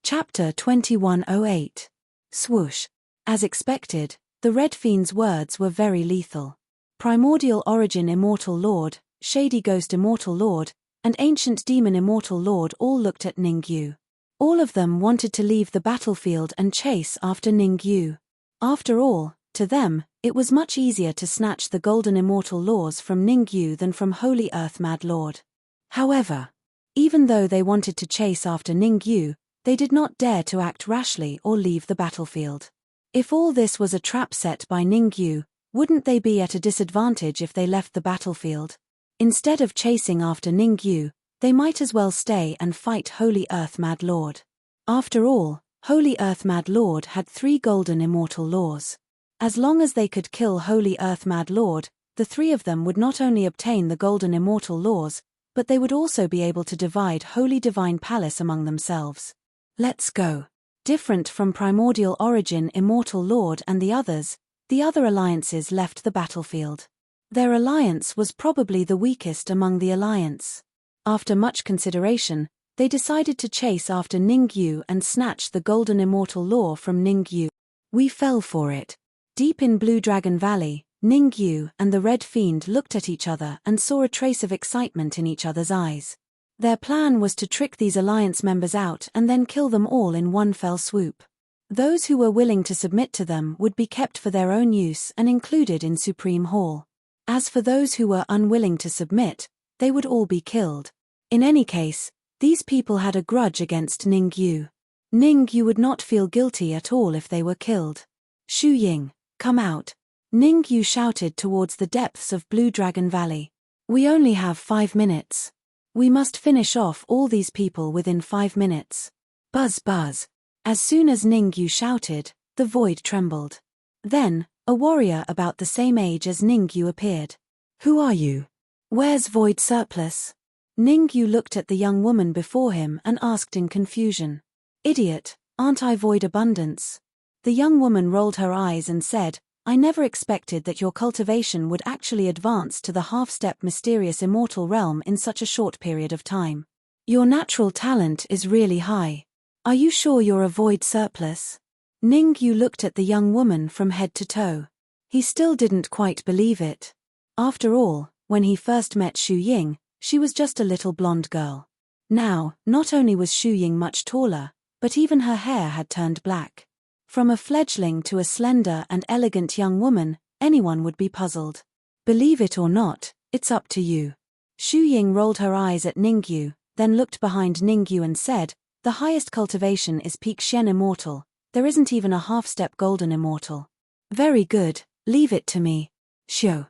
Chapter 2108. Swoosh. As expected, the Red Fiend's words were very lethal. Primordial Origin Immortal Lord, Shady Ghost Immortal Lord, and Ancient Demon Immortal Lord all looked at Ningyu. All of them wanted to leave the battlefield and chase after Ningyu. After all, to them, it was much easier to snatch the golden immortal laws from Ningyu than from Holy Earth Mad Lord. However, even though they wanted to chase after Ningyu, they did not dare to act rashly or leave the battlefield. If all this was a trap set by Ningyu, wouldn't they be at a disadvantage if they left the battlefield? Instead of chasing after Ningyu, they might as well stay and fight Holy Earth Mad Lord. After all, Holy Earth Mad Lord had 3 golden immortal laws. As long as they could kill Holy Earth Mad Lord, the 3 of them would not only obtain the golden immortal laws, but they would also be able to divide Holy Divine Palace among themselves. Let's go. Different from Primordial Origin Immortal Lord and the other alliances left the battlefield. Their alliance was probably the weakest among the alliance. After much consideration, they decided to chase after Ningyu and snatch the golden immortal law from Ningyu. We fell for it. Deep in Blue Dragon Valley, Ningyu and the Red Fiend looked at each other and saw a trace of excitement in each other's eyes. Their plan was to trick these alliance members out and then kill them all in one fell swoop. Those who were willing to submit to them would be kept for their own use and included in Supreme Hall. As for those who were unwilling to submit, they would all be killed. In any case, these people had a grudge against Ningyu. Ningyu would not feel guilty at all if they were killed. Xu Ying, come out. Ningyu shouted towards the depths of Blue Dragon Valley. We only have 5 minutes. We must finish off all these people within 5 minutes. Buzz buzz. As soon as Ningyu shouted, the void trembled. Then, a warrior about the same age as Ningyu appeared. Who are you? Where's Void Surplus? Ningyu looked at the young woman before him and asked in confusion. Idiot, aren't I Void Abundance? The young woman rolled her eyes and said, I never expected that your cultivation would actually advance to the half-step mysterious immortal realm in such a short period of time. Your natural talent is really high. Are you sure you're a Void Surplus? Ningyu looked at the young woman from head to toe. He still didn't quite believe it. After all, when he first met Xu Ying, she was just a little blonde girl. Now, not only was Xu Ying much taller, but even her hair had turned black. From a fledgling to a slender and elegant young woman, anyone would be puzzled. Believe it or not, it's up to you. Xu Ying rolled her eyes at Ningyu, then looked behind Ningyu and said, the highest cultivation is Peak Shen Immortal, there isn't even a half-step Golden Immortal. Very good, leave it to me. Shoo.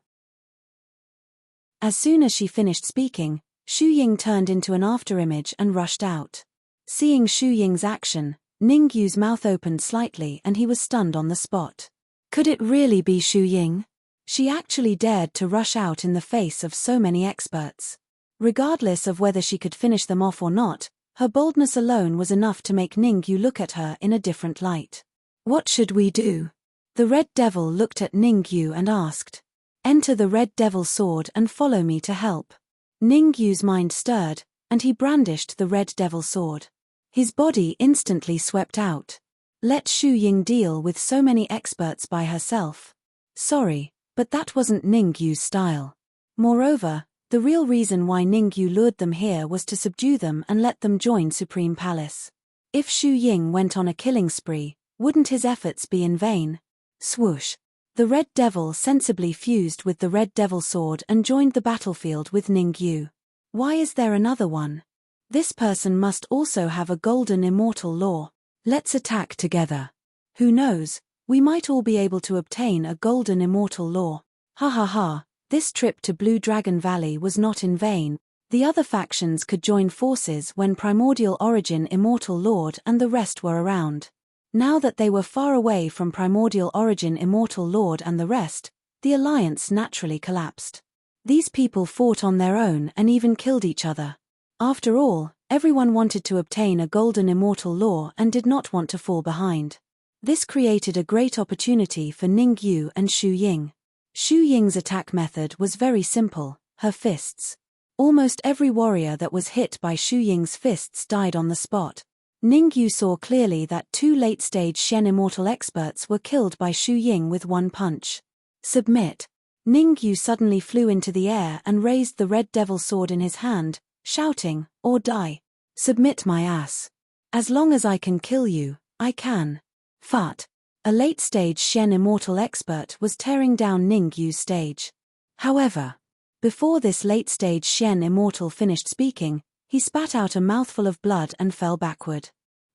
As soon as she finished speaking, Xu Ying turned into an afterimage and rushed out. Seeing Xu Ying's action, Ningyu's mouth opened slightly and he was stunned on the spot. Could it really be Xu Ying? She actually dared to rush out in the face of so many experts. Regardless of whether she could finish them off or not, her boldness alone was enough to make Ningyu look at her in a different light. What should we do? The Red Devil looked at Ningyu and asked. Enter the Red Devil sword and follow me to help. Ningyu's mind stirred, and he brandished the Red Devil sword. His body instantly swept out. Let Xu Ying deal with so many experts by herself. Sorry, but that wasn't Ningyu's style. Moreover, the real reason why Ningyu lured them here was to subdue them and let them join Supreme Palace. If Xu Ying went on a killing spree, wouldn't his efforts be in vain? Swoosh! The Red Devil sensibly fused with the Red Devil sword and joined the battlefield with Ningyu. Why is there another one? This person must also have a golden immortal law. Let's attack together. Who knows, we might all be able to obtain a golden immortal law. Ha ha ha, this trip to Blue Dragon Valley was not in vain. The other factions could join forces when Primordial Origin Immortal Lord and the rest were around. Now that they were far away from Primordial Origin Immortal Lord and the rest, the alliance naturally collapsed. These people fought on their own and even killed each other. After all, everyone wanted to obtain a golden immortal law and did not want to fall behind. This created a great opportunity for Ningyu and Xu Ying. Xu Ying's attack method was very simple, her fists. Almost every warrior that was hit by Xu Ying's fists died on the spot. Ningyu saw clearly that 2 late-stage Shen Immortal experts were killed by Xu Ying with one punch. Submit. Ningyu suddenly flew into the air and raised the Red Devil sword in his hand, shouting, or die. Submit my ass. As long as I can kill you, I can. Fart. A late-stage Shen Immortal expert was tearing down Ningyu's stage. However, before this late-stage Shen Immortal finished speaking, he spat out a mouthful of blood and fell backward.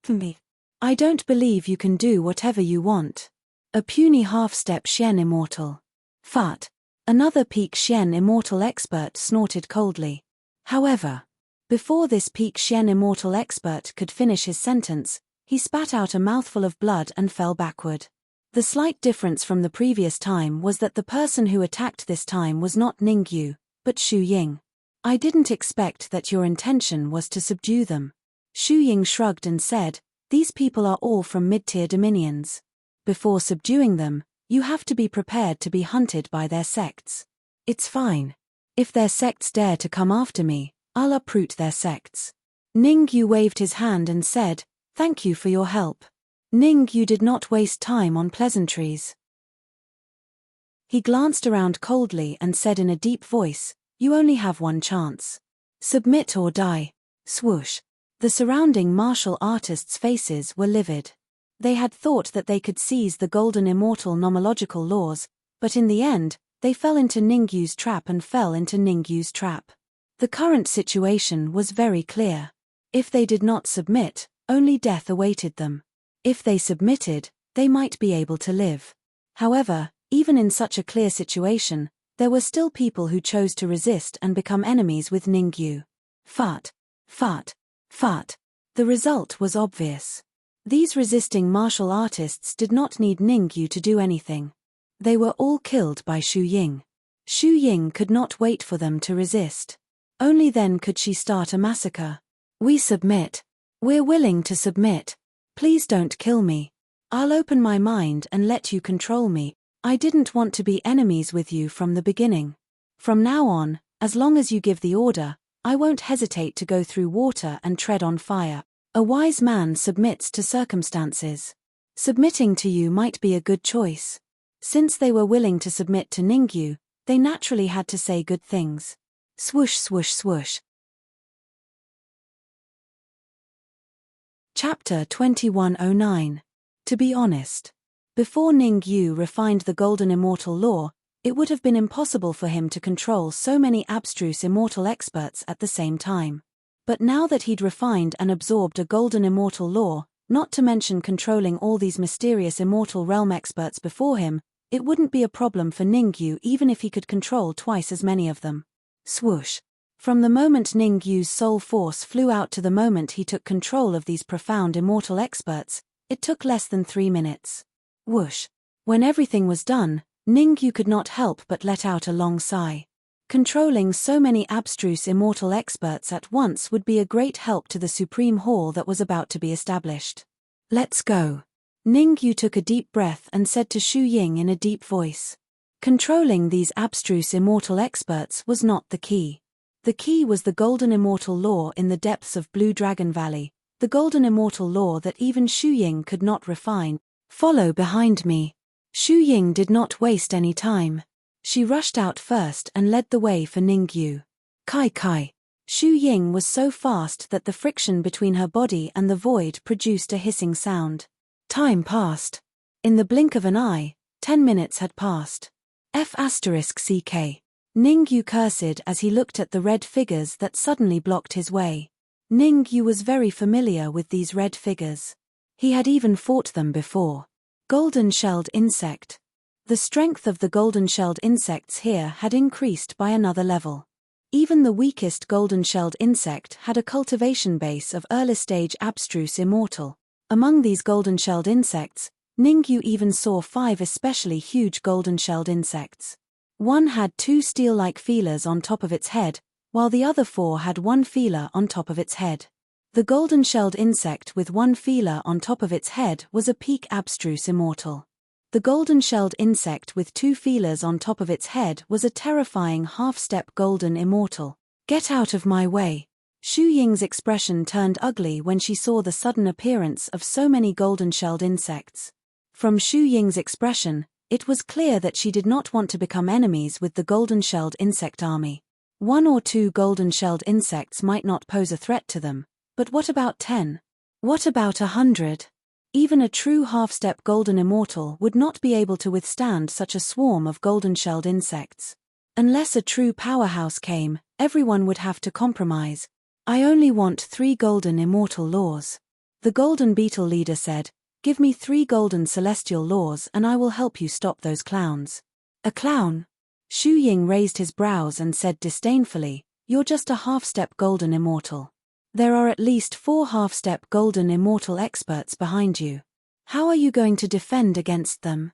Me. I don't believe you can do whatever you want. A puny half-step Shen Immortal. Fart. Another peak Shen Immortal expert snorted coldly. However, before this peak Shen Immortal expert could finish his sentence, he spat out a mouthful of blood and fell backward. The slight difference from the previous time was that the person who attacked this time was not Ningyu, but Xu Ying. I didn't expect that your intention was to subdue them. Xu Ying shrugged and said, these people are all from mid-tier dominions. Before subduing them, you have to be prepared to be hunted by their sects. It's fine. If their sects dare to come after me, I'll uproot their sects. Ningyu waved his hand and said, thank you for your help. Ningyu did not waste time on pleasantries. He glanced around coldly and said in a deep voice, you only have one chance. Submit or die. Swoosh. The surrounding martial artists' faces were livid. They had thought that they could seize the golden immortal nomological laws, but in the end, they fell into Ningyu's trap and fell into Ningyu's trap. The current situation was very clear. If they did not submit, only death awaited them. If they submitted, they might be able to live. However, even in such a clear situation, there were still people who chose to resist and become enemies with Ningyu. Fart. Fart. Fart. The result was obvious. These resisting martial artists did not need Ningyu to do anything. They were all killed by Xu Ying. Xu Ying could not wait for them to resist. Only then could she start a massacre. We submit. We're willing to submit. Please don't kill me. I'll open my mind and let you control me. I didn't want to be enemies with you from the beginning. From now on, as long as you give the order, I won't hesitate to go through water and tread on fire. A wise man submits to circumstances. Submitting to you might be a good choice. Since they were willing to submit to Ningyu, they naturally had to say good things. Swoosh swoosh swoosh. Chapter 2109. To be honest. Before Ningyu refined the Golden Immortal Law, it would have been impossible for him to control so many abstruse immortal experts at the same time. But now that he'd refined and absorbed a Golden Immortal Law, not to mention controlling all these mysterious immortal realm experts before him, it wouldn't be a problem for Ningyu even if he could control twice as many of them. Swoosh. From the moment Ning Yu's soul force flew out to the moment he took control of these profound immortal experts, it took less than 3 minutes. Whoosh! When everything was done, Ning Yu could not help but let out a long sigh. Controlling so many abstruse immortal experts at once would be a great help to the Supreme Hall that was about to be established. Let's go. Ning Yu took a deep breath and said to Xu Ying in a deep voice. Controlling these abstruse immortal experts was not the key. The key was the golden immortal law in the depths of Blue Dragon Valley, the golden immortal law that even Xu Ying could not refine. Follow behind me. Xu Ying did not waste any time. She rushed out first and led the way for Ning Yu. Kai Kai. Xu Ying was so fast that the friction between her body and the void produced a hissing sound. Time passed. In the blink of an eye, 10 minutes had passed. F***CK. Ning Yu cursed as he looked at the red figures that suddenly blocked his way. Ning Yu was very familiar with these red figures. He had even fought them before. Golden-shelled insect. The strength of the golden-shelled insects here had increased by another level. Even the weakest golden-shelled insect had a cultivation base of early-stage abstruse immortal. Among these golden-shelled insects, Ning Yu even saw 5 especially huge golden-shelled insects. One had 2 steel-like feelers on top of its head, while the other 4 had 1 feeler on top of its head. The golden-shelled insect with 1 feeler on top of its head was a peak abstruse immortal. The golden-shelled insect with 2 feelers on top of its head was a terrifying half-step golden immortal. Get out of my way. Xu Ying's expression turned ugly when she saw the sudden appearance of so many golden-shelled insects. From Xu Ying's expression, it was clear that she did not want to become enemies with the golden-shelled insect army. 1 or 2 golden-shelled insects might not pose a threat to them, but what about 10? What about 100? Even a true half-step golden immortal would not be able to withstand such a swarm of golden-shelled insects. Unless a true powerhouse came, everyone would have to compromise. I only want 3 golden immortal laws. The golden beetle leader said, give me 3 golden celestial laws and I will help you stop those clowns. A clown? Xu Ying raised his brows and said disdainfully, you're just a half-step golden immortal. There are at least 4 half-step golden immortal experts behind you. How are you going to defend against them?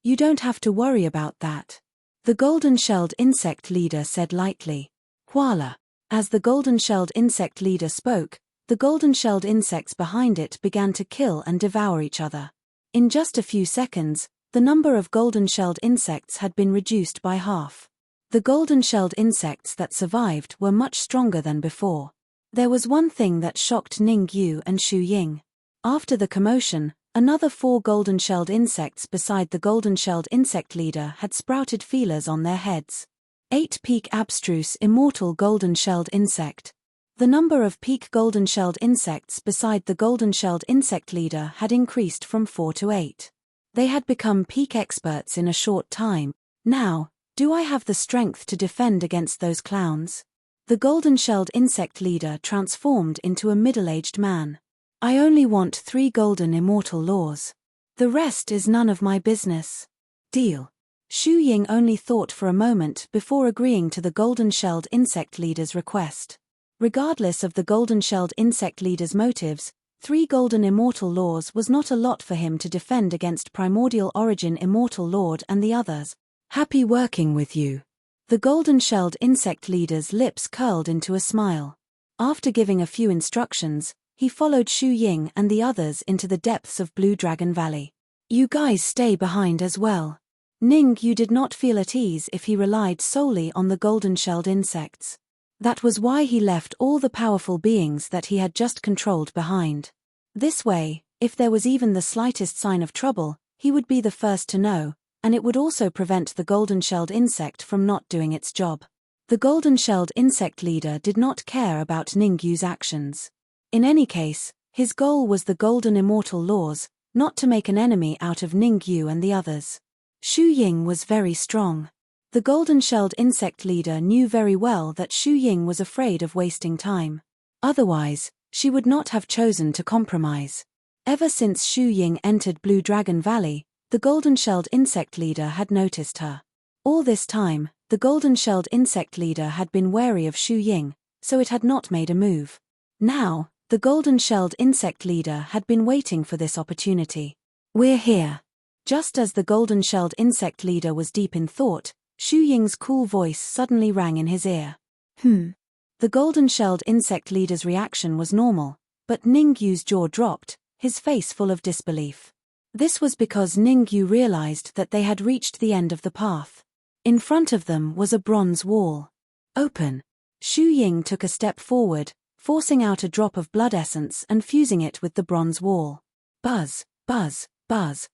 You don't have to worry about that. The golden-shelled insect leader said lightly. Voila. As the golden-shelled insect leader spoke, the golden-shelled insects behind it began to kill and devour each other. In just a few seconds, the number of golden-shelled insects had been reduced by half. The golden-shelled insects that survived were much stronger than before. There was one thing that shocked Ning Yu and Xu Ying. After the commotion, another 4 golden-shelled insects beside the golden-shelled insect leader had sprouted feelers on their heads. 8 peak abstruse immortal golden-shelled insect. The number of peak golden-shelled insects beside the golden-shelled insect leader had increased from 4 to 8. They had become peak experts in a short time. Now, do I have the strength to defend against those clowns? The golden-shelled insect leader transformed into a middle-aged man. I only want 3 golden immortal laws. The rest is none of my business. Deal. Xu Ying only thought for a moment before agreeing to the golden-shelled insect leader's request. Regardless of the golden-shelled insect leader's motives, 3 golden immortal laws was not a lot for him to defend against primordial origin immortal lord and the others. Happy working with you. The golden-shelled insect leader's lips curled into a smile. After giving a few instructions, he followed Xu Ying and the others into the depths of Blue Dragon Valley. You guys stay behind as well. Ning Yu did not feel at ease if he relied solely on the golden-shelled insects. That was why he left all the powerful beings that he had just controlled behind. This way, if there was even the slightest sign of trouble, he would be the first to know, and it would also prevent the golden-shelled insect from not doing its job. The golden-shelled insect leader did not care about Ning Yu's actions. In any case, his goal was the golden immortal laws, not to make an enemy out of Ning Yu and the others. Xu Ying was very strong. The golden-shelled insect leader knew very well that Xu Ying was afraid of wasting time. Otherwise, she would not have chosen to compromise. Ever since Xu Ying entered Blue Dragon Valley, the golden-shelled insect leader had noticed her. All this time, the The golden-shelled insect leader had been wary of Xu Ying, so it had not made a move. Now, the golden-shelled insect leader had been waiting for this opportunity. "We're here." Just as the golden-shelled insect leader was deep in thought, Xu Ying's cool voice suddenly rang in his ear. The golden-shelled insect leader's reaction was normal, but Ningyu's jaw dropped, his face full of disbelief. This was because Ningyu realized that they had reached the end of the path. In front of them was a bronze wall. "Open." Xu Ying took a step forward, forcing out a drop of blood essence and fusing it with the bronze wall. Buzz, buzz, buzz.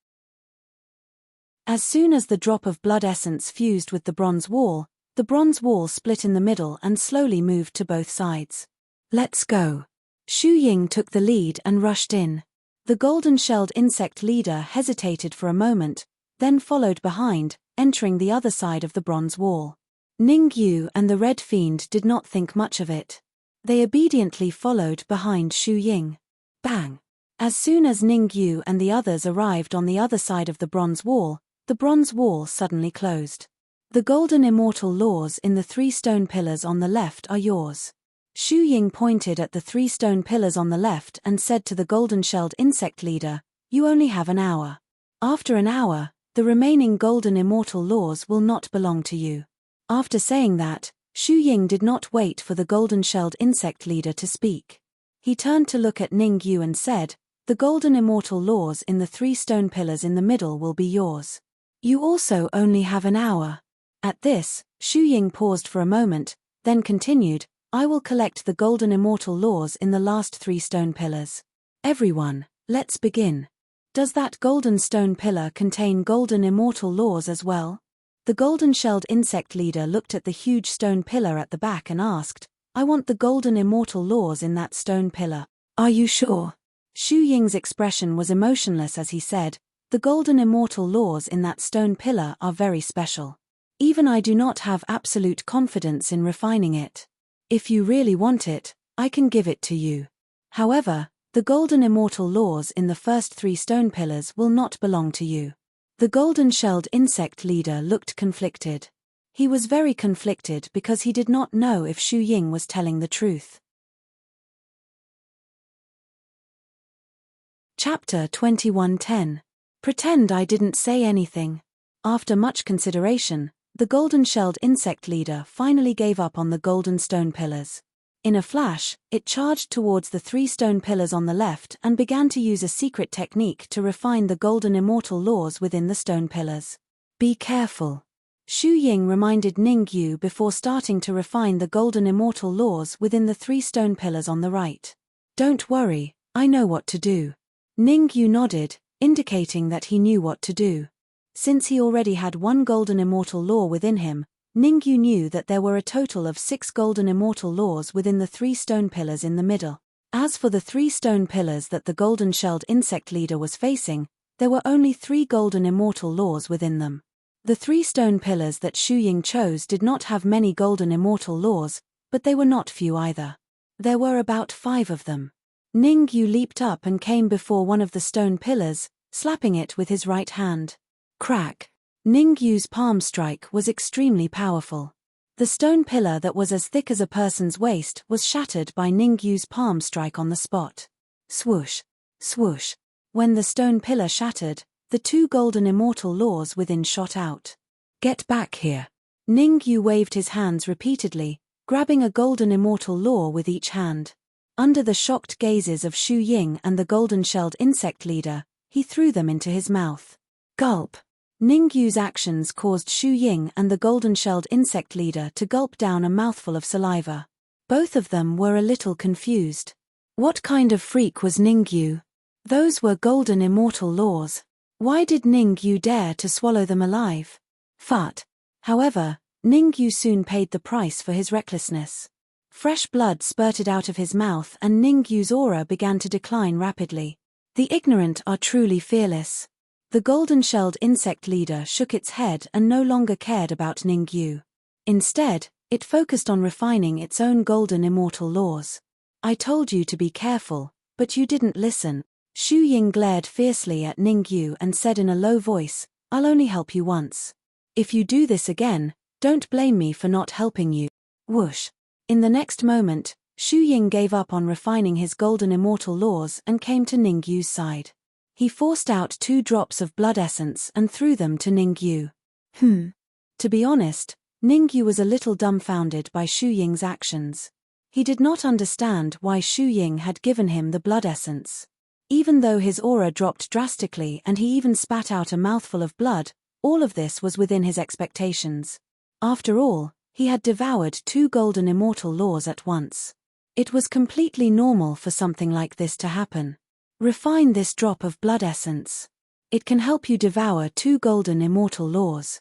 As soon as the drop of blood essence fused with the bronze wall split in the middle and slowly moved to both sides. "Let's go." Xu Ying took the lead and rushed in. The golden-shelled insect leader hesitated for a moment, then followed behind, entering the other side of the bronze wall. Ningyu and the Red Fiend did not think much of it. They obediently followed behind Xu Ying. Bang! As soon as Ningyu and the others arrived on the other side of the bronze wall suddenly closed. "The golden immortal laws in the 3 stone pillars on the left are yours." Xu Ying pointed at the 3 stone pillars on the left and said to the golden-shelled insect leader, "You only have an hour. After an hour, the remaining golden immortal laws will not belong to you." After saying that, Xu Ying did not wait for the golden-shelled insect leader to speak. He turned to look at Ningyu and said, "The golden immortal laws in the 3 stone pillars in the middle will be yours. You also only have an hour." At this, Xu Ying paused for a moment, then continued, "I will collect the golden immortal laws in the last 3 stone pillars. Everyone, let's begin. Does that golden stone pillar contain golden immortal laws as well?" The golden-shelled insect leader looked at the huge stone pillar at the back and asked, "I want the golden immortal laws in that stone pillar. Are you sure?" Xu Ying's expression was emotionless as he said, "The golden immortal laws in that stone pillar are very special. Even I do not have absolute confidence in refining it. If you really want it, I can give it to you. However, the golden immortal laws in the first 3 stone pillars will not belong to you." The golden-shelled insect leader looked conflicted. He was very conflicted because he did not know if Xu Ying was telling the truth. Chapter 21:10. Pretend I didn't say anything. After much consideration, the golden-shelled insect leader finally gave up on the golden stone pillars. In a flash, it charged towards the 3 stone pillars on the left and began to use a secret technique to refine the golden immortal laws within the stone pillars. "Be careful," Xu Ying reminded Ningyu before starting to refine the golden immortal laws within the 3 stone pillars on the right. "Don't worry, I know what to do." Ningyu nodded, indicating that he knew what to do. Since he already had 1 golden immortal law within him, Ningyu knew that there were a total of 6 golden immortal laws within the 3 stone pillars in the middle. As for the 3 stone pillars that the golden-shelled insect leader was facing, there were only 3 golden immortal laws within them. The 3 stone pillars that Xu Ying chose did not have many golden immortal laws, but they were not few either. There were about 5 of them. Ningyu leaped up and came before one of the stone pillars, slapping it with his right hand. Crack! Ningyu's palm strike was extremely powerful. The stone pillar that was as thick as a person's waist was shattered by Ningyu's palm strike on the spot. Swoosh! Swoosh! When the stone pillar shattered, the 2 golden immortal laws within shot out. "Get back here!" Ningyu waved his hands repeatedly, grabbing a golden immortal law with each hand. Under the shocked gazes of Xu Ying and the golden-shelled insect leader, he threw them into his mouth. Gulp! Ningyu's actions caused Xu Ying and the golden-shelled insect leader to gulp down a mouthful of saliva. Both of them were a little confused. What kind of freak was Ningyu? Those were golden immortal laws. Why did Ningyu dare to swallow them alive? Fut! However, Ningyu soon paid the price for his recklessness. Fresh blood spurted out of his mouth and Ningyu's aura began to decline rapidly. The ignorant are truly fearless. The golden-shelled insect leader shook its head and no longer cared about Ningyu. Instead, it focused on refining its own golden immortal laws. "I told you to be careful, but you didn't listen." Xu Ying glared fiercely at Ningyu and said in a low voice, "I'll only help you once. If you do this again, Don't blame me for not helping you. Whoosh. In the next moment, Shu Ying gave up on refining his golden immortal laws and came to Ningyu's side. He forced out 2 drops of blood essence and threw them to Ningyu. To be honest, Ningyu was a little dumbfounded by Shu Ying's actions. He did not understand why Shu Ying had given him the blood essence. Even though his aura dropped drastically and he even spat out a mouthful of blood, all of this was within his expectations. After all, he had devoured 2 golden immortal laws at once. It was completely normal for something like this to happen. Refine this drop of blood essence. It can help you devour 2 golden immortal laws.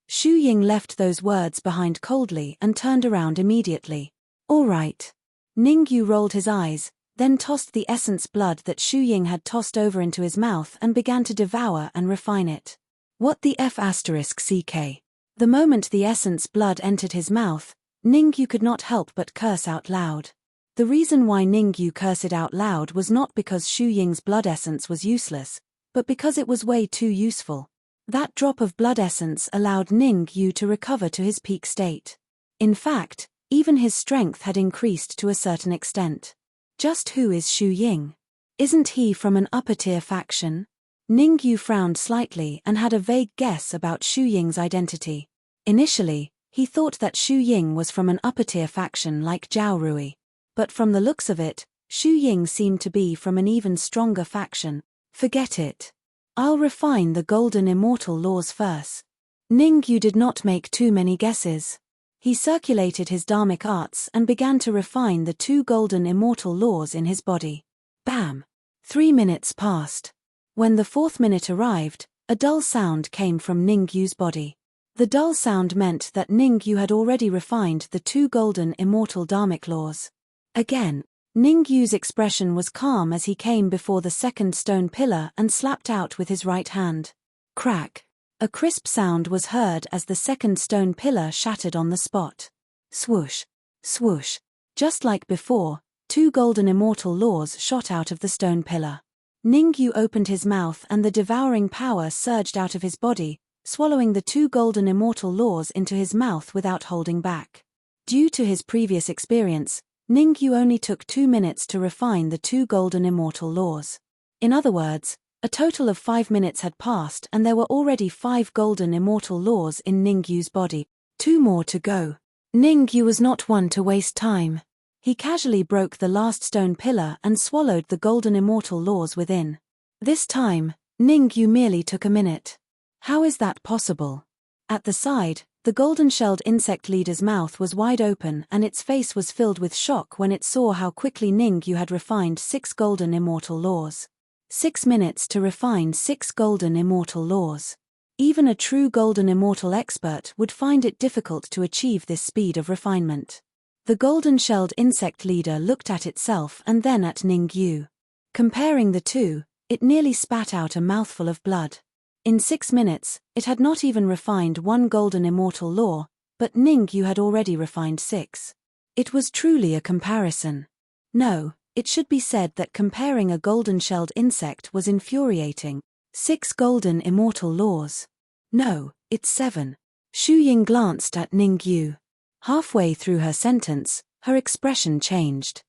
Shu Ying left those words behind coldly and turned around immediately. All right. Ningyu rolled his eyes, then tossed the essence blood that Shu Ying had tossed over into his mouth and began to devour and refine it. What the f***ck? The moment the essence blood entered his mouth, Ningyu could not help but curse out loud. The reason why Ningyu cursed out loud was not because Shu Ying's blood essence was useless, but because it was way too useful. That drop of blood essence allowed Ningyu to recover to his peak state. In fact, even his strength had increased to a certain extent. Just who is Shu Ying? Isn't he from an upper-tier faction? Ningyu frowned slightly and had a vague guess about Shu Ying's identity. Initially, he thought that Shu Ying was from an upper-tier faction like Zhao Rui. But from the looks of it, Shu Ying seemed to be from an even stronger faction. Forget it. I'll refine the golden immortal laws first. Ningyu did not make too many guesses. He circulated his dharmic arts and began to refine the 2 golden immortal laws in his body. Bam! 3 minutes passed. When the 4th minute arrived, a dull sound came from Ningyu's body. The dull sound meant that Ningyu had already refined the 2 golden immortal dharmic laws. Again, Ningyu's expression was calm as he came before the 2nd stone pillar and slapped out with his right hand. Crack! A crisp sound was heard as the 2nd stone pillar shattered on the spot. Swoosh! Swoosh! Just like before, 2 golden immortal laws shot out of the stone pillar. Ningyu opened his mouth and the devouring power surged out of his body, swallowing the 2 golden immortal laws into his mouth without holding back. Due to his previous experience, Ningyu only took 2 minutes to refine the 2 golden immortal laws. In other words, a total of 5 minutes had passed and there were already 5 golden immortal laws in Ningyu's body. 2 more to go. Ningyu was not one to waste time. He casually broke the last stone pillar and swallowed the golden immortal laws within. This time, Ningyu merely took a minute. How is that possible? At the side, the golden-shelled insect leader's mouth was wide open and its face was filled with shock when it saw how quickly Ningyu had refined 6 golden immortal laws. 6 minutes to refine 6 golden immortal laws. Even a true golden immortal expert would find it difficult to achieve this speed of refinement. The golden-shelled insect leader looked at itself and then at Ningyu. Comparing the two, it nearly spat out a mouthful of blood. In 6 minutes, it had not even refined 1 golden immortal law, but Ningyu had already refined 6. It was truly a comparison. No, it should be said that comparing a golden-shelled insect was infuriating. 6 golden immortal laws. No, it's 7. Shu Ying glanced at Ningyu. Halfway through her sentence, her expression changed.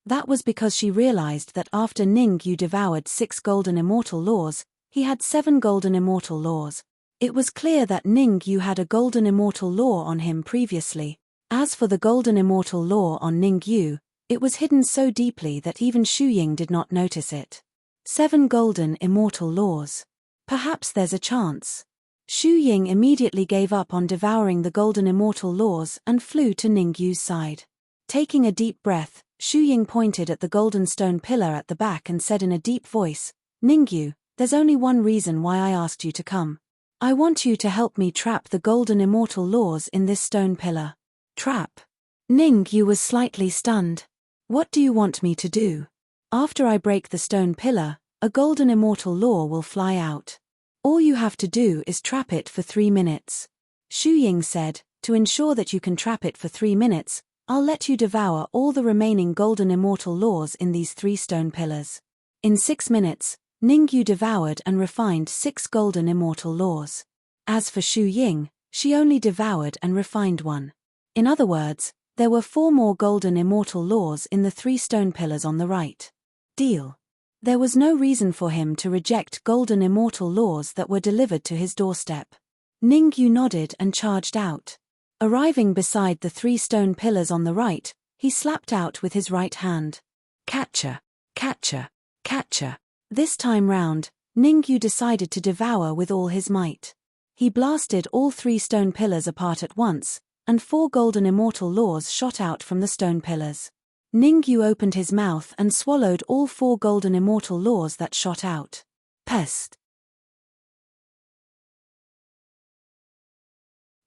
That was because she realized that after Ningyu devoured 6 golden immortal laws, he had 7 golden immortal laws. It was clear that Ningyu had a golden immortal law on him previously. As for the golden immortal law on Ningyu, it was hidden so deeply that even Shu Ying did not notice it. 7 golden immortal laws. Perhaps there's a chance. Shu Ying immediately gave up on devouring the golden immortal laws and flew to Ningyu's side. Taking a deep breath, Shu Ying pointed at the golden stone pillar at the back and said in a deep voice, "Ningyu, there's only one reason why I asked you to come. I want you to help me trap the golden immortal laws in this stone pillar." Trap? Ningyu was slightly stunned. What do you want me to do? After I break the stone pillar, a golden immortal law will fly out. All you have to do is trap it for 3 minutes. Shu Ying said, to ensure that you can trap it for 3 minutes, I'll let you devour all the remaining golden immortal laws in these 3 stone pillars. In 6 minutes, Ningyu devoured and refined 6 golden immortal laws. As for Xu Ying, she only devoured and refined one. In other words, there were 4 more golden immortal laws in the 3 stone pillars on the right. Deal. There was no reason for him to reject golden immortal laws that were delivered to his doorstep. Ningyu nodded and charged out. Arriving beside the 3 stone pillars on the right, he slapped out with his right hand. Catcher, catcher, catcher. This time round, Ningyu decided to devour with all his might. He blasted all 3 stone pillars apart at once, and 4 golden immortal laws shot out from the stone pillars. Ningyu opened his mouth and swallowed all 4 golden immortal laws that shot out. Pest.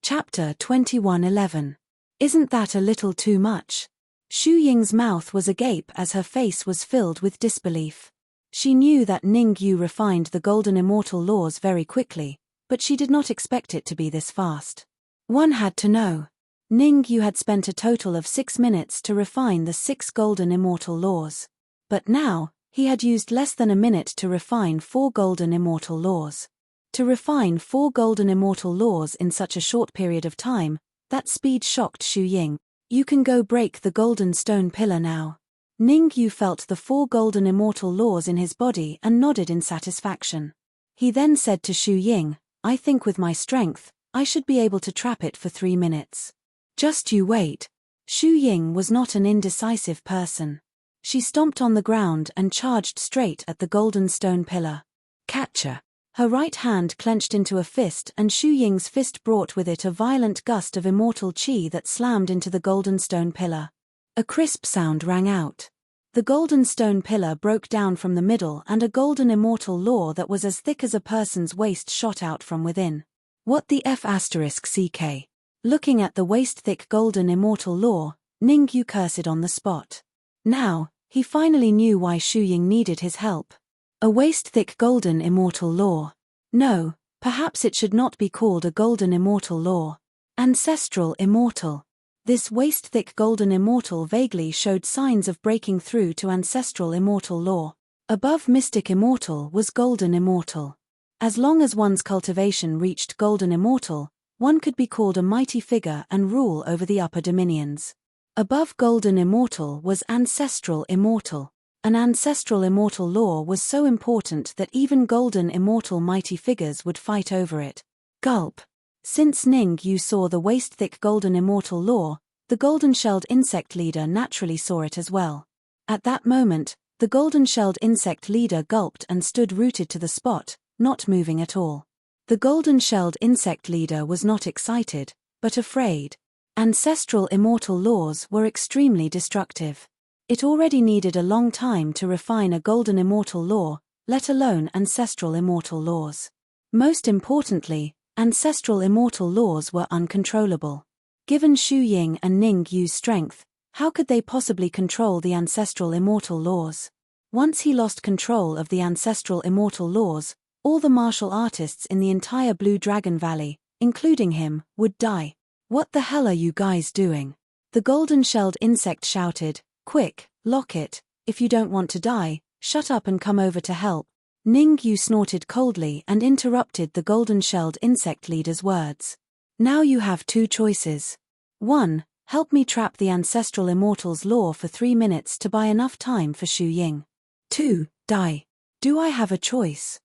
Chapter 21:11. Isn't that a little too much? Xu Ying's mouth was agape as her face was filled with disbelief. She knew that Ningyu refined the golden immortal laws very quickly, but she did not expect it to be this fast. One had to know. Ningyu had spent a total of 6 minutes to refine the 6 golden immortal laws. But now, he had used less than a minute to refine 4 golden immortal laws. To refine 4 golden immortal laws in such a short period of time, that speed shocked Xu Ying. You can go break the golden stone pillar now. Ningyu felt the 4 golden immortal laws in his body and nodded in satisfaction. He then said to Xu Ying, I think with my strength, I should be able to trap it for 3 minutes. Just you wait. Xu Ying was not an indecisive person. She stomped on the ground and charged straight at the golden stone pillar. Catcher. Her right hand clenched into a fist and Xu Ying's fist brought with it a violent gust of immortal qi that slammed into the golden stone pillar. A crisp sound rang out. The golden stone pillar broke down from the middle and a golden immortal law that was as thick as a person's waist shot out from within. What the f***ck? Looking at the waist-thick golden immortal law, Ningyu cursed on the spot. Now, he finally knew why Xu Ying needed his help. A waist-thick golden immortal law. No, perhaps it should not be called a golden immortal law. Ancestral immortal. This waist-thick golden immortal vaguely showed signs of breaking through to ancestral immortal law. Above mystic immortal was golden immortal. As long as one's cultivation reached golden immortal, one could be called a mighty figure and rule over the upper dominions. Above golden immortal was ancestral immortal. An ancestral immortal law was so important that even golden immortal mighty figures would fight over it. Gulp. Since Ningyu saw the waist-thick golden immortal law, the golden-shelled insect leader naturally saw it as well. At that moment, the golden-shelled insect leader gulped and stood rooted to the spot, not moving at all. The golden-shelled insect leader was not excited, but afraid. Ancestral immortal laws were extremely destructive. It already needed a long time to refine a golden immortal law, let alone ancestral immortal laws. Most importantly, ancestral immortal laws were uncontrollable. Given Xu Ying and Ningyu's strength, how could they possibly control the ancestral immortal laws? Once he lost control of the ancestral immortal laws, all the martial artists in the entire Blue Dragon Valley, including him, would die. What the hell are you guys doing? The golden-shelled insect shouted. Quick, lock it, if you don't want to die, shut up and come over to help. Ningyu snorted coldly and interrupted the golden-shelled insect leader's words. Now you have 2 choices. 1. Help me trap the ancestral immortal's law for 3 minutes to buy enough time for Xu Ying. 2. Die. Do I have a choice?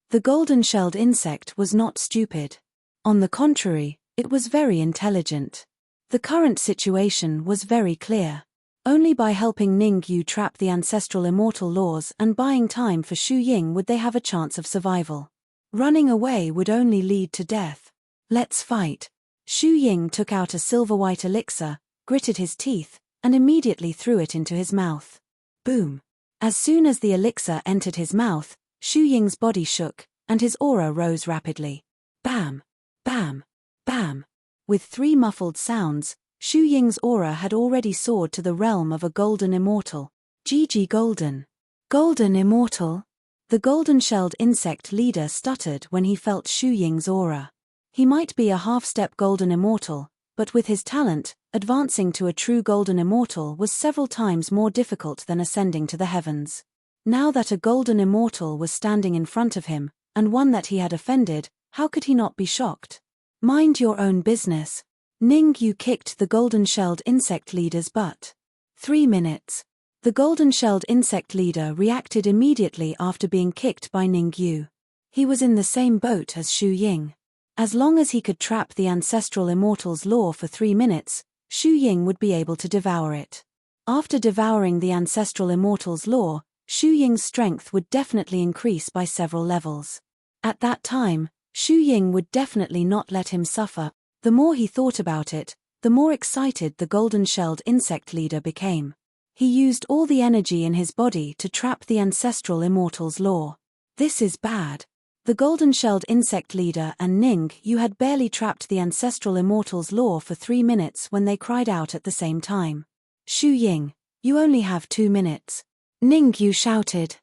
The golden-shelled insect was not stupid. On the contrary, it was very intelligent. The current situation was very clear. Only by helping Ningyu trap the ancestral immortal laws and buying time for Xu Ying would they have a chance of survival. Running away would only lead to death. Let's fight. Xu Ying took out a silver-white elixir, gritted his teeth, and immediately threw it into his mouth. Boom. As soon as the elixir entered his mouth, Xu Ying's body shook, and his aura rose rapidly. Bam! Bam! Bam! With 3 muffled sounds, Xu Ying's aura had already soared to the realm of a golden immortal. GG Golden. Golden immortal? The golden-shelled insect leader stuttered when he felt Xu Ying's aura. He might be a half-step golden immortal, but with his talent, advancing to a true golden immortal was several times more difficult than ascending to the heavens. Now that a golden immortal was standing in front of him, and one that he had offended, how could he not be shocked? Mind your own business. Ning Yu kicked the golden-shelled insect leader's butt. 3 minutes. The golden-shelled insect leader reacted immediately after being kicked by Ning Yu. He was in the same boat as Xu Ying. As long as he could trap the ancestral immortal's law for 3 minutes, Xu Ying would be able to devour it. After devouring the ancestral immortal's law, Xu Ying's strength would definitely increase by several levels. At that time, Xu Ying would definitely not let him suffer. The more he thought about it, the more excited the golden-shelled insect leader became. He used all the energy in his body to trap the ancestral immortal's law. This is bad. The golden-shelled insect leader and Ning Yu had barely trapped the ancestral immortal's law for 3 minutes when they cried out at the same time. Xu Ying, you only have 2 minutes. Ning Yu shouted.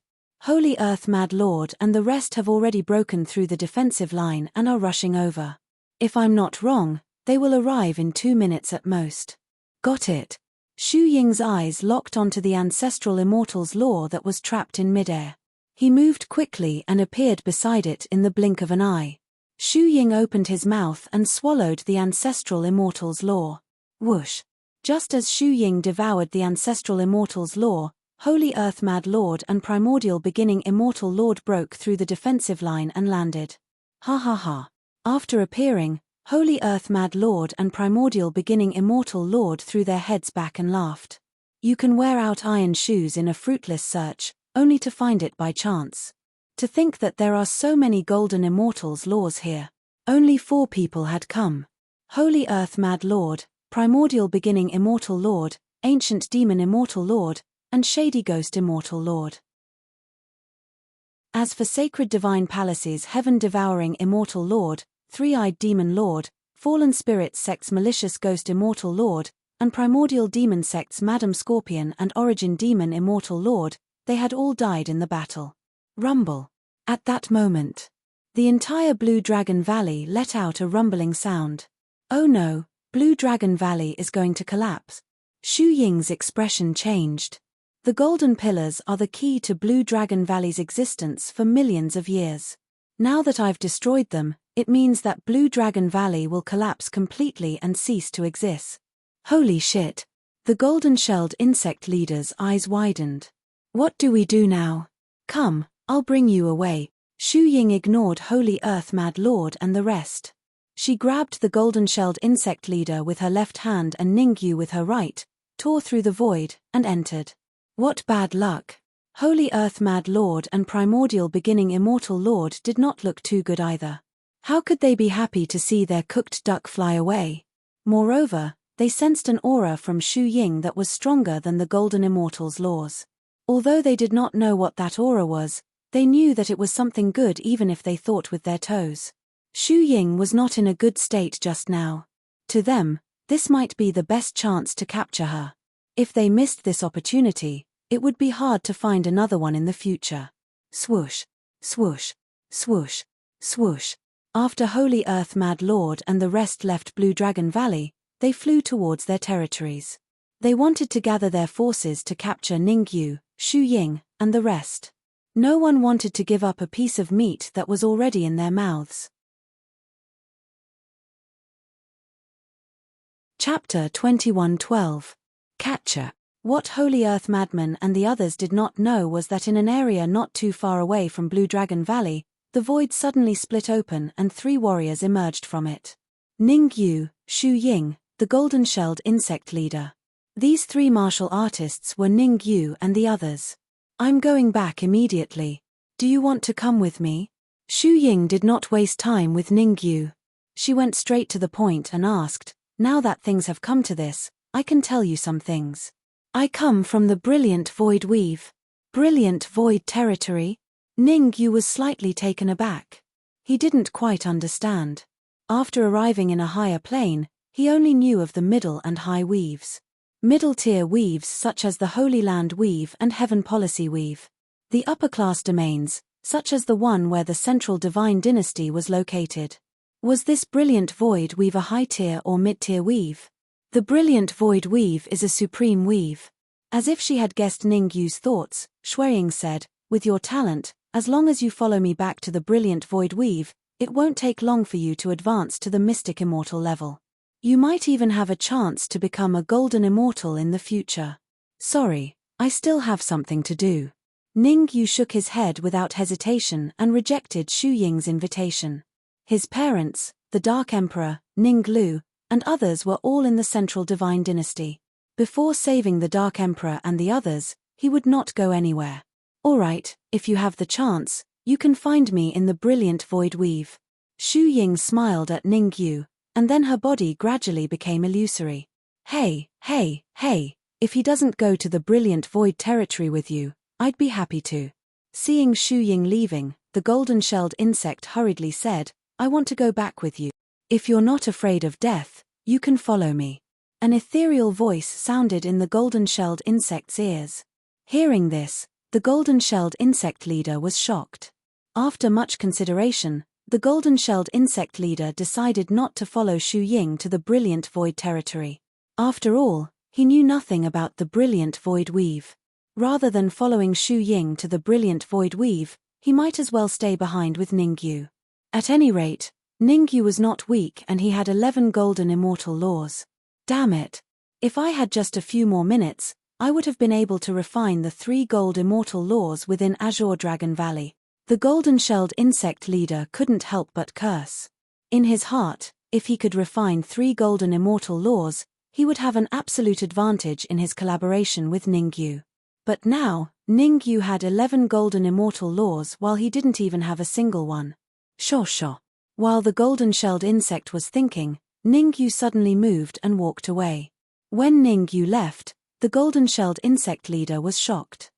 Holy Earth Mad Lord and the rest have already broken through the defensive line and are rushing over. If I'm not wrong, they will arrive in 2 minutes at most. Got it. Xu Ying's eyes locked onto the ancestral immortal's law that was trapped in midair. He moved quickly and appeared beside it in the blink of an eye. Xu Ying opened his mouth and swallowed the ancestral immortal's law. Whoosh. Just as Xu Ying devoured the ancestral immortal's law, Holy Earth Mad Lord and Primordial Beginning Immortal Lord broke through the defensive line and landed. Ha ha ha. After appearing, Holy Earth Mad Lord and Primordial Beginning Immortal Lord threw their heads back and laughed. You can wear out iron shoes in a fruitless search, only to find it by chance. To think that there are so many golden immortals laws here. Only 4 people had come. Holy Earth Mad Lord, Primordial Beginning Immortal Lord, Ancient Demon Immortal Lord, and Shady Ghost Immortal Lord. As for Sacred Divine Palace's Heaven-Devouring Immortal Lord, Three-Eyed Demon Lord, Fallen Spirit Sect's Malicious Ghost Immortal Lord, and Primordial Demon Sect's Madam Scorpion and Origin Demon Immortal Lord, they had all died in the battle. Rumble. At that moment, the entire Blue Dragon Valley let out a rumbling sound. Oh no, Blue Dragon Valley is going to collapse. Xu Ying's expression changed. The golden pillars are the key to Blue Dragon Valley's existence for millions of years. Now that I've destroyed them, it means that Blue Dragon Valley will collapse completely and cease to exist. Holy shit. The golden-shelled insect leader's eyes widened. What do we do now? Come, I'll bring you away. Xu Ying ignored Holy Earth Mad Lord and the rest. She grabbed the golden-shelled insect leader with her left hand and Ning Yu with her right, tore through the void, and entered. What bad luck. Holy Earth Mad Lord and Primordial Beginning Immortal Lord did not look too good either. How could they be happy to see their cooked duck fly away? Moreover, they sensed an aura from Xu Ying that was stronger than the Golden Immortal's laws. Although they did not know what that aura was, they knew that it was something good even if they thought with their toes. Xu Ying was not in a good state just now. To them, this might be the best chance to capture her. If they missed this opportunity, it would be hard to find another one in the future. Swoosh, swoosh, swoosh, swoosh. After Holy Earth Mad Lord and the rest left Blue Dragon Valley, they flew towards their territories. They wanted to gather their forces to capture Ning Yu, Xu Ying, and the rest. No one wanted to give up a piece of meat that was already in their mouths. Chapter 21:12. Catcher. What Holy Earth Madman and the others did not know was that in an area not too far away from Blue Dragon Valley, the void suddenly split open and 3 warriors emerged from it. Ning Yu, Xu Ying, the golden-shelled insect leader. These 3 martial artists were Ning Yu and the others. I'm going back immediately. Do you want to come with me? Xu Ying did not waste time with Ning Yu. She went straight to the point and asked, now that things have come to this, I can tell you some things. I come from the Brilliant Void Weave. Brilliant Void territory? Ning Yu was slightly taken aback. He didn't quite understand. After arriving in a higher plane, he only knew of the middle and high weaves. Middle-tier weaves such as the Holy Land Weave and Heaven Policy Weave. The upper-class domains, such as the one where the Central Divine Dynasty was located. Was this Brilliant Void Weave a high-tier or mid-tier weave? The Brilliant Void Weave is a supreme weave. As if she had guessed Ning Yu's thoughts, Shuiying said, with your talent, As long as you follow me back to the brilliant void weave, it won't take long for you to advance to the mystic immortal level. You might even have a chance to become a golden immortal in the future. Sorry, I still have something to do. Ning Yu shook his head without hesitation and rejected Xu Ying's invitation. His parents, the Dark Emperor, Ning Lu, and others were all in the Central Divine Dynasty. Before saving the Dark Emperor and the others, he would not go anywhere. Alright, if you have the chance, you can find me in the brilliant void weave. Xu Ying smiled at Ning Yu, and then her body gradually became illusory. Hey, if he doesn't go to the brilliant void territory with you, I'd be happy to. Seeing Xu Ying leaving, the golden-shelled insect hurriedly said, I want to go back with you. If you're not afraid of death, you can follow me. An ethereal voice sounded in the golden-shelled insect's ears. Hearing this, the golden-shelled insect leader was shocked. After much consideration, the golden-shelled insect leader decided not to follow Xu Ying to the brilliant void territory. After all, he knew nothing about the brilliant void weave. Rather than following Xu Ying to the brilliant void weave, he might as well stay behind with Ning Yu. At any rate, Ning Yu was not weak and he had 11 golden immortal laws. Damn it! If I had just a few more minutes, I would have been able to refine the 3 gold immortal laws within Azure Dragon Valley. The golden-shelled insect leader couldn't help but curse. In his heart, if he could refine 3 golden immortal laws, he would have an absolute advantage in his collaboration with Ning Yu. But now, Ning Yu had 11 golden immortal laws while he didn't even have a single one. Sho. While the golden-shelled insect was thinking, Ning Yu suddenly moved and walked away. When Ning Yu left, the golden-shelled insect leader was shocked.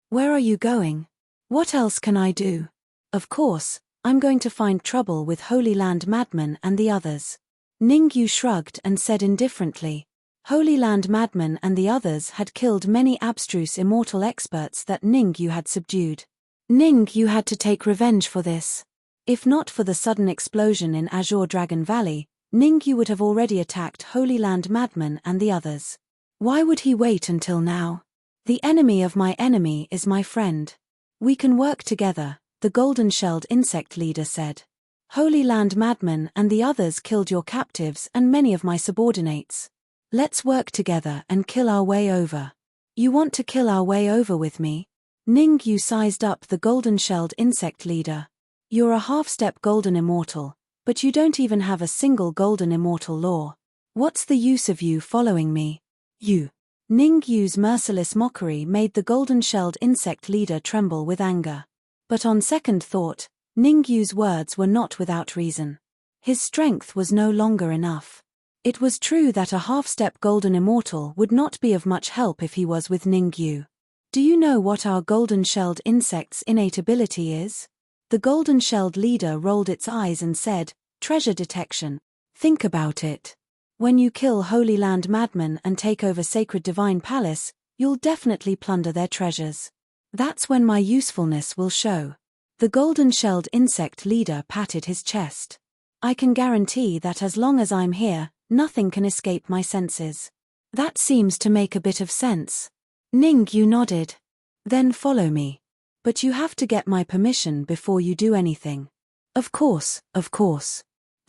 Where are you going? What else can I do? Of course, I'm going to find trouble with Holy Land Madman and the others. Ning Yu shrugged and said indifferently. Holy Land Madman and the others had killed many abstruse immortal experts that Ning Yu had subdued. Ning Yu had to take revenge for this. If not for the sudden explosion in Azure Dragon Valley, Ning Yu would have already attacked Holy Land Madman and the others. Why would he wait until now? The enemy of my enemy is my friend. We can work together, the golden-shelled insect leader said. Holy Land Madman and the others killed your captives and many of my subordinates. Let's work together and kill our way over. You want to kill our way over with me? Ning Yu sized up the golden-shelled insect leader. You're a half-step golden immortal, but you don't even have a single golden immortal law. What's the use of you following me? You. Ning Yu's merciless mockery made the golden-shelled insect leader tremble with anger. But on second thought, Ning Yu's words were not without reason. His strength was no longer enough. It was true that a half-step golden immortal would not be of much help if he was with Ning Yu. Do you know what our golden-shelled insect's innate ability is? The golden-shelled leader rolled its eyes and said, treasure detection. Think about it. When you kill Holy Land Madman and take over Sacred Divine Palace, you'll definitely plunder their treasures. That's when my usefulness will show. The golden-shelled insect leader patted his chest. I can guarantee that as long as I'm here, nothing can escape my senses. That seems to make a bit of sense. Ning Yu nodded. Then follow me. But you have to get my permission before you do anything. Of course.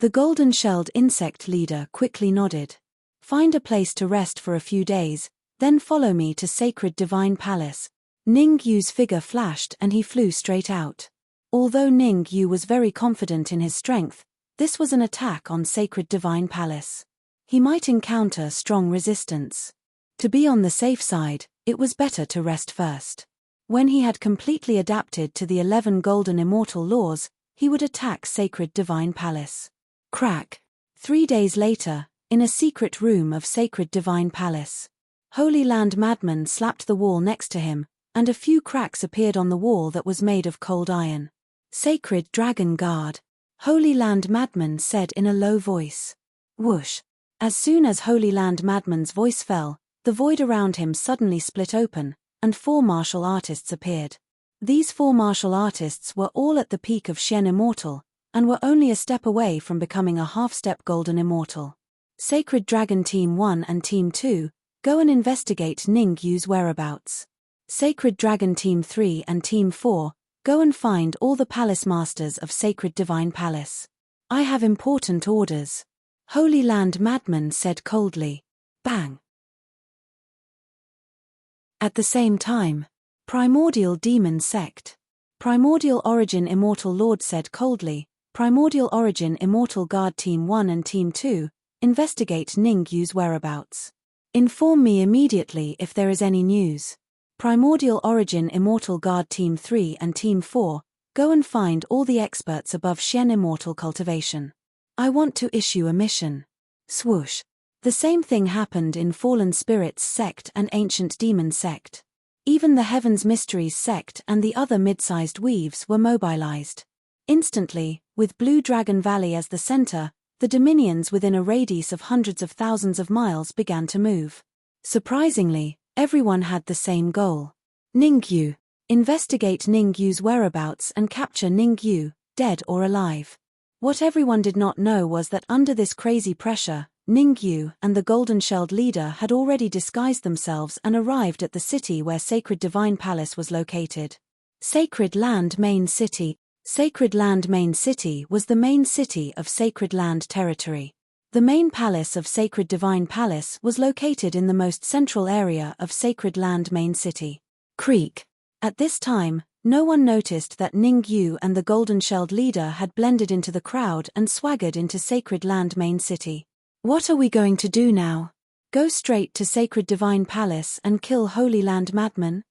The golden-shelled insect leader quickly nodded. Find a place to rest for a few days, then follow me to Sacred Divine Palace. Ning Yu's figure flashed and he flew straight out. Although Ning Yu was very confident in his strength, this was an attack on Sacred Divine Palace. He might encounter strong resistance. To be on the safe side, it was better to rest first. When he had completely adapted to the 11 golden immortal laws, he would attack Sacred Divine Palace. Crack. 3 days later, in a secret room of Sacred Divine Palace, Holy Land Madman slapped the wall next to him, and a few cracks appeared on the wall that was made of cold iron. Sacred Dragon Guard. Holy Land Madman said in a low voice. Whoosh. As soon as Holy Land Madman's voice fell, the void around him suddenly split open, and 4 martial artists appeared. These 4 martial artists were all at the peak of Xian Immortal, and were only a step away from becoming a half-step golden immortal. Sacred Dragon Team 1 and Team 2, go and investigate Ning Yu's whereabouts. Sacred Dragon Team 3 and Team 4, go and find all the palace masters of Sacred Divine Palace. I have important orders. Holy Land Madman said coldly. Bang. At the same time, Primordial Demon Sect. Primordial Origin Immortal Lord said coldly. Primordial Origin Immortal Guard Team 1 and Team 2, investigate Ning Yu's whereabouts. Inform me immediately if there is any news. Primordial Origin Immortal Guard Team 3 and Team 4, go and find all the experts above Shen Immortal Cultivation. I want to issue a mission. Swoosh. The same thing happened in Fallen Spirits Sect and Ancient Demon Sect. Even the Heavens Mysteries Sect and the other mid-sized weaves were mobilized. Instantly, with Blue Dragon Valley as the center, the dominions within a radius of hundreds of thousands of miles began to move. Surprisingly, everyone had the same goal. Ning Yu. Investigate Ning Yu's whereabouts and capture Ning Yu, dead or alive. What everyone did not know was that under this crazy pressure, Ning Yu and the golden-shelled leader had already disguised themselves and arrived at the city where Sacred Divine Palace was located. Sacred Land Main City. Sacred Land Main City was the main city of Sacred Land Territory. The main palace of Sacred Divine Palace was located in the most central area of Sacred Land Main City. Creek. At this time, no one noticed that Ning Yu and the golden-shelled leader had blended into the crowd and swaggered into Sacred Land Main City. What are we going to do now? Go straight to Sacred Divine Palace and kill Holy Land Madman?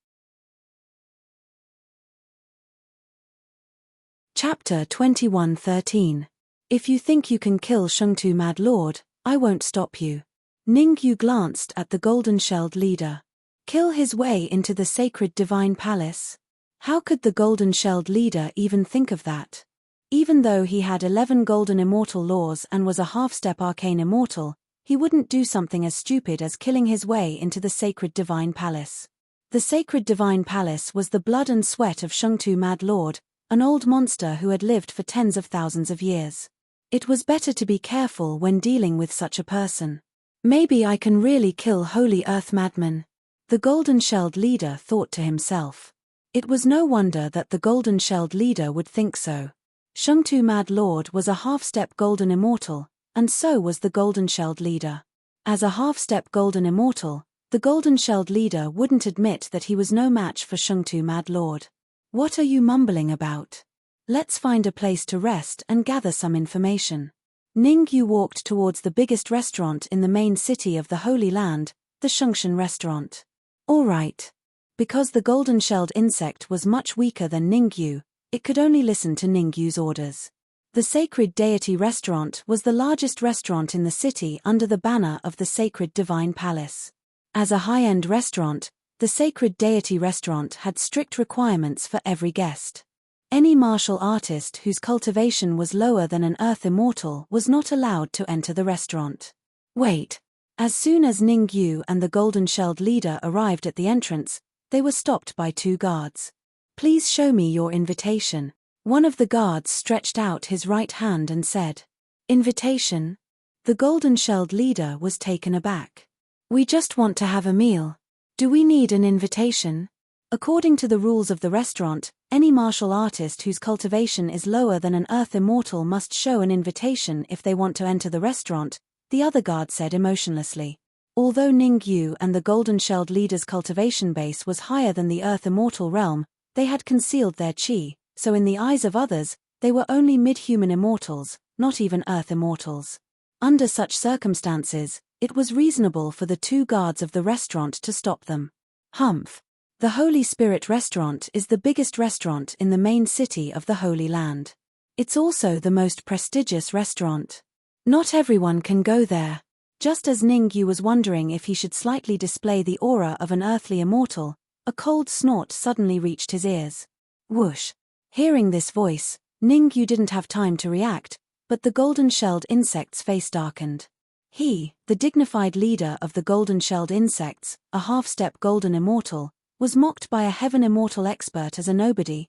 Chapter 21:13. If you think you can kill Shengtu Mad Lord, I won't stop you. Ning Yu glanced at the golden-shelled leader. Kill his way into the Sacred Divine Palace? How could the golden-shelled leader even think of that? Even though he had 11 golden immortal laws and was a half-step arcane immortal, he wouldn't do something as stupid as killing his way into the Sacred Divine Palace. The Sacred Divine Palace was the blood and sweat of Shengtu Mad Lord, an old monster who had lived for tens of thousands of years. It was better to be careful when dealing with such a person. Maybe I can really kill Holy Earth Madman, the golden-shelled leader thought to himself. It was no wonder that the golden-shelled leader would think so. Shengtu Mad Lord was a half-step golden immortal, and so was the golden-shelled leader. As a half-step golden immortal, the golden-shelled leader wouldn't admit that he was no match for Shengtu Mad Lord. What are you mumbling about? Let's find a place to rest and gather some information. Ning Yu walked towards the biggest restaurant in the main city of the Holy Land, the Shengshan restaurant. All right. Because the golden-shelled insect was much weaker than Ning Yu, it could only listen to Ning Yu's orders. The Sacred Deity Restaurant was the largest restaurant in the city under the banner of the Sacred Divine Palace. As a high-end restaurant, the Sacred Deity Restaurant had strict requirements for every guest. Any martial artist whose cultivation was lower than an Earth Immortal was not allowed to enter the restaurant. Wait. As soon as Ning Yu and the golden-shelled leader arrived at the entrance, they were stopped by two guards. Please show me your invitation. One of the guards stretched out his right hand and said, Invitation? The golden-shelled leader was taken aback. We just want to have a meal. Do we need an invitation? According to the rules of the restaurant, any martial artist whose cultivation is lower than an Earth Immortal must show an invitation if they want to enter the restaurant, the other guard said emotionlessly. Although Ning Yu and the golden-shelled leader's cultivation base was higher than the Earth Immortal realm, they had concealed their chi, so in the eyes of others, they were only mid-human immortals, not even Earth Immortals. Under such circumstances, it was reasonable for the two guards of the restaurant to stop them. Humph. The Holy Spirit Restaurant is the biggest restaurant in the main city of the Holy Land. It's also the most prestigious restaurant. Not everyone can go there. Just as Ning Yu was wondering if he should slightly display the aura of an earthly immortal, a cold snort suddenly reached his ears. Whoosh. Hearing this voice, Ning Yu didn't have time to react, but the golden-shelled insect's face darkened. He, the dignified leader of the golden-shelled insects, a half-step golden immortal, was mocked by a heaven immortal expert as a nobody.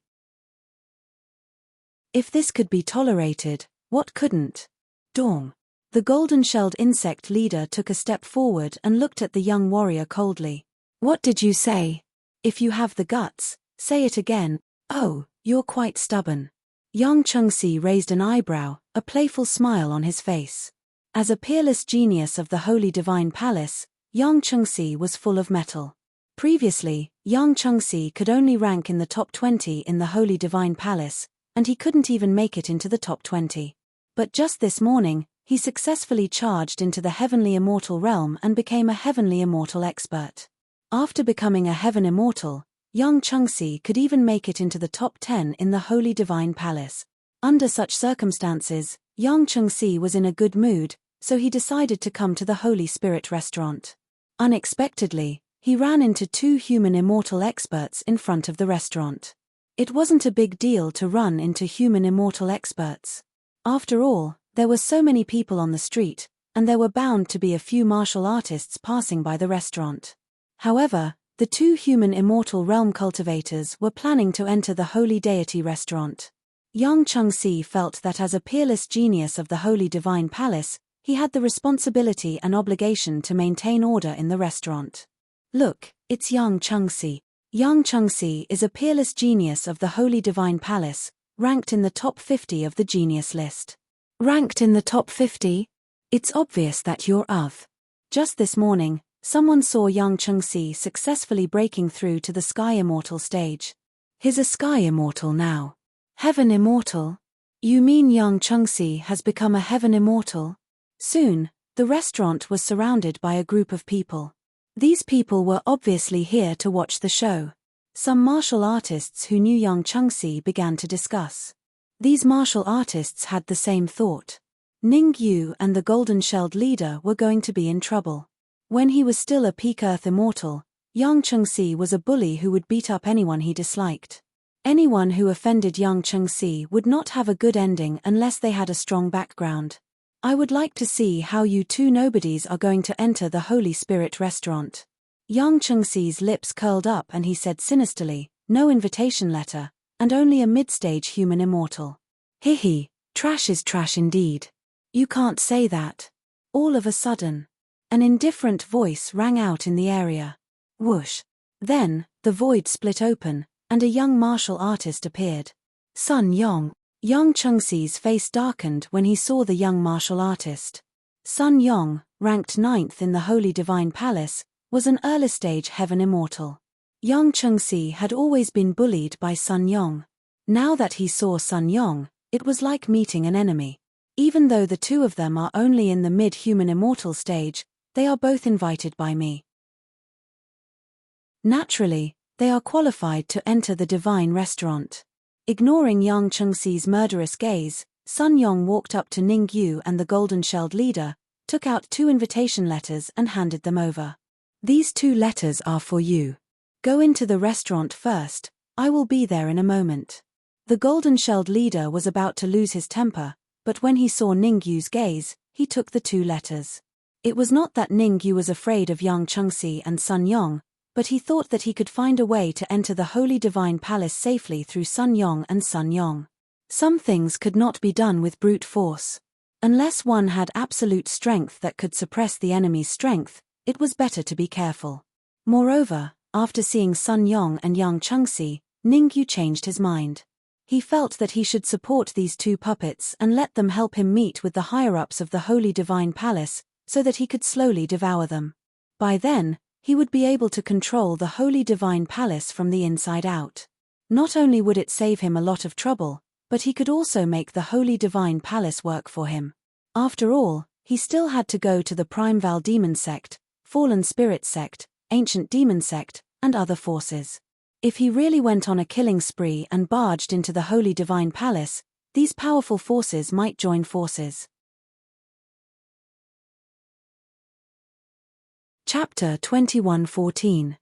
If this could be tolerated, what couldn't? Dong. The golden-shelled insect leader took a step forward and looked at the young warrior coldly. What did you say? If you have the guts, say it again. Oh, you're quite stubborn. Yang Chengxi raised an eyebrow, a playful smile on his face. As a peerless genius of the Holy Divine Palace, Yang Chengxi was full of mettle. Previously, Yang Chengxi could only rank in the top 20 in the Holy Divine Palace, and he couldn't even make it into the top 20. But just this morning, he successfully charged into the heavenly immortal realm and became a heavenly immortal expert. After becoming a heaven immortal, Yang Chengxi could even make it into the top 10 in the Holy Divine Palace. Under such circumstances, Yang Chengxi was in a good mood, so he decided to come to the Holy Spirit restaurant. Unexpectedly, he ran into two human immortal experts in front of the restaurant. It wasn't a big deal to run into human immortal experts. After all, there were so many people on the street, and there were bound to be a few martial artists passing by the restaurant. However, the two human immortal realm cultivators were planning to enter the Holy Deity restaurant. Yang Chengxi felt that as a peerless genius of the Holy Divine Palace, he had the responsibility and obligation to maintain order in the restaurant. Look, it's Yang Chengxi. Yang Chengxi is a peerless genius of the Holy Divine Palace, ranked in the top 50 of the genius list. Ranked in the top 50? It's obvious that you're of. Just this morning, someone saw Yang Chengxi successfully breaking through to the Sky Immortal stage. He's a Sky Immortal now. Heaven Immortal? You mean Yang Chengxi has become a Heaven Immortal? Soon, the restaurant was surrounded by a group of people. These people were obviously here to watch the show. Some martial artists who knew Yang Chengxi began to discuss. These martial artists had the same thought. Ning Yu and the golden-shelled leader were going to be in trouble. When he was still a peak Earth Immortal, Yang Chengxi was a bully who would beat up anyone he disliked. Anyone who offended Yang Chengxi would not have a good ending unless they had a strong background. I would like to see how you two nobodies are going to enter the Holy Spirit restaurant. Yang Chengxi's lips curled up and he said sinisterly, no invitation letter, and only a mid-stage human immortal. Hihi, trash is trash indeed. You can't say that. All of a sudden, an indifferent voice rang out in the area. Whoosh. Then, the void split open, and a young martial artist appeared. Sun Yong. Yang Chengxi's face darkened when he saw the young martial artist. Sun Yong, ranked 9th in the Holy Divine Palace, was an early-stage heaven immortal. Yang Chengxi had always been bullied by Sun Yong. Now that he saw Sun Yong, it was like meeting an enemy. Even though the two of them are only in the mid-human immortal stage, they are both invited by me. Naturally, they are qualified to enter the divine restaurant. Ignoring Yang Chengxi's murderous gaze, Sun Yong walked up to Ning Yu and the golden-shelled leader, took out 2 invitation letters and handed them over. These 2 letters are for you. Go into the restaurant first, I will be there in a moment. The golden-shelled leader was about to lose his temper, but when he saw Ning Yu's gaze, he took the 2 letters. It was not that Ning Yu was afraid of Yang Chengxi and Sun Yong, but he thought that he could find a way to enter the Holy Divine Palace safely through Sun Yong and Sun Yong. Some things could not be done with brute force. Unless one had absolute strength that could suppress the enemy's strength, it was better to be careful. Moreover, after seeing Sun Yong and Yang Chengxi, Ning Yu changed his mind. He felt that he should support these 2 puppets and let them help him meet with the higher-ups of the Holy Divine Palace, so that he could slowly devour them. By then, he would be able to control the Holy Divine Palace from the inside out. Not only would it save him a lot of trouble, but he could also make the Holy Divine Palace work for him. After all, he still had to go to the Primeval Demon Sect, Fallen Spirit Sect, Ancient Demon Sect, and other forces. If he really went on a killing spree and barged into the Holy Divine Palace, these powerful forces might join forces. Chapter 21:14.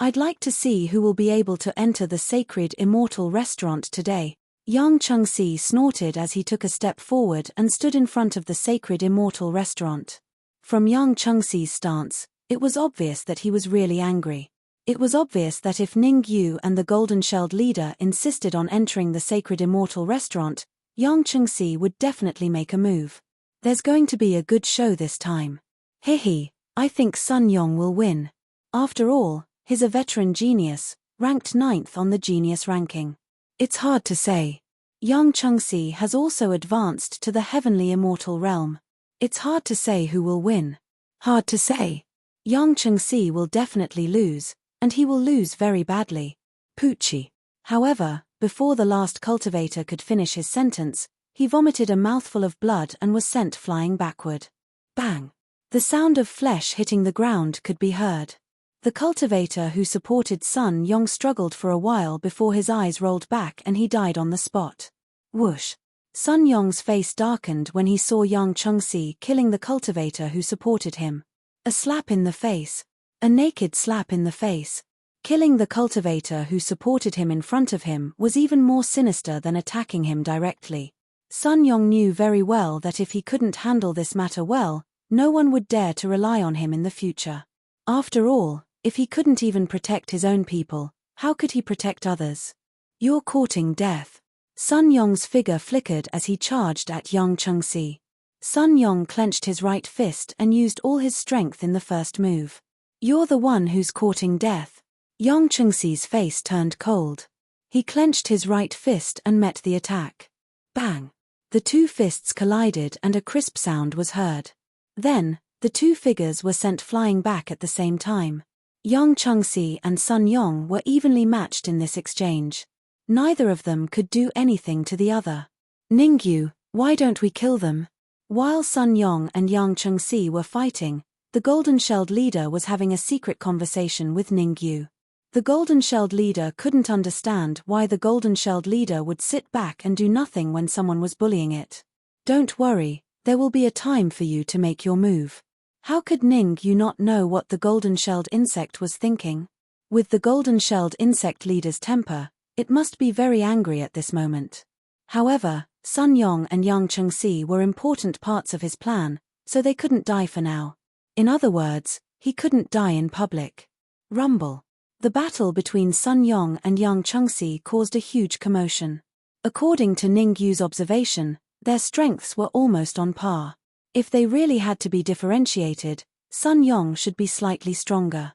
I'd like to see who will be able to enter the sacred immortal restaurant today. Yang Chengxi snorted as he took a step forward and stood in front of the sacred immortal restaurant. From Yang Chengxi's stance, it was obvious that he was really angry. It was obvious that if Ning Yu and the golden-shelled leader insisted on entering the sacred immortal restaurant, Yang Chengxi would definitely make a move. There's going to be a good show this time. Hihi, I think Sun Yong will win. After all, He's a veteran genius, ranked 9th on the genius ranking. It's hard to say. Yang Chengxi has also advanced to the heavenly immortal realm. It's hard to say who will win. Hard to say. Yang Chengxi will definitely lose, and he will lose very badly. Poochie. However, before the last cultivator could finish his sentence, he vomited a mouthful of blood and was sent flying backward. Bang! The sound of flesh hitting the ground could be heard. The cultivator who supported Sun Yong struggled for a while before his eyes rolled back and he died on the spot. Whoosh! Sun Yong's face darkened when he saw Yang Chengxi killing the cultivator who supported him. A slap in the face. A naked slap in the face. Killing the cultivator who supported him in front of him was even more sinister than attacking him directly. Sun Yong knew very well that if he couldn't handle this matter well, no one would dare to rely on him in the future. After all, if he couldn't even protect his own people, how could he protect others? You're courting death. Sun Yong's figure flickered as he charged at Yang Chengxi. Sun Yong clenched his right fist and used all his strength in the first move. You're the one who's courting death. Yang Chengxi's face turned cold. He clenched his right fist and met the attack. Bang! The two fists collided and a crisp sound was heard. Then, the two figures were sent flying back at the same time. Yang Chengxi and Sun Yong were evenly matched in this exchange. Neither of them could do anything to the other. Ningyu, why don't we kill them? While Sun Yong and Yang Chengxi were fighting, the golden-shelled leader was having a secret conversation with Ningyu. The golden-shelled leader couldn't understand why the golden-shelled leader would sit back and do nothing when someone was bullying it. Don't worry, there will be a time for you to make your move. How could Ningyu not know what the golden-shelled insect was thinking? With the golden-shelled insect leader's temper, it must be very angry at this moment. However, Sun Yong and Yang Chengxi were important parts of his plan, so they couldn't die for now. In other words, he couldn't die in public. Rumble. The battle between Sun Yong and Yang Chengxi caused a huge commotion. According to Ningyu's observation, their strengths were almost on par. If they really had to be differentiated, Sun Yong should be slightly stronger.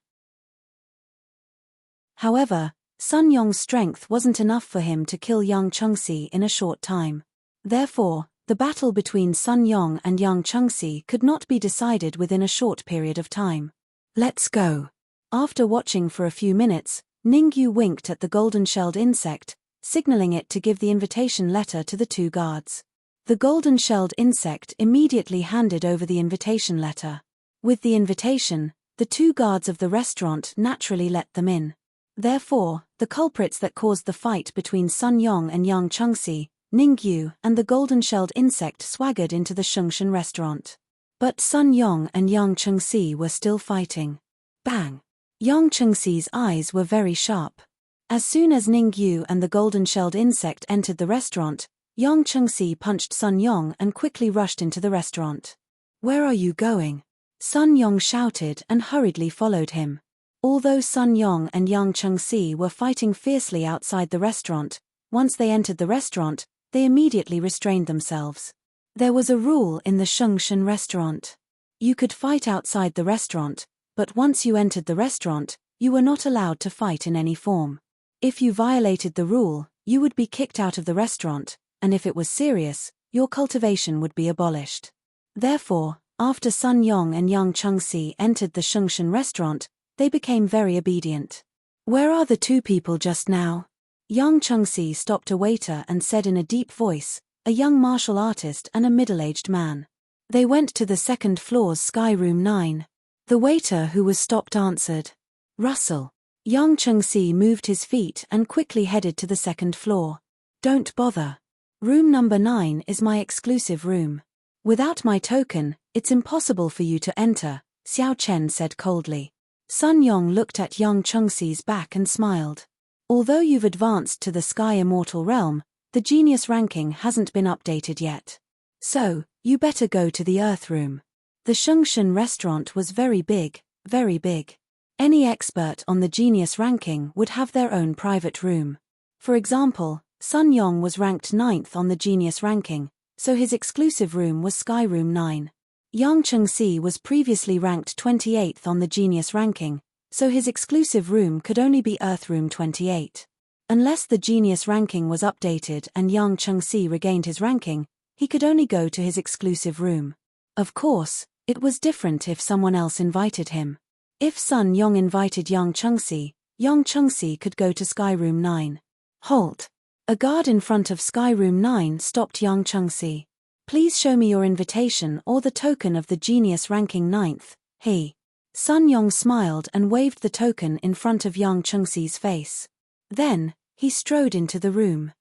However, Sun Yong's strength wasn't enough for him to kill Yang Chengxi in a short time. Therefore, the battle between Sun Yong and Yang Chengxi could not be decided within a short period of time. Let's go. After watching for a few minutes, Ningyu winked at the golden-shelled insect, signaling it to give the invitation letter to the two guards. The golden-shelled insect immediately handed over the invitation letter. With the invitation, the two guards of the restaurant naturally let them in. Therefore, the culprits that caused the fight between Sun Yong and Yang Chengxi, Ningyu and the golden-shelled insect swaggered into the Shengshan restaurant. But Sun Yong and Yang Chengxi were still fighting. Bang! Yang Chengxi's eyes were very sharp. As soon as Ningyu and the golden-shelled insect entered the restaurant, Yang Chengxi punched Sun Yong and quickly rushed into the restaurant. Where are you going? Sun Yong shouted and hurriedly followed him. Although Sun Yong and Yang Chengxi were fighting fiercely outside the restaurant, once they entered the restaurant, they immediately restrained themselves. There was a rule in the Shengshan restaurant. You could fight outside the restaurant, but once you entered the restaurant, you were not allowed to fight in any form. If you violated the rule, you would be kicked out of the restaurant, and if it was serious, your cultivation would be abolished. Therefore, after Sun Yong and Yang Chengxi entered the Shengshan restaurant, they became very obedient. Where are the two people just now? Yang Chengxi stopped a waiter and said in a deep voice, a young martial artist and a middle-aged man. They went to the second floor's Sky Room 9. The waiter who was stopped answered. Russell. Yang Chengxi moved his feet and quickly headed to the second floor. Don't bother. Room number 9 is my exclusive room. Without my token, it's impossible for you to enter, Xiao Chen said coldly. Sun Yong looked at Yang Chengxi's back and smiled. Although you've advanced to the Sky Immortal realm, the genius ranking hasn't been updated yet. So, you better go to the Earth room. The Shengshan restaurant was very big, very big. Any expert on the genius ranking would have their own private room. For example, Sun Yong was ranked 9th on the genius ranking, so his exclusive room was Sky Room 9. Yang Chengxi was previously ranked 28th on the genius ranking, so his exclusive room could only be Earth Room 28. Unless the genius ranking was updated and Yang Chengxi regained his ranking, he could only go to his exclusive room. Of course, it was different if someone else invited him. If Sun Yong invited Yang Chengxi could go to Sky Room 9. Halt! A guard in front of Sky Room 9 stopped Yang Chengxi. Please show me your invitation or the token of the genius ranking 9th, he. Sun Yong smiled and waved the token in front of Yang Chengxi's face. Then, he strode into the room.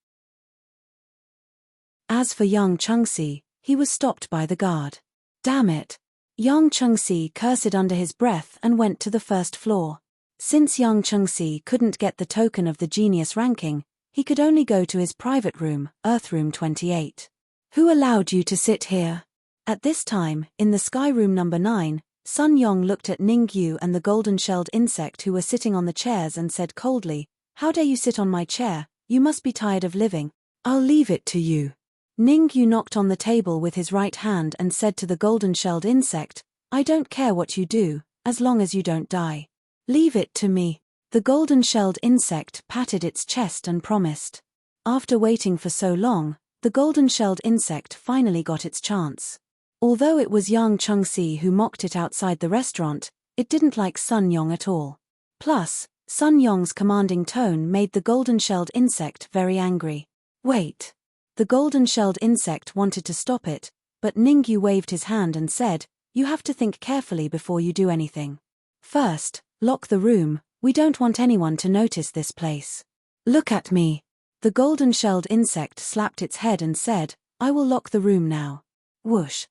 As for Yang Chengxi, he was stopped by the guard. Damn it! Yang Chengxi cursed under his breath and went to the first floor. Since Yang Chengxi couldn't get the token of the genius ranking, he could only go to his private room, Earth Room 28. Who allowed you to sit here? At this time, in the Sky Room number 9, Sun Yong looked at Ning Yu and the golden-shelled insect who were sitting on the chairs and said coldly, "How dare you sit on my chair? You must be tired of living. I'll leave it to you." Ning Yu knocked on the table with his right hand and said to the golden-shelled insect, "I don't care what you do, as long as you don't die. Leave it to me." The golden-shelled insect patted its chest and promised. After waiting for so long, the golden-shelled insect finally got its chance. Although it was Yang Chengxi who mocked it outside the restaurant, it didn't like Sun Yong at all. Plus, Sun Yong's commanding tone made the golden-shelled insect very angry. Wait! The golden-shelled insect wanted to stop it, but Ning Yu waved his hand and said, "You have to think carefully before you do anything. First, lock the room, we don't want anyone to notice this place." "Look at me." The golden-shelled insect slapped its head and said, "I will lock the room now." Whoosh.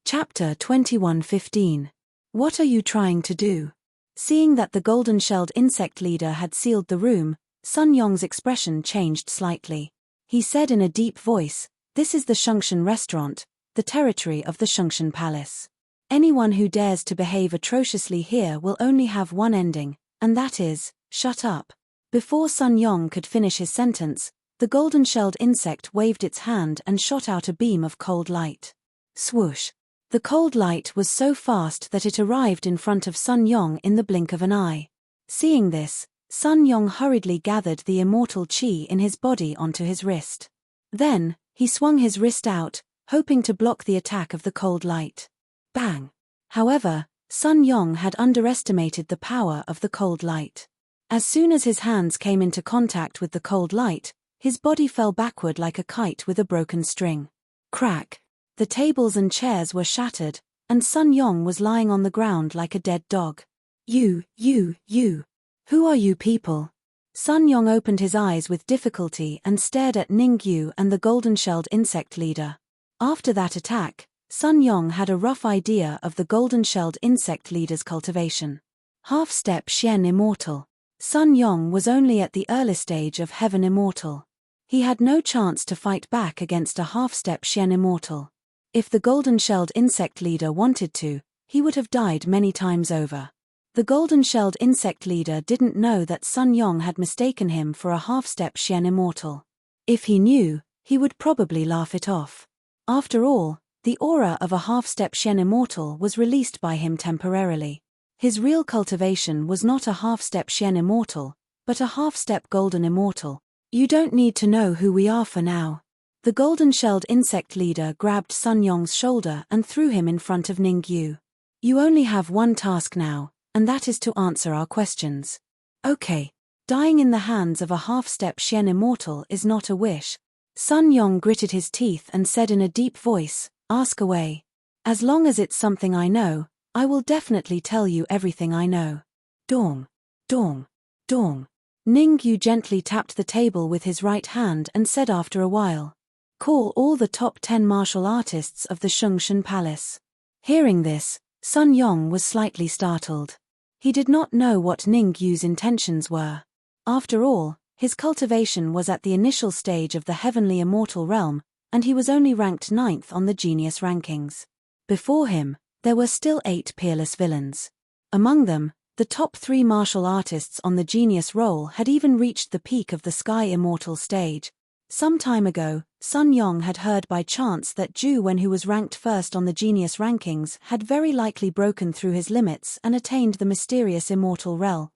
Chapter 21:15. What are you trying to do? Seeing that the golden-shelled insect leader had sealed the room, Sun Yong's expression changed slightly. He said in a deep voice, "This is the Shengshan restaurant, the territory of the Shengshan Palace. Anyone who dares to behave atrociously here will only have one ending, and that is, shut up." Before Sun Yong could finish his sentence, the golden-shelled insect waved its hand and shot out a beam of cold light. Swoosh! The cold light was so fast that it arrived in front of Sun Yong in the blink of an eye. Seeing this, Sun Yong hurriedly gathered the immortal qi in his body onto his wrist. Then, he swung his wrist out, hoping to block the attack of the cold light. Bang! However, Sun Yong had underestimated the power of the cold light. As soon as his hands came into contact with the cold light, his body fell backward like a kite with a broken string. Crack! The tables and chairs were shattered, and Sun Yong was lying on the ground like a dead dog. You. Who are you people? Sun Yong opened his eyes with difficulty and stared at Ning Yu and the golden-shelled insect leader. After that attack, Sun Yong had a rough idea of the golden-shelled insect leader's cultivation. Half-step Xian Immortal. Sun Yong was only at the early stage of Heaven Immortal. He had no chance to fight back against a half-step Xian Immortal. If the golden-shelled insect leader wanted to, he would have died many times over. The golden-shelled insect leader didn't know that Sun Yong had mistaken him for a half-step Xian Immortal. If he knew, he would probably laugh it off. After all, the aura of a half-step Xian Immortal was released by him temporarily. His real cultivation was not a half-step Xian Immortal, but a half-step Golden Immortal. You don't need to know who we are for now. The golden-shelled insect leader grabbed Sun Yong's shoulder and threw him in front of Ning Yu. You only have one task now, and that is to answer our questions. Okay. Dying in the hands of a half-step Xian Immortal is not a wish. Sun Yong gritted his teeth and said in a deep voice, "Ask away. As long as it's something I know, I will definitely tell you everything I know." Dong. Dong. Dong. Ning Yu gently tapped the table with his right hand and said after a while, "Call all the top 10 martial artists of the Shengshan Palace." Hearing this, Sun Yong was slightly startled. He did not know what Ning Yu's intentions were. After all, his cultivation was at the initial stage of the heavenly immortal realm, and he was only ranked 9th on the genius rankings. Before him, there were still 8 peerless villains. Among them, the top 3 martial artists on the genius roll had even reached the peak of the Sky Immortal stage. Some time ago, Sun Yong had heard by chance that Ju Wen, who was ranked first on the genius rankings, had very likely broken through his limits and attained the mysterious immortal realm.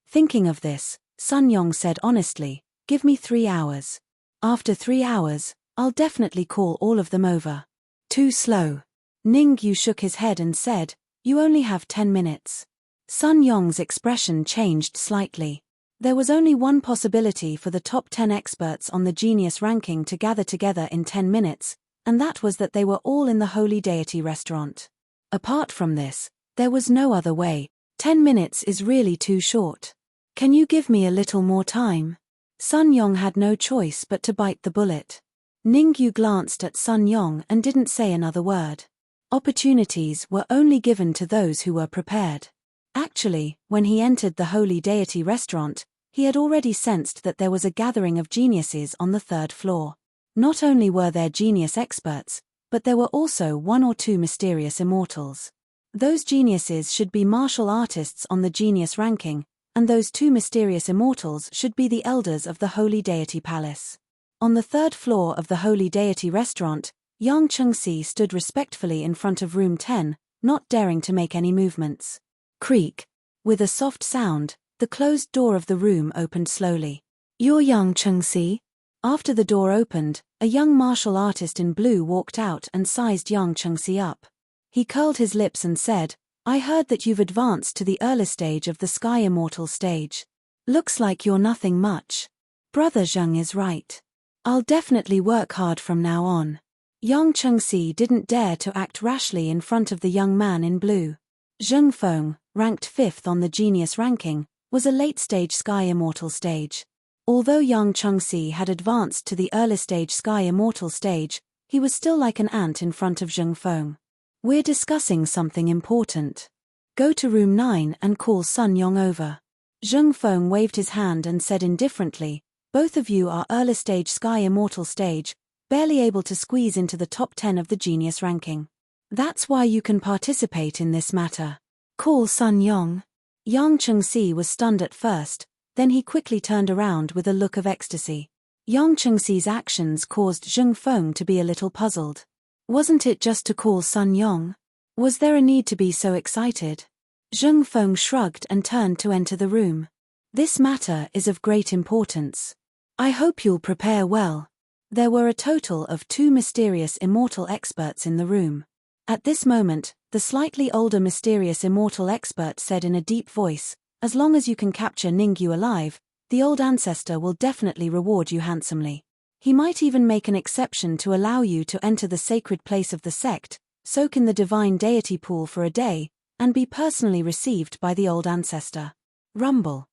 Thinking of this, Sun Yong said honestly, "Give me 3 hours. After 3 hours, I'll definitely call all of them over." Too slow. Ning Yu shook his head and said, "You only have 10 minutes. Sun Yong's expression changed slightly. There was only one possibility for the top 10 experts on the genius ranking to gather together in 10 minutes, and that was that they were all in the Holy Deity restaurant. Apart from this, there was no other way. 10 minutes is really too short. Can you give me a little more time?" Sun Yong had no choice but to bite the bullet. Ning Yu glanced at Sun Yong and didn't say another word. Opportunities were only given to those who were prepared. Actually, when he entered the Holy Deity restaurant, he had already sensed that there was a gathering of geniuses on the 3rd floor. Not only were there genius experts, but there were also 1 or 2 mysterious immortals. Those geniuses should be martial artists on the genius ranking, and those 2 mysterious immortals should be the elders of the Holy Deity Palace. On the 3rd floor of the Holy Deity restaurant, Yang Chengxi stood respectfully in front of room 10, not daring to make any movements. Creak. With a soft sound, the closed door of the room opened slowly. "You're Yang Chengxi?" After the door opened, a young martial artist in blue walked out and sized Yang Chengxi up. He curled his lips and said, "I heard that you've advanced to the early stage of the Sky Immortal stage. Looks like you're nothing much. Brother Zheng is right. I'll definitely work hard from now on." Yang Chengxi didn't dare to act rashly in front of the young man in blue. Zheng Feng, ranked 5th on the genius ranking, was a late-stage Sky Immortal stage. Although Yang Chengxi had advanced to the early-stage Sky Immortal stage, he was still like an ant in front of Zheng Feng. "We're discussing something important. Go to room 9 and call Sun Yong over." Zheng Feng waved his hand and said indifferently, "Both of you are early-stage Sky Immortal stage, barely able to squeeze into the top 10 of the genius ranking. That's why you can participate in this matter. Call Sun Yong." Yang Chengxi was stunned at first, then he quickly turned around with a look of ecstasy. Yang Chengxi's actions caused Zheng Feng to be a little puzzled. Wasn't it just to call Sun Yong? Was there a need to be so excited? Zheng Feng shrugged and turned to enter the room. "This matter is of great importance. I hope you'll prepare well." There were a total of 2 mysterious immortal experts in the room. At this moment, the slightly older mysterious immortal expert said in a deep voice, "As long as you can capture Ning Yu alive, the old ancestor will definitely reward you handsomely. He might even make an exception to allow you to enter the sacred place of the sect, soak in the divine deity pool for a day, and be personally received by the old ancestor." Rumble.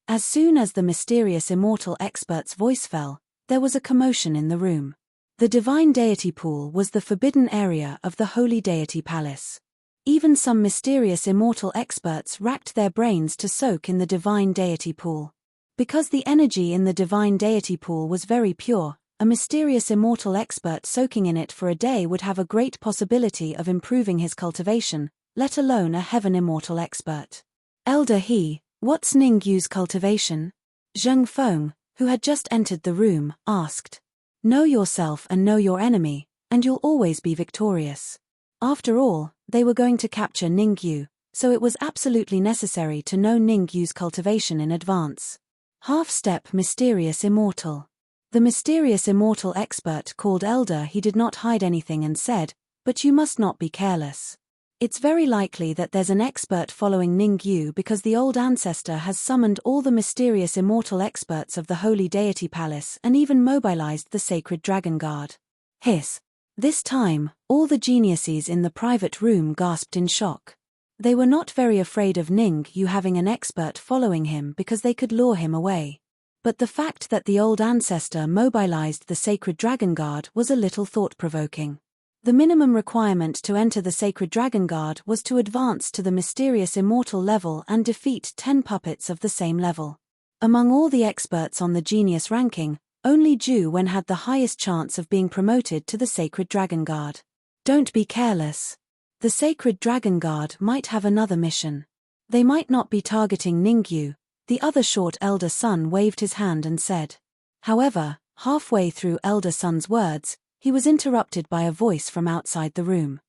As soon as the mysterious immortal expert's voice fell, there was a commotion in the room. The divine deity pool was the forbidden area of the Holy Deity Palace. Even some mysterious immortal experts racked their brains to soak in the divine deity pool. Because the energy in the divine deity pool was very pure, a mysterious immortal expert soaking in it for a day would have a great possibility of improving his cultivation, let alone a heaven immortal expert. "Elder He, what's Ning Yu's cultivation?" Zheng Feng, who had just entered the room, asked. "Know yourself and know your enemy, and you'll always be victorious." After all, they were going to capture Ning Yu, so it was absolutely necessary to know Ning Yu's cultivation in advance. Half-step mysterious immortal. The mysterious immortal expert called Elder He did not hide anything and said, "But you must not be careless. It's very likely that there's an expert following Ning Yu because the old ancestor has summoned all the mysterious immortal experts of the Holy Deity Palace and even mobilized the sacred Dragon Guard." Hiss. This time, all the geniuses in the private room gasped in shock. They were not very afraid of Ning Yu having an expert following him because they could lure him away. But the fact that the old ancestor mobilized the sacred Dragon Guard was a little thought-provoking. The minimum requirement to enter the sacred Dragon Guard was to advance to the mysterious immortal level and defeat 10 puppets of the same level. Among all the experts on the genius ranking, only Ju Wen had the highest chance of being promoted to the sacred Dragon Guard. Don't be careless. The sacred Dragon Guard might have another mission. They might not be targeting Ning Yu. The other short elder son waved his hand and said. However, halfway through elder son's words, he was interrupted by a voice from outside the room.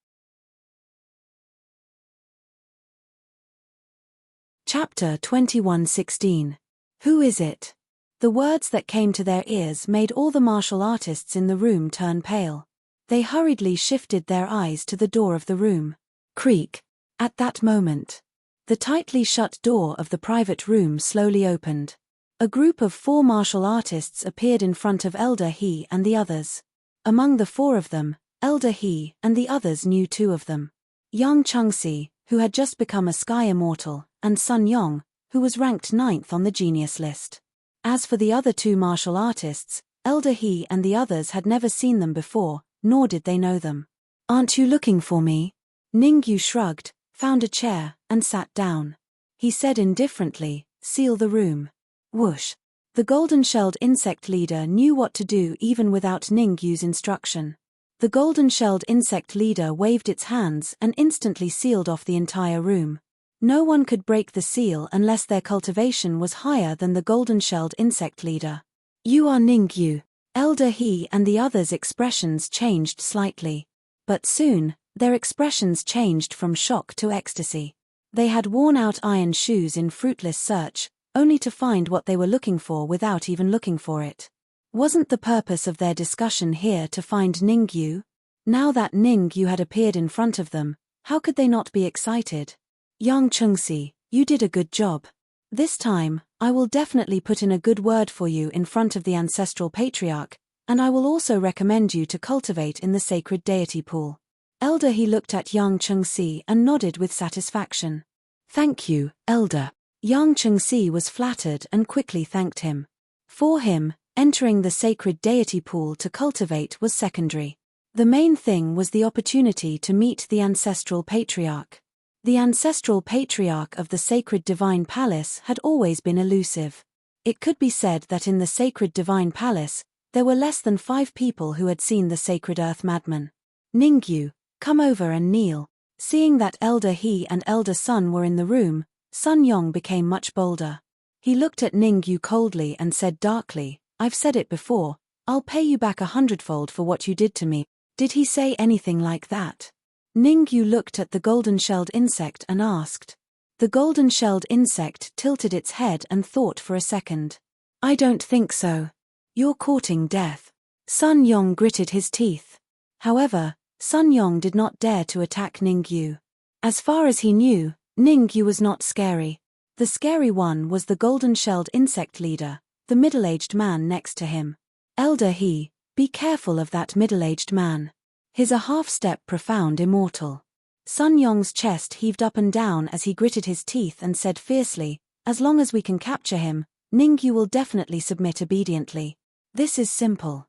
Chapter 21:16. Who is it? The words that came to their ears made all the martial artists in the room turn pale. They hurriedly shifted their eyes to the door of the room. Creak. At that moment, the tightly shut door of the private room slowly opened. A group of 4 martial artists appeared in front of Elder He and the others. Among the 4 of them, Elder He and the others knew 2 of them. Yang Chengxi, who had just become a sky immortal, and Sun Yong, who was ranked 9th on the genius list. As for the other 2 martial artists, Elder He and the others had never seen them before, nor did they know them. Aren't you looking for me? Ningyu shrugged, found a chair, and sat down. He said indifferently, seal the room. Whoosh. The golden-shelled insect leader knew what to do even without Ningyu's instruction. The golden-shelled insect leader waved its hands and instantly sealed off the entire room. No one could break the seal unless their cultivation was higher than the golden-shelled insect leader. You are Ningyu. Elder He and the others' expressions changed slightly. But soon, their expressions changed from shock to ecstasy. They had worn out iron shoes in fruitless search, only to find what they were looking for without even looking for it. Wasn't the purpose of their discussion here to find Ningyu? Now that Ningyu had appeared in front of them, how could they not be excited? Yang Chengxi, you did a good job. This time, I will definitely put in a good word for you in front of the ancestral patriarch, and I will also recommend you to cultivate in the sacred deity pool. Elder He looked at Yang Chengxi and nodded with satisfaction. Thank you, Elder. Yang Chengxi was flattered and quickly thanked him. For him, entering the sacred deity pool to cultivate was secondary. The main thing was the opportunity to meet the ancestral patriarch. The ancestral patriarch of the sacred divine palace had always been elusive. It could be said that in the sacred divine palace, there were less than 5 people who had seen the sacred earth madman. Ningyu, come over and kneel. Seeing that Elder He and Elder Sun were in the room, Sun Yong became much bolder. He looked at Ningyu coldly and said darkly, I've said it before, I'll pay you back 100-fold for what you did to me. Did he say anything like that? Ningyu looked at the golden-shelled insect and asked. The golden-shelled insect tilted its head and thought for a second. I don't think so. You're courting death. Sun Yong gritted his teeth. However, Sun Yong did not dare to attack Ningyu. As far as he knew, Ningyu was not scary. The scary one was the golden-shelled insect leader, the middle-aged man next to him. Elder He, be careful of that middle-aged man. He's a half-step profound immortal. Sun Yong's chest heaved up and down as he gritted his teeth and said fiercely, as long as we can capture him, Ningyu will definitely submit obediently. This is simple.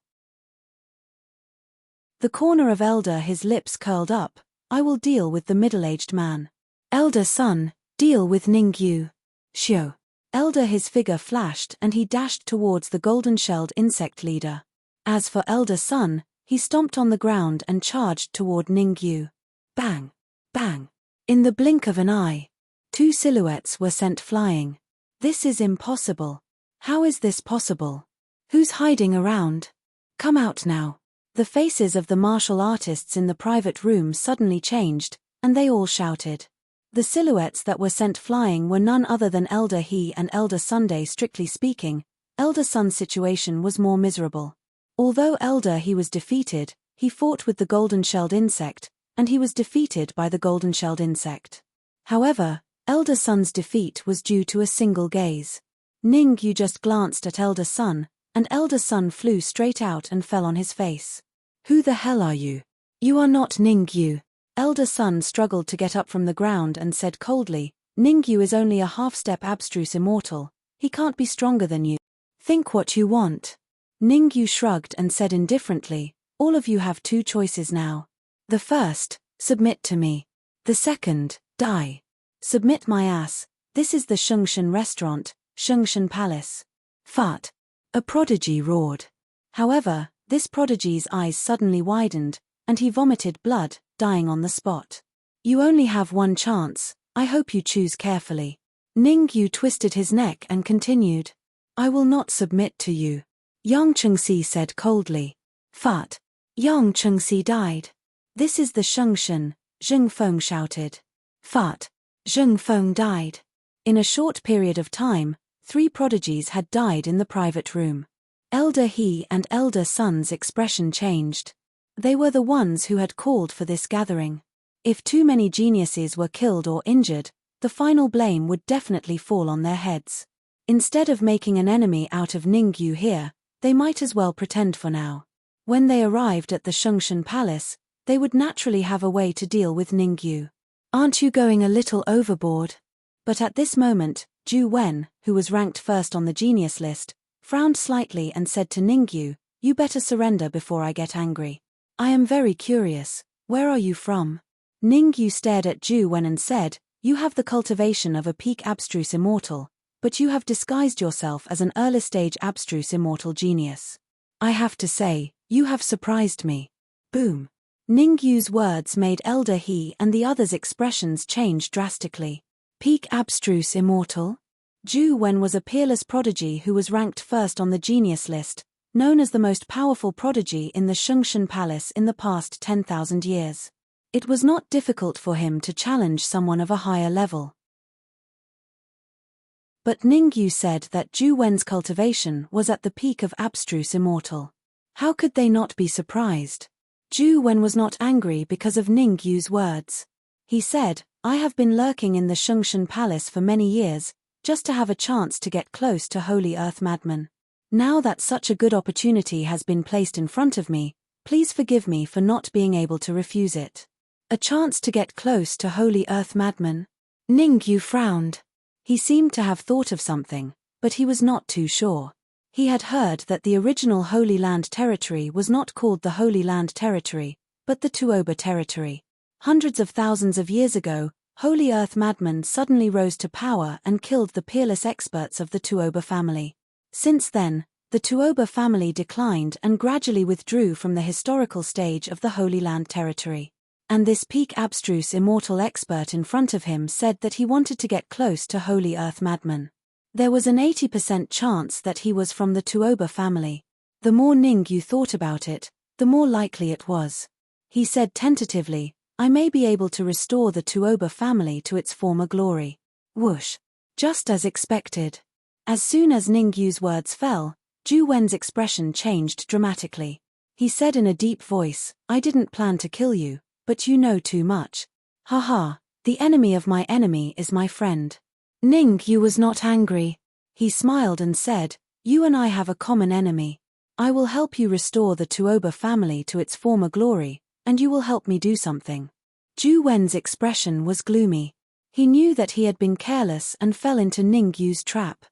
The corner of Elder His lips curled up. I will deal with the middle-aged man. Elder Sun, deal with Ningyu. Shio. Elder His figure flashed and he dashed towards the golden-shelled insect leader. As for Elder Sun, he stomped on the ground and charged toward Ningyu. Bang! Bang! In the blink of an eye, 2 silhouettes were sent flying. This is impossible. How is this possible? Who's hiding around? Come out now. The faces of the martial artists in the private room suddenly changed, and they all shouted. The silhouettes that were sent flying were none other than Elder He and Elder Sunday. Strictly speaking, Elder Sun's situation was more miserable. Although Elder He was defeated, he fought with the golden-shelled insect, and he was defeated by the golden-shelled insect. However, Elder Sun's defeat was due to a single gaze. Ningyu just glanced at Elder Sun, and Elder Sun flew straight out and fell on his face. Who the hell are you? You are not Ningyu. Elder Sun struggled to get up from the ground and said coldly, Ningyu is only a half-step abstruse immortal. He can't be stronger than you. Think what you want. Ningyu shrugged and said indifferently, all of you have 2 choices now. The first, submit to me. The second, die. Submit my ass. This is the Shungshan restaurant, Shungshan Palace. Fart. A prodigy roared. However, this prodigy's eyes suddenly widened, and he vomited blood, dying on the spot. You only have 1 chance, I hope you choose carefully. Ningyu twisted his neck and continued. I will not submit to you. Yang Chengxi said coldly. Fat. Yang Chengxi died. This is the Shengshen, Zheng Feng shouted. Fat. Zheng Feng died. In a short period of time, 3 prodigies had died in the private room. Elder He and Elder Sun's expression changed. They were the ones who had called for this gathering. If too many geniuses were killed or injured, the final blame would definitely fall on their heads. Instead of making an enemy out of Ningyu here, they might as well pretend for now. When they arrived at the Shengshen Palace, they would naturally have a way to deal with Ningyu. Aren't you going a little overboard? But at this moment, Zhu Wen, who was ranked first on the genius list, frowned slightly and said to Ningyu, you better surrender before I get angry. I am very curious, where are you from? Ningyu stared at Zhu Wen and said, you have the cultivation of a peak abstruse immortal, but you have disguised yourself as an early-stage abstruse immortal genius. I have to say, you have surprised me. Boom. Ningyu's words made Elder He and the others' expressions change drastically. Peak abstruse immortal? Zhu Wen was a peerless prodigy who was ranked first on the genius list, known as the most powerful prodigy in the Shengshen Palace in the past 10,000 years. It was not difficult for him to challenge someone of a higher level. But Ningyu said that Zhu Wen's cultivation was at the peak of abstruse immortal. How could they not be surprised? Zhu Wen was not angry because of Ningyu's words. He said, I have been lurking in the Shengshen Palace for many years, just to have a chance to get close to Holy Earth Madman. Now that such a good opportunity has been placed in front of me, please forgive me for not being able to refuse it. A chance to get close to Holy Earth Madman? Ningyu frowned. He seemed to have thought of something, but he was not too sure. He had heard that the original Holy Land Territory was not called the Holy Land Territory, but the Tuoba Territory. Hundreds of thousands of years ago, Holy Earth Madman suddenly rose to power and killed the peerless experts of the Tuoba family. Since then, the Tuoba family declined and gradually withdrew from the historical stage of the Holy Land Territory. And this peak abstruse immortal expert in front of him said that he wanted to get close to Holy Earth Madman. There was an 80% chance that he was from the Tuoba family. The more Ningyu thought about it, the more likely it was. He said tentatively, I may be able to restore the Tuoba family to its former glory. Whoosh. Just as expected. As soon as Ningyu's words fell, Zhu Wen's expression changed dramatically. He said in a deep voice, I didn't plan to kill you, but you know too much. Haha, the enemy of my enemy is my friend. Ningyu was not angry. He smiled and said, you and I have a common enemy. I will help you restore the Tuoba family to its former glory, and you will help me do something. Zhu Wen's expression was gloomy. He knew that he had been careless and fell into Ningyu's trap.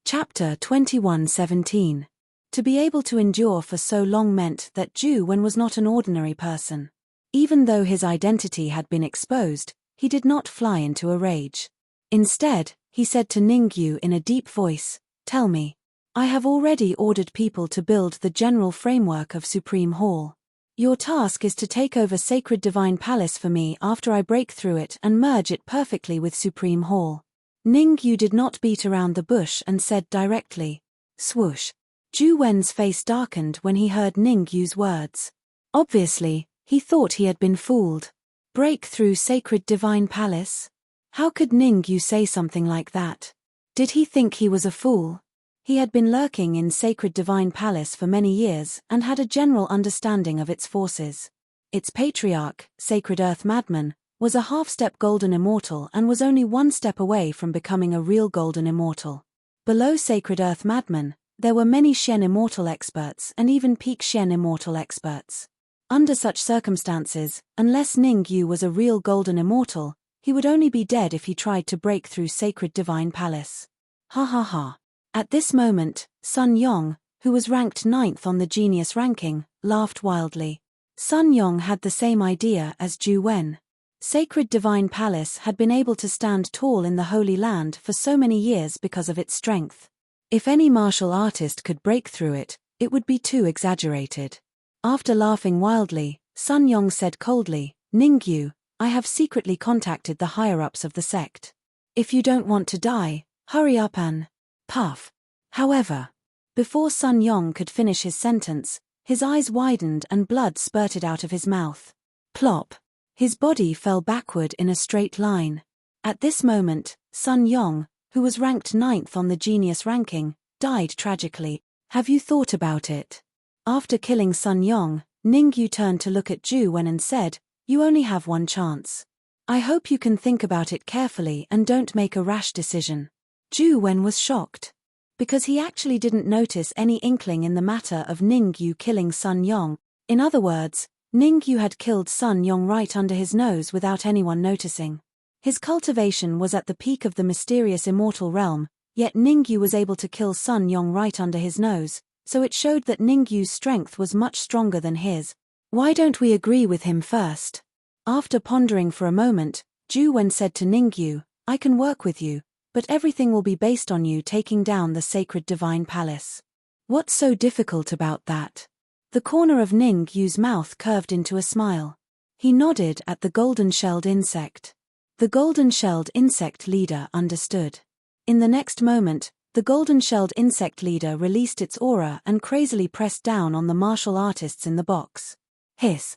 Chapter 21:17. To be able to endure for so long meant that Zhu Wen was not an ordinary person. Even though his identity had been exposed, he did not fly into a rage. Instead, he said to Ningyu in a deep voice, tell me. I have already ordered people to build the general framework of Supreme Hall. Your task is to take over Sacred Divine Palace for me after I break through it and merge it perfectly with Supreme Hall. Ningyu did not beat around the bush and said directly. Swoosh. Zhu Wen's face darkened when he heard Ningyu's words. Obviously, he thought he had been fooled. Break through Sacred Divine Palace? How could Ningyu say something like that? Did he think he was a fool? He had been lurking in Sacred Divine Palace for many years and had a general understanding of its forces. Its patriarch, Sacred Earth Madman, was a half-step golden immortal and was only one step away from becoming a real golden immortal. Below Sacred Earth Madman, there were many Shen immortal experts and even peak Shen immortal experts. Under such circumstances, unless Ningyu was a real golden immortal, he would only be dead if he tried to break through Sacred Divine Palace. Ha ha ha. At this moment, Sun Yong, who was ranked 9th on the genius ranking, laughed wildly. Sun Yong had the same idea as Zhu Wen. Sacred Divine Palace had been able to stand tall in the Holy Land for so many years because of its strength. If any martial artist could break through it, it would be too exaggerated. After laughing wildly, Sun Yong said coldly, Ningyu, I have secretly contacted the higher-ups of the sect. If you don't want to die, hurry up and puff. However, before Sun Yong could finish his sentence, his eyes widened and blood spurted out of his mouth. Plop. His body fell backward in a straight line. At this moment, Sun Yong, who was ranked 9th on the genius ranking, died tragically. Have you thought about it? After killing Sun Yong, Ningyu turned to look at Ju Wen and said, "You only have one chance. I hope you can think about it carefully and don't make a rash decision." Ju Wen was shocked. Because he actually didn't notice any inkling in the matter of Ningyu killing Sun Yong. In other words, Ningyu had killed Sun Yong right under his nose without anyone noticing. His cultivation was at the peak of the mysterious immortal realm, yet Ningyu was able to kill Sun Yong right under his nose, so it showed that Ningyu's strength was much stronger than his. Why don't we agree with him first? After pondering for a moment, Ju Wen said to Ningyu, "I can work with you, but everything will be based on you taking down the sacred divine palace." What's so difficult about that? The corner of Ningyu's mouth curved into a smile. He nodded at the golden-shelled insect. The golden-shelled insect leader understood. In the next moment, the golden-shelled insect leader released its aura and crazily pressed down on the martial artists in the box. Hiss.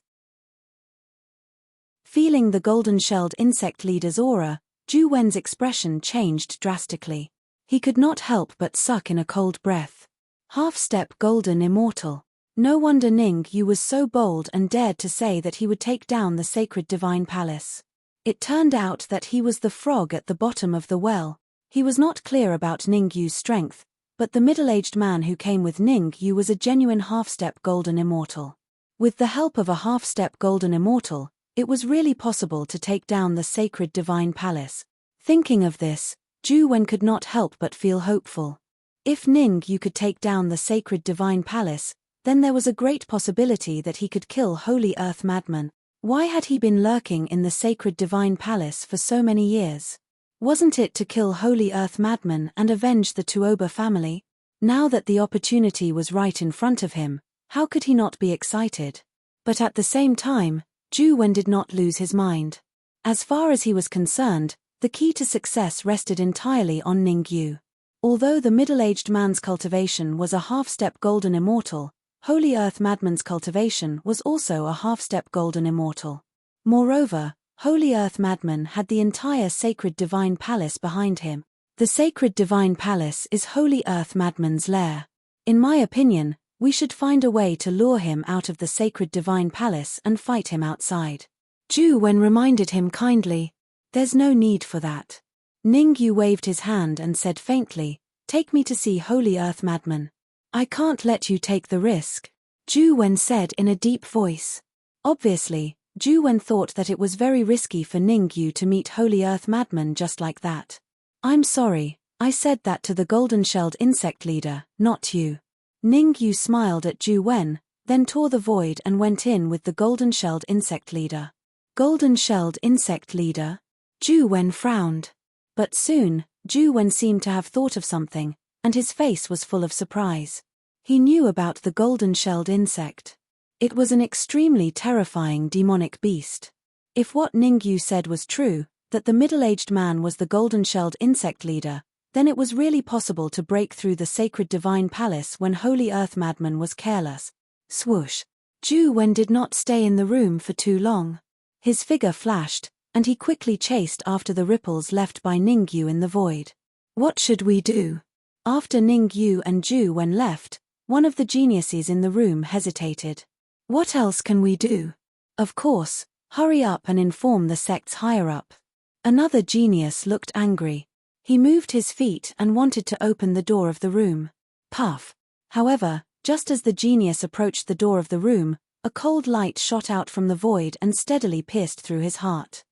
Feeling the golden-shelled insect leader's aura, Ju Wen's expression changed drastically. He could not help but suck in a cold breath. Half-step golden immortal. No wonder Ningyu was so bold and dared to say that he would take down the sacred divine palace. It turned out that he was the frog at the bottom of the well. He was not clear about Ningyu's strength, but the middle-aged man who came with Ningyu was a genuine half-step golden immortal. With the help of a half-step golden immortal, it was really possible to take down the sacred divine palace. Thinking of this, Ju Wen could not help but feel hopeful. If Ningyu could take down the sacred divine palace, then there was a great possibility that he could kill Holy Earth Madman. Why had he been lurking in the sacred divine palace for so many years? Wasn't it to kill Holy Earth Madman and avenge the Tuoba family? Now that the opportunity was right in front of him, how could he not be excited? But at the same time, Ju Wen did not lose his mind. As far as he was concerned, the key to success rested entirely on Ningyu. Although the middle-aged man's cultivation was a half-step golden immortal, Holy Earth Madman's cultivation was also a half-step golden immortal. Moreover, Holy Earth Madman had the entire sacred divine palace behind him. The sacred divine palace is Holy Earth Madman's lair. In my opinion, we should find a way to lure him out of the sacred divine palace and fight him outside. Ju Wen reminded him kindly, "There's no need for that." Ningyu waved his hand and said faintly, "Take me to see Holy Earth Madman." "I can't let you take the risk," Ju Wen said in a deep voice. Obviously, Ju Wen thought that it was very risky for Ningyu to meet Holy Earth Madman just like that. "I'm sorry, I said that to the golden-shelled insect leader, not you." Ningyu smiled at Ju Wen, then tore the void and went in with the golden-shelled insect leader. Golden-shelled insect leader? Ju Wen frowned. But soon, Ju Wen seemed to have thought of something, and his face was full of surprise. He knew about the golden-shelled insect. It was an extremely terrifying demonic beast. If what Ningyu said was true, that the middle-aged man was the golden-shelled insect leader, then it was really possible to break through the sacred divine palace when Holy Earth Madman was careless. Swoosh. Ju Wen did not stay in the room for too long. His figure flashed, and he quickly chased after the ripples left by Ningyu in the void. What should we do? After Ningyu and Ju Wen left, one of the geniuses in the room hesitated. What else can we do? Of course, hurry up and inform the sect's higher-up. Another genius looked angry. He moved his feet and wanted to open the door of the room. Puff. However, just as the genius approached the door of the room, a cold light shot out from the void and steadily pierced through his heart.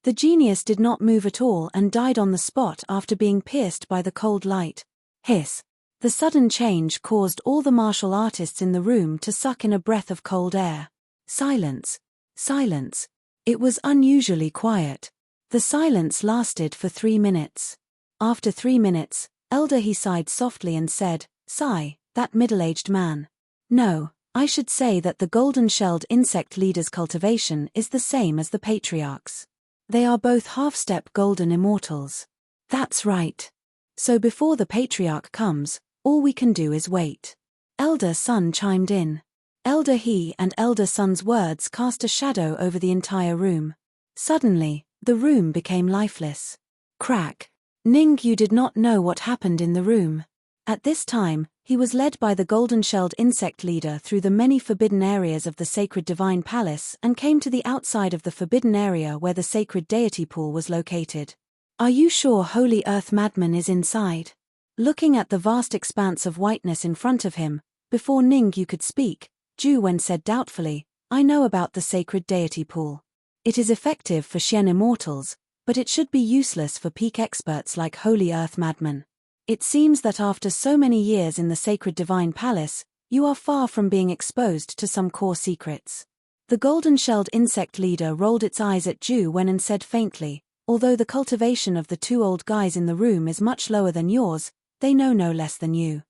The genius did not move at all and died on the spot after being pierced by the cold light. Hiss. The sudden change caused all the martial artists in the room to suck in a breath of cold air. Silence. Silence. It was unusually quiet. The silence lasted for 3 minutes. After 3 minutes, Elder he sighed softly and said, "Sigh, that middle-aged man. No, I should say that the golden-shelled insect leader's cultivation is the same as the patriarch's. They are both half-step golden immortals. That's right. So before the patriarch comes, all we can do is wait. Elder son chimed in. Elder he and elder son's words cast a shadow over the entire room. Suddenly, the room became lifeless. Crack. Ningyu did not know what happened in the room. At this time, he was led by the golden-shelled insect leader through the many forbidden areas of the sacred divine palace and came to the outside of the forbidden area where the sacred deity pool was located. Are you sure Holy Earth Madman is inside? Looking at the vast expanse of whiteness in front of him, before Ningyu could speak, Ju Wen said doubtfully, I know about the sacred deity pool. It is effective for Xian immortals, but it should be useless for peak experts like Holy Earth Madman. It seems that after so many years in the sacred divine palace, you are far from being exposed to some core secrets. The golden-shelled insect leader rolled its eyes at Ju Wen and said faintly, although the cultivation of the two old guys in the room is much lower than yours, they know no less than you.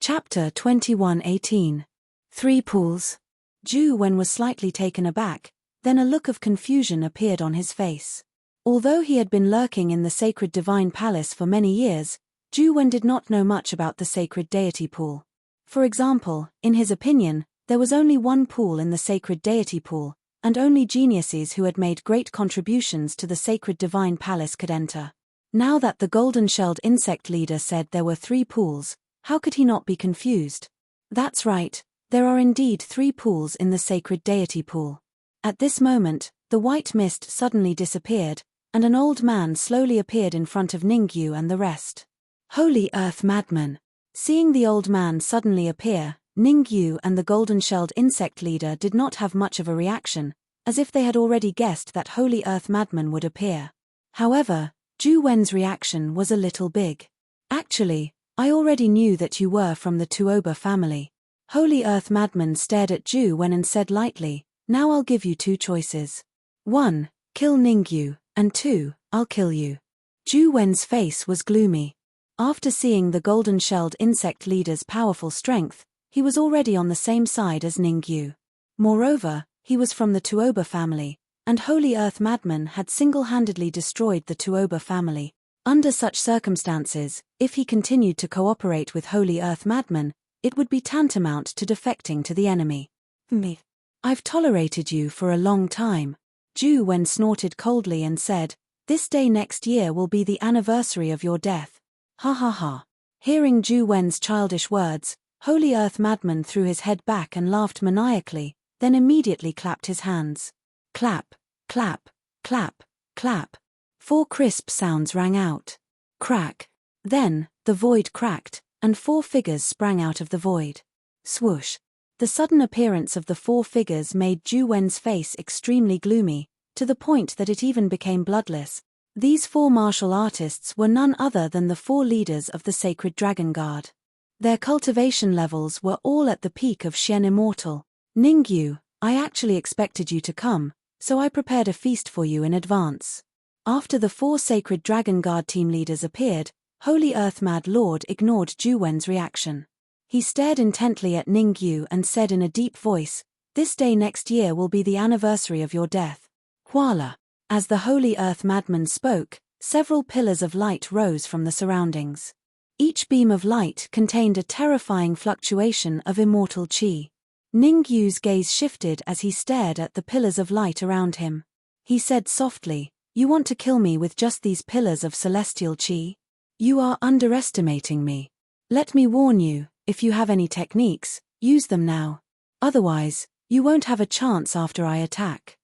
Chapter 21:18. 3 pools. Ju Wen was slightly taken aback, then a look of confusion appeared on his face. Although he had been lurking in the sacred divine palace for many years, Ju Wen did not know much about the sacred deity pool. For example, in his opinion, there was only one pool in the sacred deity pool, and only geniuses who had made great contributions to the sacred divine palace could enter. Now that the golden-shelled insect leader said there were 3 pools, how could he not be confused? That's right, there are indeed 3 pools in the sacred deity pool. At this moment, the white mist suddenly disappeared, and an old man slowly appeared in front of Ningyu and the rest. Holy Earth Madman! Seeing the old man suddenly appear, Ningyu and the golden-shelled insect leader did not have much of a reaction, as if they had already guessed that Holy Earth Madman would appear. However, Ju Wen's reaction was a little big. Actually, I already knew that you were from the Tuoba family. Holy Earth Madman stared at Ju Wen and said lightly, now I'll give you 2 choices. 1, kill Ningyu, and 2, I'll kill you. Ju Wen's face was gloomy. After seeing the golden-shelled insect leader's powerful strength, he was already on the same side as Ningyu. Moreover, he was from the Tuoba family, and Holy Earth Madman had single-handedly destroyed the Tuoba family. Under such circumstances, if he continued to cooperate with Holy Earth Madman, it would be tantamount to defecting to the enemy. Me. I've tolerated you for a long time. Ju Wen snorted coldly and said, this day next year will be the anniversary of your death. Ha ha ha. Hearing Ju Wen's childish words, Holy Earth Madman threw his head back and laughed maniacally, then immediately clapped his hands. Clap, clap, clap, clap. 4 crisp sounds rang out. Crack. Then, the void cracked, and 4 figures sprang out of the void. Swoosh. The sudden appearance of the 4 figures made Ju Wen's face extremely gloomy, to the point that it even became bloodless. These 4 martial artists were none other than the 4 leaders of the Sacred Dragon Guard. Their cultivation levels were all at the peak of Xian Immortal. Ningyu, I actually expected you to come, so I prepared a feast for you in advance. After the 4 Sacred Dragon Guard team leaders appeared, Holy Earth Mad Lord ignored Ju Wen's reaction. He stared intently at Ningyu and said in a deep voice, this day next year will be the anniversary of your death. Huala. As the Holy Earth Madman spoke, several pillars of light rose from the surroundings. Each beam of light contained a terrifying fluctuation of immortal qi. Ningyu's gaze shifted as he stared at the pillars of light around him. He said softly, you want to kill me with just these pillars of celestial qi? You are underestimating me. Let me warn you, if you have any techniques, use them now. Otherwise, you won't have a chance after I attack.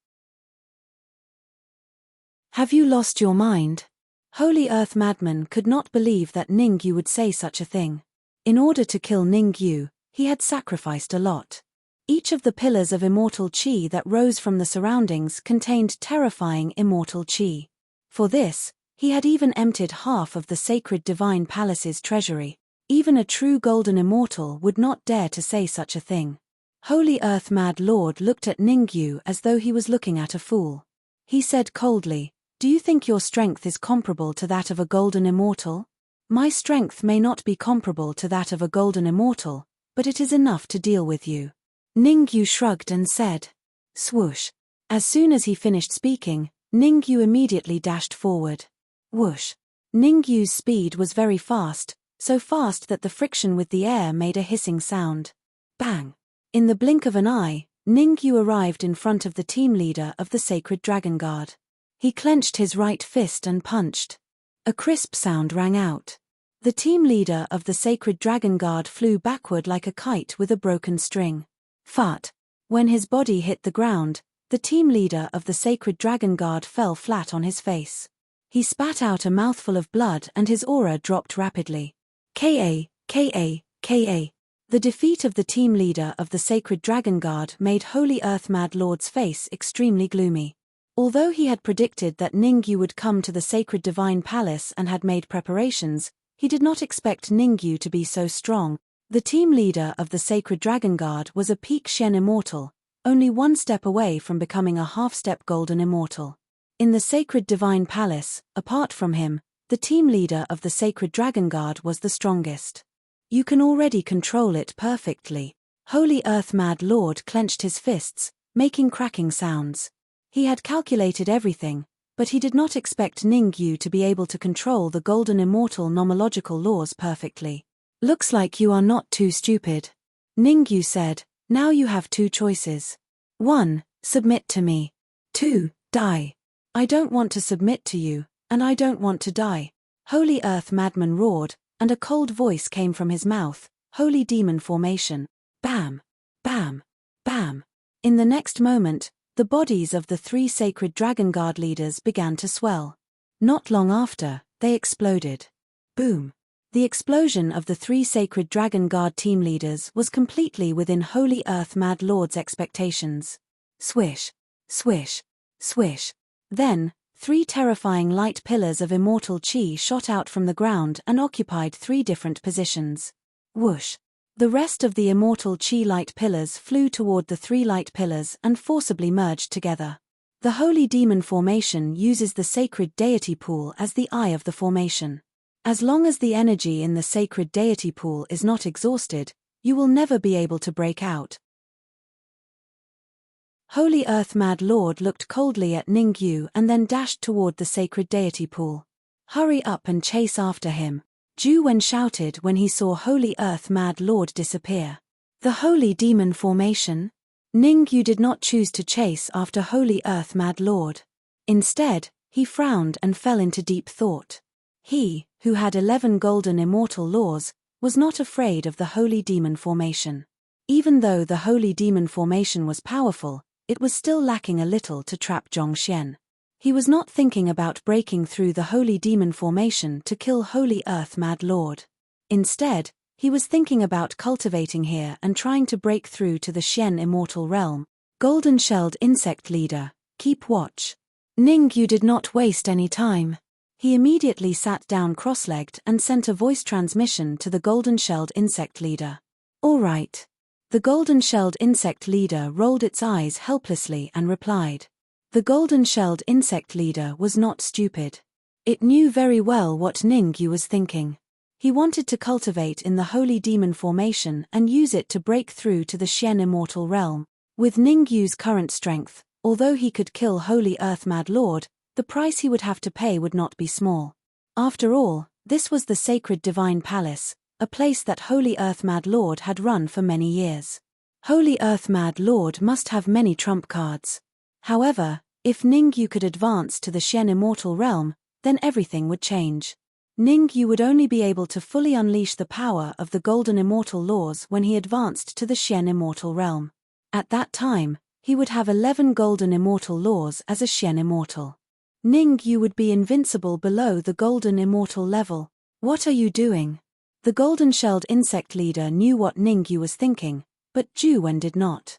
Have you lost your mind? Holy Earth Madman could not believe that Ningyu would say such a thing. In order to kill Ningyu, he had sacrificed a lot. Each of the pillars of immortal qi that rose from the surroundings contained terrifying immortal qi. For this, he had even emptied half of the sacred divine palace's treasury. Even a true golden immortal would not dare to say such a thing. Holy Earth Mad Lord looked at Ningyu as though he was looking at a fool. He said coldly, do you think your strength is comparable to that of a golden immortal? My strength may not be comparable to that of a golden immortal, but it is enough to deal with you." Ningyu shrugged and said, "Swoosh." As soon as he finished speaking, Ningyu immediately dashed forward. Whoosh. Ningyu's speed was very fast, so fast that the friction with the air made a hissing sound. Bang! In the blink of an eye, Ningyu arrived in front of the team leader of the Sacred Dragon Guard. He clenched his right fist and punched. A crisp sound rang out. The team leader of the Sacred Dragon Guard flew backward like a kite with a broken string. Fart! When his body hit the ground, the team leader of the Sacred Dragon Guard fell flat on his face. He spat out a mouthful of blood and his aura dropped rapidly. Ka, Ka, Ka. The defeat of the team leader of the Sacred Dragon Guard made Holy Earth Mad Lord's face extremely gloomy. Although he had predicted that Ningyu would come to the Sacred Divine Palace and had made preparations, he did not expect Ningyu to be so strong. The team leader of the Sacred Dragon Guard was a peak Shen Immortal, only one step away from becoming a half-step Golden Immortal. In the Sacred Divine Palace, apart from him, the team leader of the Sacred Dragon Guard was the strongest. You can already control it perfectly. Holy Earth Mad Lord clenched his fists, making cracking sounds. He had calculated everything, but he did not expect Ningyu to be able to control the Golden Immortal nomological laws perfectly. "Looks like you are not too stupid," Ningyu said. "Now you have two choices. 1. Submit to me. 2. Die." "I don't want to submit to you, and I don't want to die," Holy Earth Madman roared, and a cold voice came from his mouth. Holy Demon Formation. Bam! Bam! Bam! In the next moment, the bodies of the 3 Sacred Dragon Guard leaders began to swell. Not long after, they exploded. Boom! The explosion of the 3 Sacred Dragon Guard team leaders was completely within Holy Earth Mad Lord's expectations. Swish! Swish! Swish! Then, 3 terrifying light pillars of immortal chi shot out from the ground and occupied 3 different positions. Whoosh! The rest of the immortal chi light pillars flew toward the 3 light pillars and forcibly merged together. The Holy Demon Formation uses the Sacred Deity Pool as the eye of the formation. As long as the energy in the Sacred Deity Pool is not exhausted, you will never be able to break out. Holy Earth Mad Lord looked coldly at Ningyu and then dashed toward the Sacred Deity Pool. "Hurry up and chase after him," Ju Wen shouted when he saw Holy Earth Mad Lord disappear. The Holy Demon Formation? Ningyu did not choose to chase after Holy Earth Mad Lord. Instead, he frowned and fell into deep thought. He, who had 11 golden immortal laws, was not afraid of the Holy Demon Formation. Even though the Holy Demon Formation was powerful, it was still lacking a little to trap Zhongxian. He was not thinking about breaking through the Holy Demon Formation to kill Holy Earth Mad Lord. Instead, he was thinking about cultivating here and trying to break through to the Xian Immortal Realm. Golden-shelled insect leader, keep watch. Ningyu did not waste any time. He immediately sat down cross-legged and sent a voice transmission to the golden-shelled insect leader. "All right." The golden-shelled insect leader rolled its eyes helplessly and replied. The golden-shelled insect leader was not stupid. It knew very well what Ningyu was thinking. He wanted to cultivate in the Holy Demon Formation and use it to break through to the Xian Immortal Realm. With Ningyu's current strength, although he could kill Holy Earth Mad Lord, the price he would have to pay would not be small. After all, this was the Sacred Divine Palace, a place that Holy Earth Mad Lord had run for many years. Holy Earth Mad Lord must have many trump cards. However, if Ningyu could advance to the Xian Immortal Realm, then everything would change. Ningyu would only be able to fully unleash the power of the Golden Immortal Laws when he advanced to the Xian Immortal Realm. At that time, he would have 11 Golden Immortal Laws as a Xian Immortal. Ningyu would be invincible below the Golden Immortal level. "What are you doing?" The golden-shelled insect leader knew what Ningyu was thinking, but Ju Wen did not.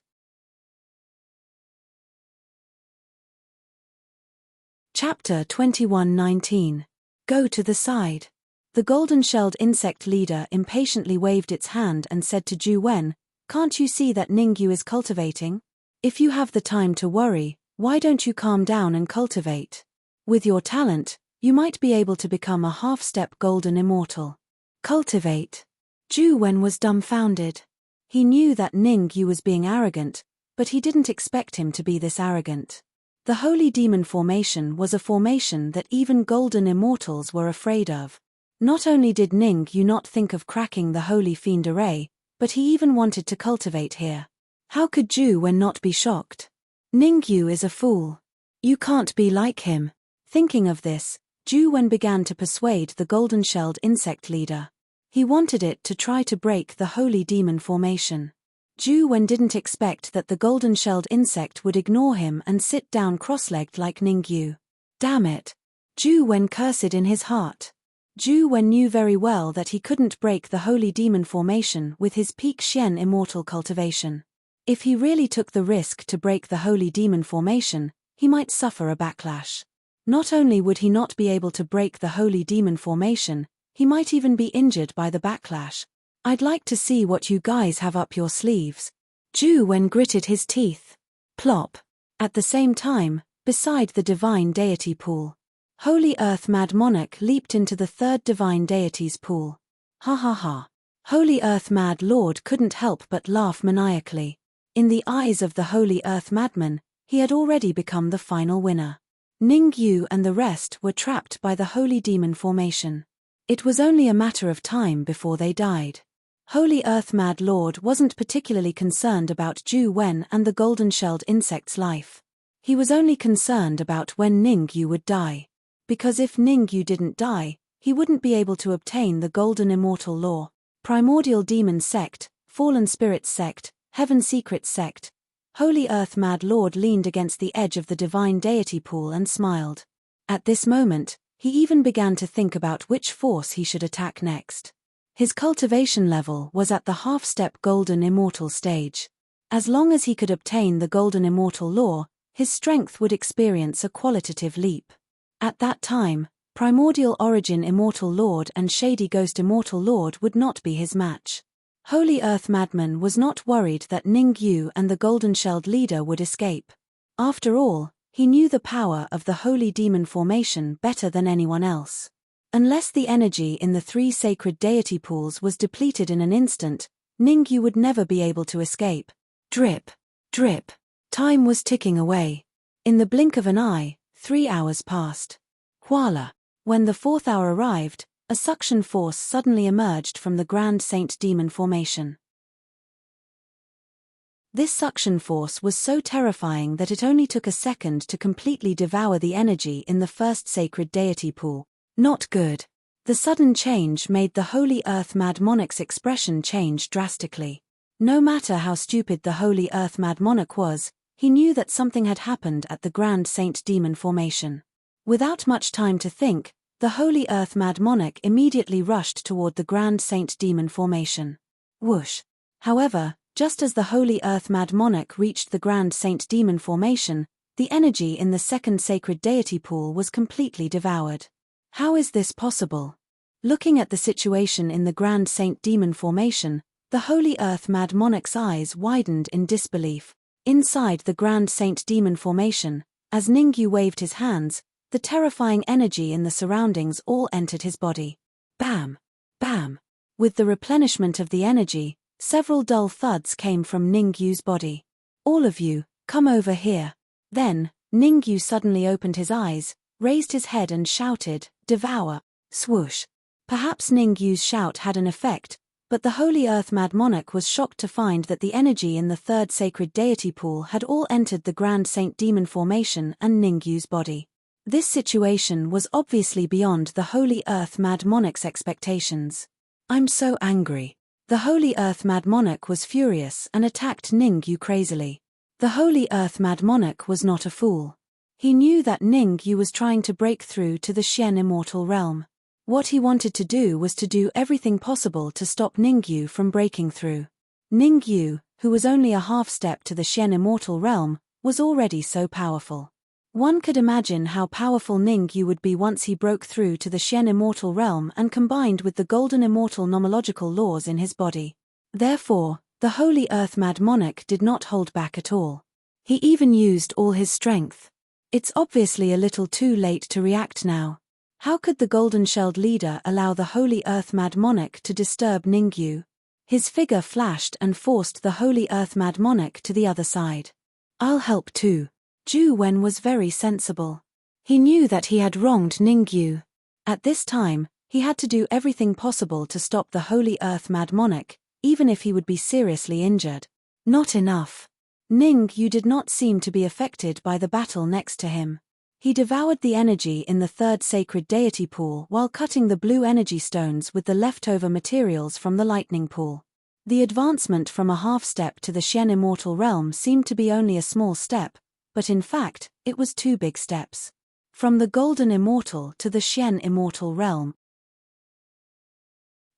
Chapter 21:19. Go to the side. The golden-shelled insect leader impatiently waved its hand and said to Ju Wen, "Can't you see that Ningyu is cultivating? If you have the time to worry, why don't you calm down and cultivate? With your talent, You might be able to become a half-step golden immortal. Cultivate. Zhu Wen was dumbfounded. He knew that Ning Yu was being arrogant, but he didn't expect him to be this arrogant. The Holy Demon Formation was a formation that even golden immortals were afraid of. Not only did Ning Yu not think of cracking the Holy Fiend array, but he even wanted to cultivate here. How could Zhu Wen not be shocked? Ning Yu is a fool. You can't be like him. Thinking of this, Zhu Wen began to persuade the golden-shelled insect leader. He wanted it to try to break the Holy Demon Formation. Zhu Wen didn't expect that the golden-shelled insect would ignore him and sit down cross-legged like Ning Yu. Damn it! Zhu Wen cursed in his heart. Zhu Wen knew very well that he couldn't break the Holy Demon Formation with his peak Xian immortal cultivation. If he really took the risk to break the Holy Demon Formation, he might suffer a backlash. Not only would he not be able to break the Holy Demon Formation, he might even be injured by the backlash. I'd like to see what you guys have up your sleeves. Zhu Wen gritted his teeth. Plop. At the same time, beside the divine deity pool, Holy Earth Mad Monarch leaped into the third divine deity's pool. Ha ha ha. Holy Earth Mad Lord couldn't help but laugh maniacally. In the eyes of the Holy Earth Madman, he had already become the final winner. Ning Yu and the rest were trapped by the Holy Demon Formation. It was only a matter of time before they died. Holy Earth Mad Lord wasn't particularly concerned about Zhu Wen and the golden-shelled insect's life. He was only concerned about when Ning Yu would die. Because if Ning Yu didn't die, he wouldn't be able to obtain the Golden Immortal Law. Primordial Demon Sect, Fallen Spirits Sect, Heaven Secret Sect. Holy Earth Mad Lord leaned against the edge of the divine deity pool and smiled. At this moment, he even began to think about which force he should attack next. His cultivation level was at the half-step Golden Immortal stage. As long as he could obtain the Golden Immortal Law, his strength would experience a qualitative leap. At that time, Primordial Origin Immortal Lord and Shady Ghost Immortal Lord would not be his match. Holy Earth Madman was not worried that Ning Yu and the golden-shelled leader would escape. After all, he knew the power of the Holy Demon Formation better than anyone else. Unless the energy in the three sacred deity pools was depleted in an instant, Ning Yu would never be able to escape. Drip, drip. Time was ticking away. In the blink of an eye, 3 hours passed. Voila! When the 4th hour arrived, a suction force suddenly emerged from the Grand Saint Demon Formation. This suction force was so terrifying that it only took a second to completely devour the energy in the first sacred deity pool. Not good. The sudden change made the Holy Earth Mad Monarch's expression change drastically. No matter how stupid the Holy Earth Mad Monarch was, he knew that something had happened at the Grand Saint Demon Formation. Without much time to think, the Holy Earth Mad Monarch immediately rushed toward the Grand Saint Demon Formation. Whoosh! However, just as the Holy Earth Mad Monarch reached the Grand Saint Demon Formation, the energy in the second sacred deity pool was completely devoured. How is this possible? Looking at the situation in the Grand Saint Demon Formation, the Holy Earth Mad Monarch's eyes widened in disbelief. Inside the Grand Saint Demon Formation, as Ning Yu waved his hands, the terrifying energy in the surroundings all entered his body. Bam! Bam! With the replenishment of the energy, several dull thuds came from Ning Yu's body. All of you, come over here. Then, Ning Yu suddenly opened his eyes, raised his head and shouted, "Devour!" Swoosh! Perhaps Ning Yu's shout had an effect, but the Holy Earth Mad Monarch was shocked to find that the energy in the third sacred deity pool had all entered the Grand Saint Demon Formation and Ning Yu's body. This situation was obviously beyond the Holy Earth Mad Monarch's expectations. I'm so angry. The Holy Earth Mad Monarch was furious and attacked Ning Yu crazily. The Holy Earth Mad Monarch was not a fool. He knew that Ning Yu was trying to break through to the Xian immortal realm. What he wanted to do was to do everything possible to stop Ning Yu from breaking through. Ning Yu, who was only a half step to the Xian immortal realm, was already so powerful. One could imagine how powerful Ning Yu would be once he broke through to the Xian immortal realm and combined with the golden immortal nomological laws in his body. Therefore, the Holy Earth Mad Monarch did not hold back at all. He even used all his strength. It's obviously a little too late to react now. How could the golden-shelled leader allow the Holy Earth Mad Monarch to disturb Ningyu? His figure flashed and forced the Holy Earth Mad Monarch to the other side. I'll help too. Zhu Wen was very sensible. He knew that he had wronged Ningyu. At this time, he had to do everything possible to stop the Holy Earth Mad Monarch, even if he would be seriously injured. Not enough. Ningyu did not seem to be affected by the battle next to him. He devoured the energy in the third sacred deity pool while cutting the blue energy stones with the leftover materials from the lightning pool. The advancement from a half-step to the Shen Immortal Realm seemed to be only a small step, but in fact, it was 2 big steps. From the Golden Immortal to the Shen Immortal Realm.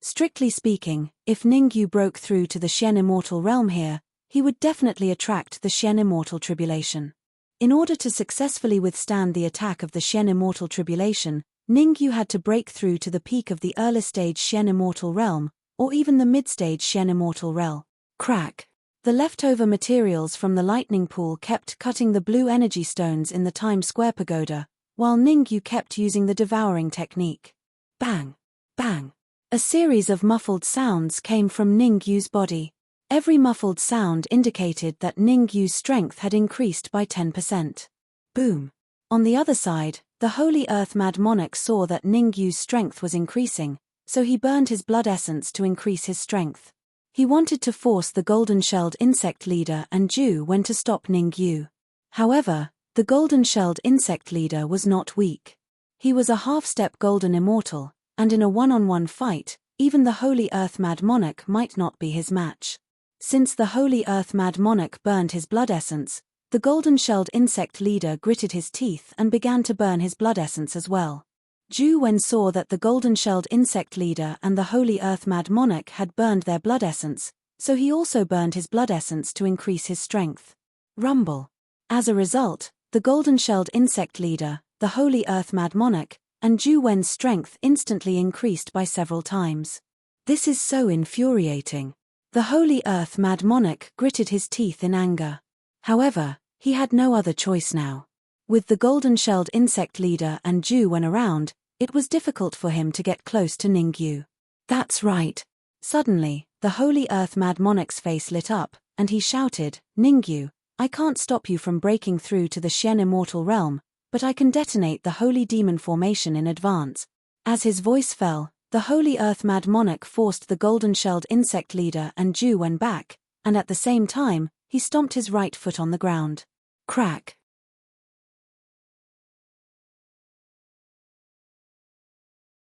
Strictly speaking, if Ningyu broke through to the Shen Immortal Realm here, he would definitely attract the Shen Immortal Tribulation. In order to successfully withstand the attack of the Shen Immortal Tribulation, Ningyu had to break through to the peak of the early-stage Shen Immortal Realm, or even the mid-stage Shen Immortal Realm. Crack. The leftover materials from the lightning pool kept cutting the blue energy stones in the Times Square pagoda, while Ningyu kept using the devouring technique. Bang! Bang! A series of muffled sounds came from Ningyu's body. Every muffled sound indicated that Ningyu's strength had increased by 10%. Boom! On the other side, the Holy Earth Mad Monarch saw that Ningyu's strength was increasing, so he burned his blood essence to increase his strength. He wanted to force the golden-shelled insect leader and Zhu Wen to stop Ningyu. However, the golden-shelled insect leader was not weak. He was a half-step golden immortal, and in a one-on-one fight, even the Holy Earth Mad Monarch might not be his match. Since the Holy Earth Mad Monarch burned his blood essence, the golden-shelled insect leader gritted his teeth and began to burn his blood essence as well. Zhu Wen saw that the golden-shelled insect leader and the Holy Earth Mad Monarch had burned their blood essence, so he also burned his blood essence to increase his strength. Rumble. As a result, the golden-shelled insect leader, the Holy Earth Mad Monarch, and Zhu Wen's strength instantly increased by several times. This is so infuriating. The Holy Earth Mad Monarch gritted his teeth in anger. However, he had no other choice now. With the golden-shelled insect leader and Zhu Wen around, it was difficult for him to get close to Ningyu. That's right. Suddenly, the Holy Earth Mad Monarch's face lit up, and he shouted, Ningyu, I can't stop you from breaking through to the Shen Immortal Realm, but I can detonate the Holy Demon Formation in advance. As his voice fell, the Holy Earth Mad Monarch forced the golden-shelled insect leader and Zhu Wen back, and at the same time, he stomped his right foot on the ground. Crack.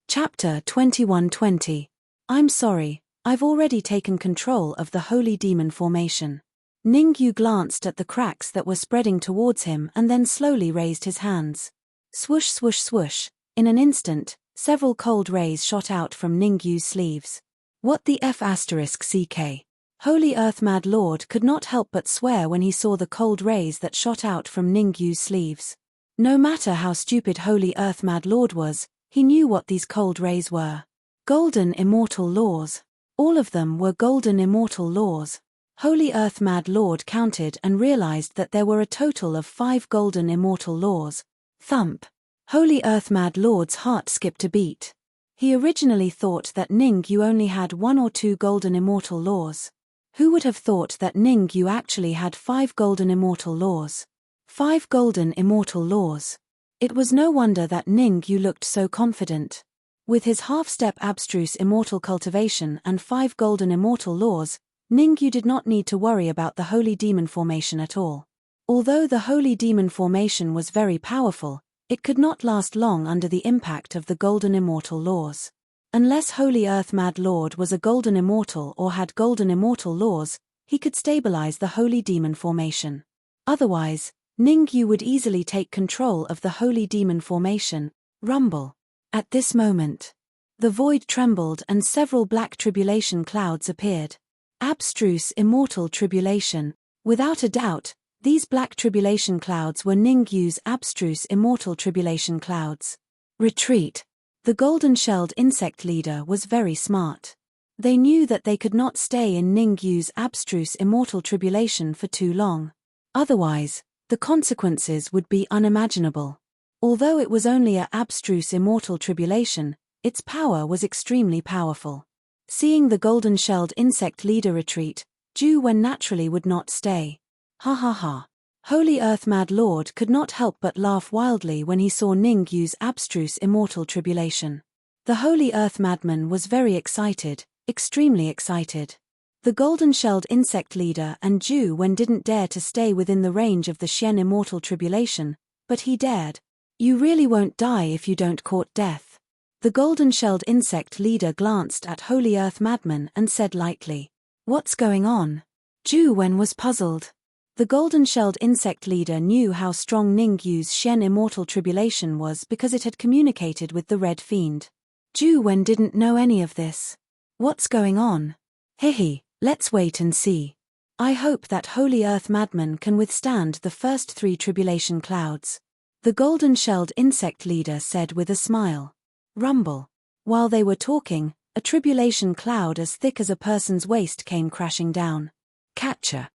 Chapter 2120. I'm sorry, I've already taken control of the Holy Demon Formation. Ningyu glanced at the cracks that were spreading towards him and then slowly raised his hands. Swoosh swoosh swoosh. In an instant, several cold rays shot out from Ningyu's sleeves. What the F***CK? Holy Earth Mad Lord could not help but swear when he saw the cold rays that shot out from Ningyu's sleeves. No matter how stupid Holy Earth Mad Lord was, he knew what these cold rays were. Golden Immortal Laws. All of them were Golden Immortal Laws. Holy Earth Mad Lord counted and realized that there were a total of 5 Golden Immortal Laws. Thump. Holy Earth Mad Lord's heart skipped a beat. He originally thought that Ningyu only had 1 or 2 Golden Immortal Laws. Who would have thought that Ningyu actually had 5 Golden Immortal Laws? 5 Golden Immortal Laws. It was no wonder that Ningyu looked so confident. With his half-step abstruse immortal cultivation and 5 Golden Immortal Laws, Ningyu did not need to worry about the Holy Demon Formation at all. Although the Holy Demon Formation was very powerful, it could not last long under the impact of the Golden Immortal Laws. Unless Holy Earth Mad Lord was a Golden Immortal or had Golden Immortal Laws, he could stabilize the Holy Demon Formation. Otherwise, Ningyu would easily take control of the Holy Demon Formation. Rumble. At this moment, the void trembled and several black tribulation clouds appeared. Abstruse Immortal Tribulation. Without a doubt, these black tribulation clouds were Ningyu's abstruse Immortal Tribulation clouds. Retreat. The golden-shelled insect leader was very smart. They knew that they could not stay in Ningyu's abstruse Immortal Tribulation for too long. Otherwise, the consequences would be unimaginable. Although it was only a abstruse immortal tribulation, its power was extremely powerful. Seeing the golden-shelled insect leader retreat, Ju Wen naturally would not stay. Ha ha ha. Holy Earth Mad Lord could not help but laugh wildly when he saw Ning Yu's abstruse immortal tribulation. The Holy Earth Madman was very excited, extremely excited. The golden-shelled insect leader and Ju Wen didn't dare to stay within the range of the Shen immortal tribulation, but he dared. You really won't die if you don't court death. The golden-shelled insect leader glanced at Holy Earth Madman and said lightly, "What's going on?" Ju Wen was puzzled. The golden-shelled insect leader knew how strong Ning Yu's Shen immortal tribulation was because it had communicated with the Red Fiend. Ju Wen didn't know any of this. What's going on? Hehe, let's wait and see. I hope that Holy Earth Madman can withstand the first 3 tribulation clouds. The golden-shelled insect leader said with a smile. Rumble. While they were talking, a tribulation cloud as thick as a person's waist came crashing down. Catcher.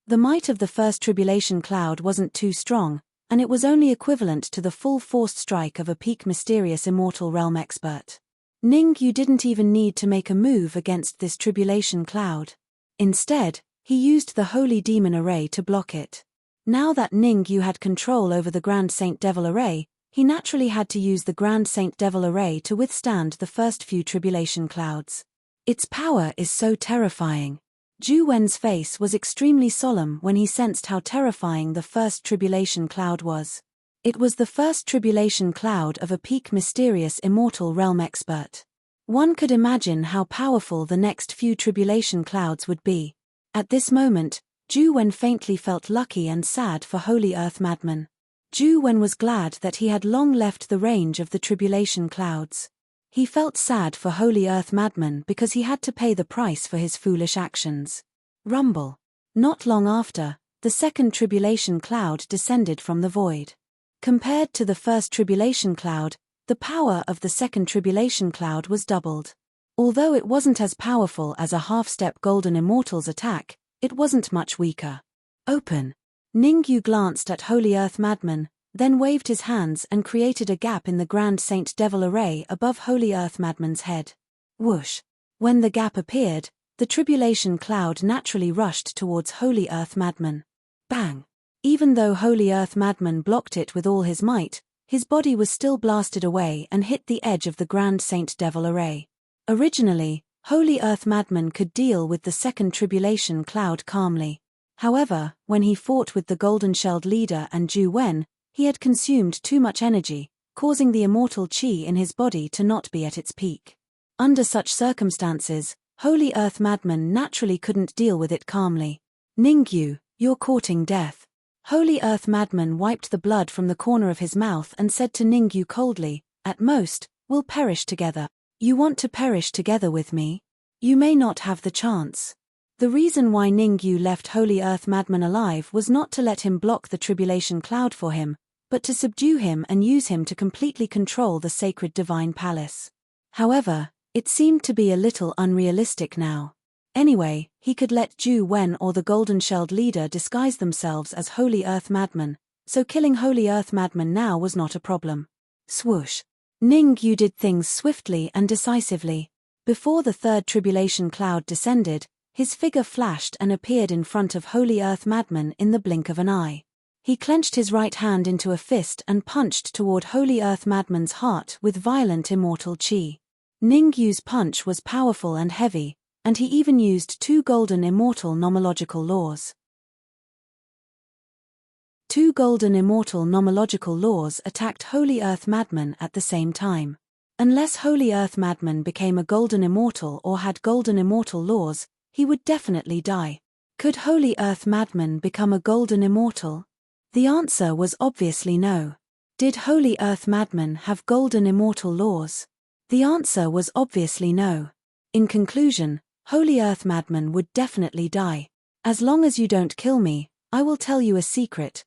The might of the first tribulation cloud wasn't too strong, and it was only equivalent to the full forced strike of a peak mysterious immortal realm expert. Ning Yu didn't even need to make a move against this tribulation cloud. Instead, he used the Holy Demon Array to block it. Now that Ning Yu had control over the Grand Saint Devil Array, he naturally had to use the Grand Saint Devil Array to withstand the first few tribulation clouds. Its power is so terrifying. Ju Wen's face was extremely solemn when he sensed how terrifying the first tribulation cloud was. It was the first tribulation cloud of a peak mysterious immortal realm expert. One could imagine how powerful the next few tribulation clouds would be. At this moment, Ju Wen faintly felt lucky and sad for Holy Earth Madman. Ju Wen was glad that he had long left the range of the tribulation clouds. He felt sad for Holy Earth Madman because he had to pay the price for his foolish actions. Rumble. Not long after, the second tribulation cloud descended from the void. Compared to the first tribulation cloud, the power of the second tribulation cloud was doubled. Although it wasn't as powerful as a half-step Golden Immortal's attack, it wasn't much weaker. Open. Ning Yu glanced at Holy Earth Madman, then waved his hands and created a gap in the Grand Saint Devil Array above Holy Earth Madman's head. Whoosh. When the gap appeared, the tribulation cloud naturally rushed towards Holy Earth Madman. Bang. Even though Holy Earth Madman blocked it with all his might, his body was still blasted away and hit the edge of the Grand Saint Devil Array. Originally, Holy Earth Madman could deal with the second tribulation cloud calmly. However, when he fought with the golden-shelled leader and Ju Wen, he had consumed too much energy, causing the immortal qi in his body to not be at its peak. Under such circumstances, Holy Earth Madman naturally couldn't deal with it calmly. Ning Yu, you're courting death. Holy Earth Madman wiped the blood from the corner of his mouth and said to Ning Yu coldly, "At most, we'll perish together. You want to perish together with me? You may not have the chance." The reason why Ning Yu left Holy Earth Madman alive was not to let him block the tribulation cloud for him, but to subdue him and use him to completely control the sacred divine palace. However, it seemed to be a little unrealistic now. Anyway, he could let Ju Wen or the golden-shelled leader disguise themselves as Holy Earth Madman, so killing Holy Earth Madman now was not a problem. Swoosh. Ning Yu did things swiftly and decisively. Before the third tribulation cloud descended, his figure flashed and appeared in front of Holy Earth Madman in the blink of an eye. He clenched his right hand into a fist and punched toward Holy Earth Madman's heart with violent immortal qi. Ning Yu's punch was powerful and heavy, and he even used 2 golden immortal nomological laws. 2 golden immortal nomological laws attacked Holy Earth Madman at the same time. Unless Holy Earth Madman became a golden immortal or had golden immortal laws, he would definitely die. Could Holy Earth Madman become a golden immortal? The answer was obviously no. Did Holy Earth Madman have golden immortal laws? The answer was obviously no. In conclusion, Holy Earth Madman would definitely die. As long as you don't kill me, I will tell you a secret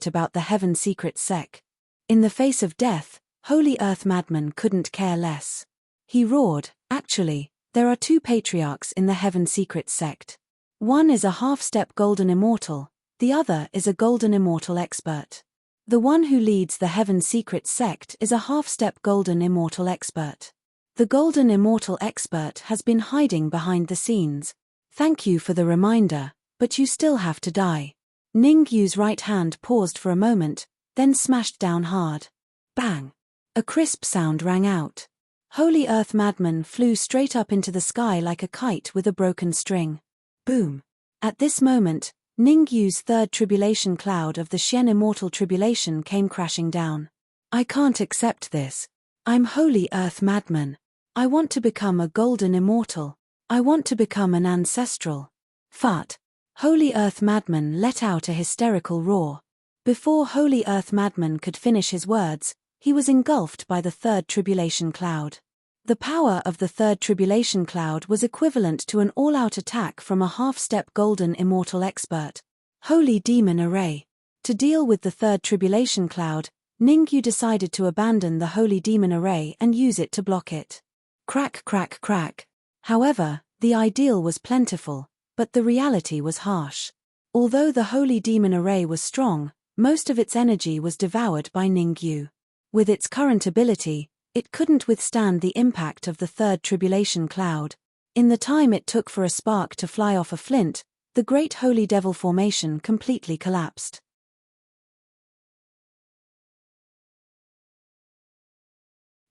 about the Heaven Secret Sect. In the face of death, Holy Earth Madman couldn't care less. He roared, "Actually, there are 2 patriarchs in the Heaven Secret Sect. One is a half-step golden immortal, the other is a golden immortal expert. The one who leads the Heaven Secret sect is a half-step Golden Immortal expert. The Golden Immortal expert has been hiding behind the scenes. Thank you for the reminder, but you still have to die. Ningyu's right hand paused for a moment, then smashed down hard. Bang! A crisp sound rang out. Holy Earth Madman flew straight up into the sky like a kite with a broken string. Boom! At this moment, Ningyu's third tribulation cloud of the Xian Immortal Tribulation came crashing down. I can't accept this. I'm Holy Earth Madman. I want to become a Golden Immortal. I want to become an ancestral. Fart. Holy Earth Madman let out a hysterical roar. Before Holy Earth Madman could finish his words, he was engulfed by the third tribulation cloud. The power of the third tribulation cloud was equivalent to an all-out attack from a half-step Golden Immortal expert. Holy Demon Array. To deal with the third tribulation cloud, Ningyu decided to abandon the Holy Demon Array and use it to block it. Crack crack crack. However, the ideal was plentiful, but the reality was harsh. Although the Holy Demon Array was strong, most of its energy was devoured by Ningyu. With its current ability, it couldn't withstand the impact of the third tribulation cloud. In the time it took for a spark to fly off a flint, the Great Holy Devil formation completely collapsed.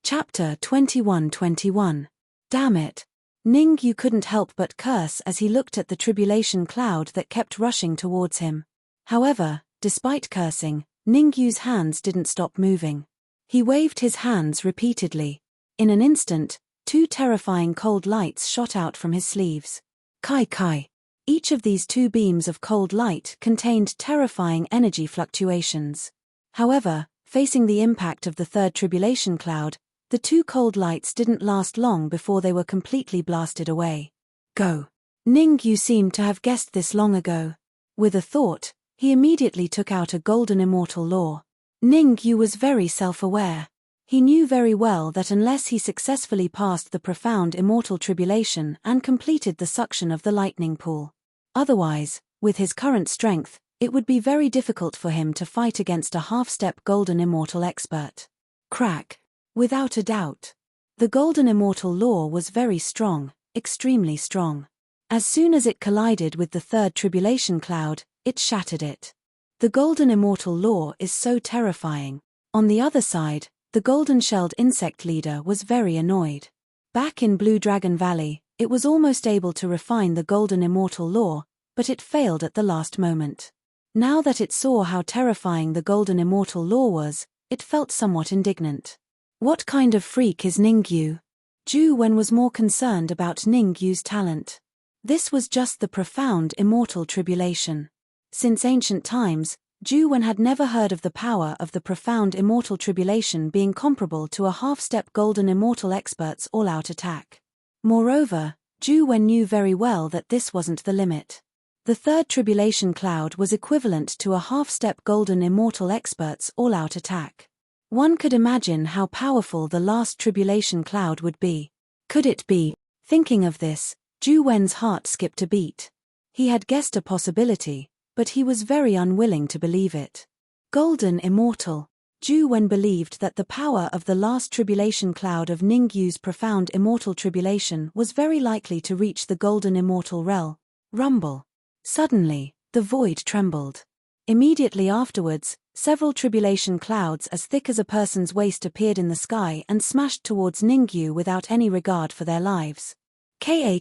Chapter 21-21. Damn it. Ningyu couldn't help but curse as he looked at the tribulation cloud that kept rushing towards him. However, despite cursing, Ningyu's hands didn't stop moving. He waved his hands repeatedly. In an instant, two terrifying cold lights shot out from his sleeves. Kai Kai. Each of these two beams of cold light contained terrifying energy fluctuations. However, facing the impact of the third tribulation cloud, the two cold lights didn't last long before they were completely blasted away. Go. Ningyu seemed to have guessed this long ago. With a thought, he immediately took out a Golden Immortal Law. Ningyu was very self-aware. He knew very well that unless he successfully passed the profound immortal tribulation and completed the suction of the lightning pool, otherwise, with his current strength, it would be very difficult for him to fight against a half-step Golden Immortal expert. Crack. Without a doubt. The Golden Immortal Law was very strong, extremely strong. As soon as it collided with the third tribulation cloud, it shattered it. The Golden Immortal Law is so terrifying. On the other side, the golden-shelled insect leader was very annoyed. Back in Blue Dragon Valley, it was almost able to refine the Golden Immortal Law, but it failed at the last moment. Now that it saw how terrifying the Golden Immortal Law was, it felt somewhat indignant. What kind of freak is Ningyu? Zhu Wen was more concerned about Ningyu's talent. This was just the profound immortal tribulation. Since ancient times, Zhu Wen had never heard of the power of the profound immortal tribulation being comparable to a half-step Golden Immortal expert's all-out attack. Moreover, Zhu Wen knew very well that this wasn't the limit. The third tribulation cloud was equivalent to a half-step Golden Immortal expert's all-out attack. One could imagine how powerful the last tribulation cloud would be. Could it be? Thinking of this, Zhu Wen's heart skipped a beat. He had guessed a possibility, but he was very unwilling to believe it. Golden Immortal. Zhu Wen believed that the power of the last tribulation cloud of Ningyu's profound immortal tribulation was very likely to reach the Golden Immortal realm. Rumble. Suddenly, the void trembled. Immediately afterwards, several tribulation clouds as thick as a person's waist appeared in the sky and smashed towards Ningyu without any regard for their lives. Ka.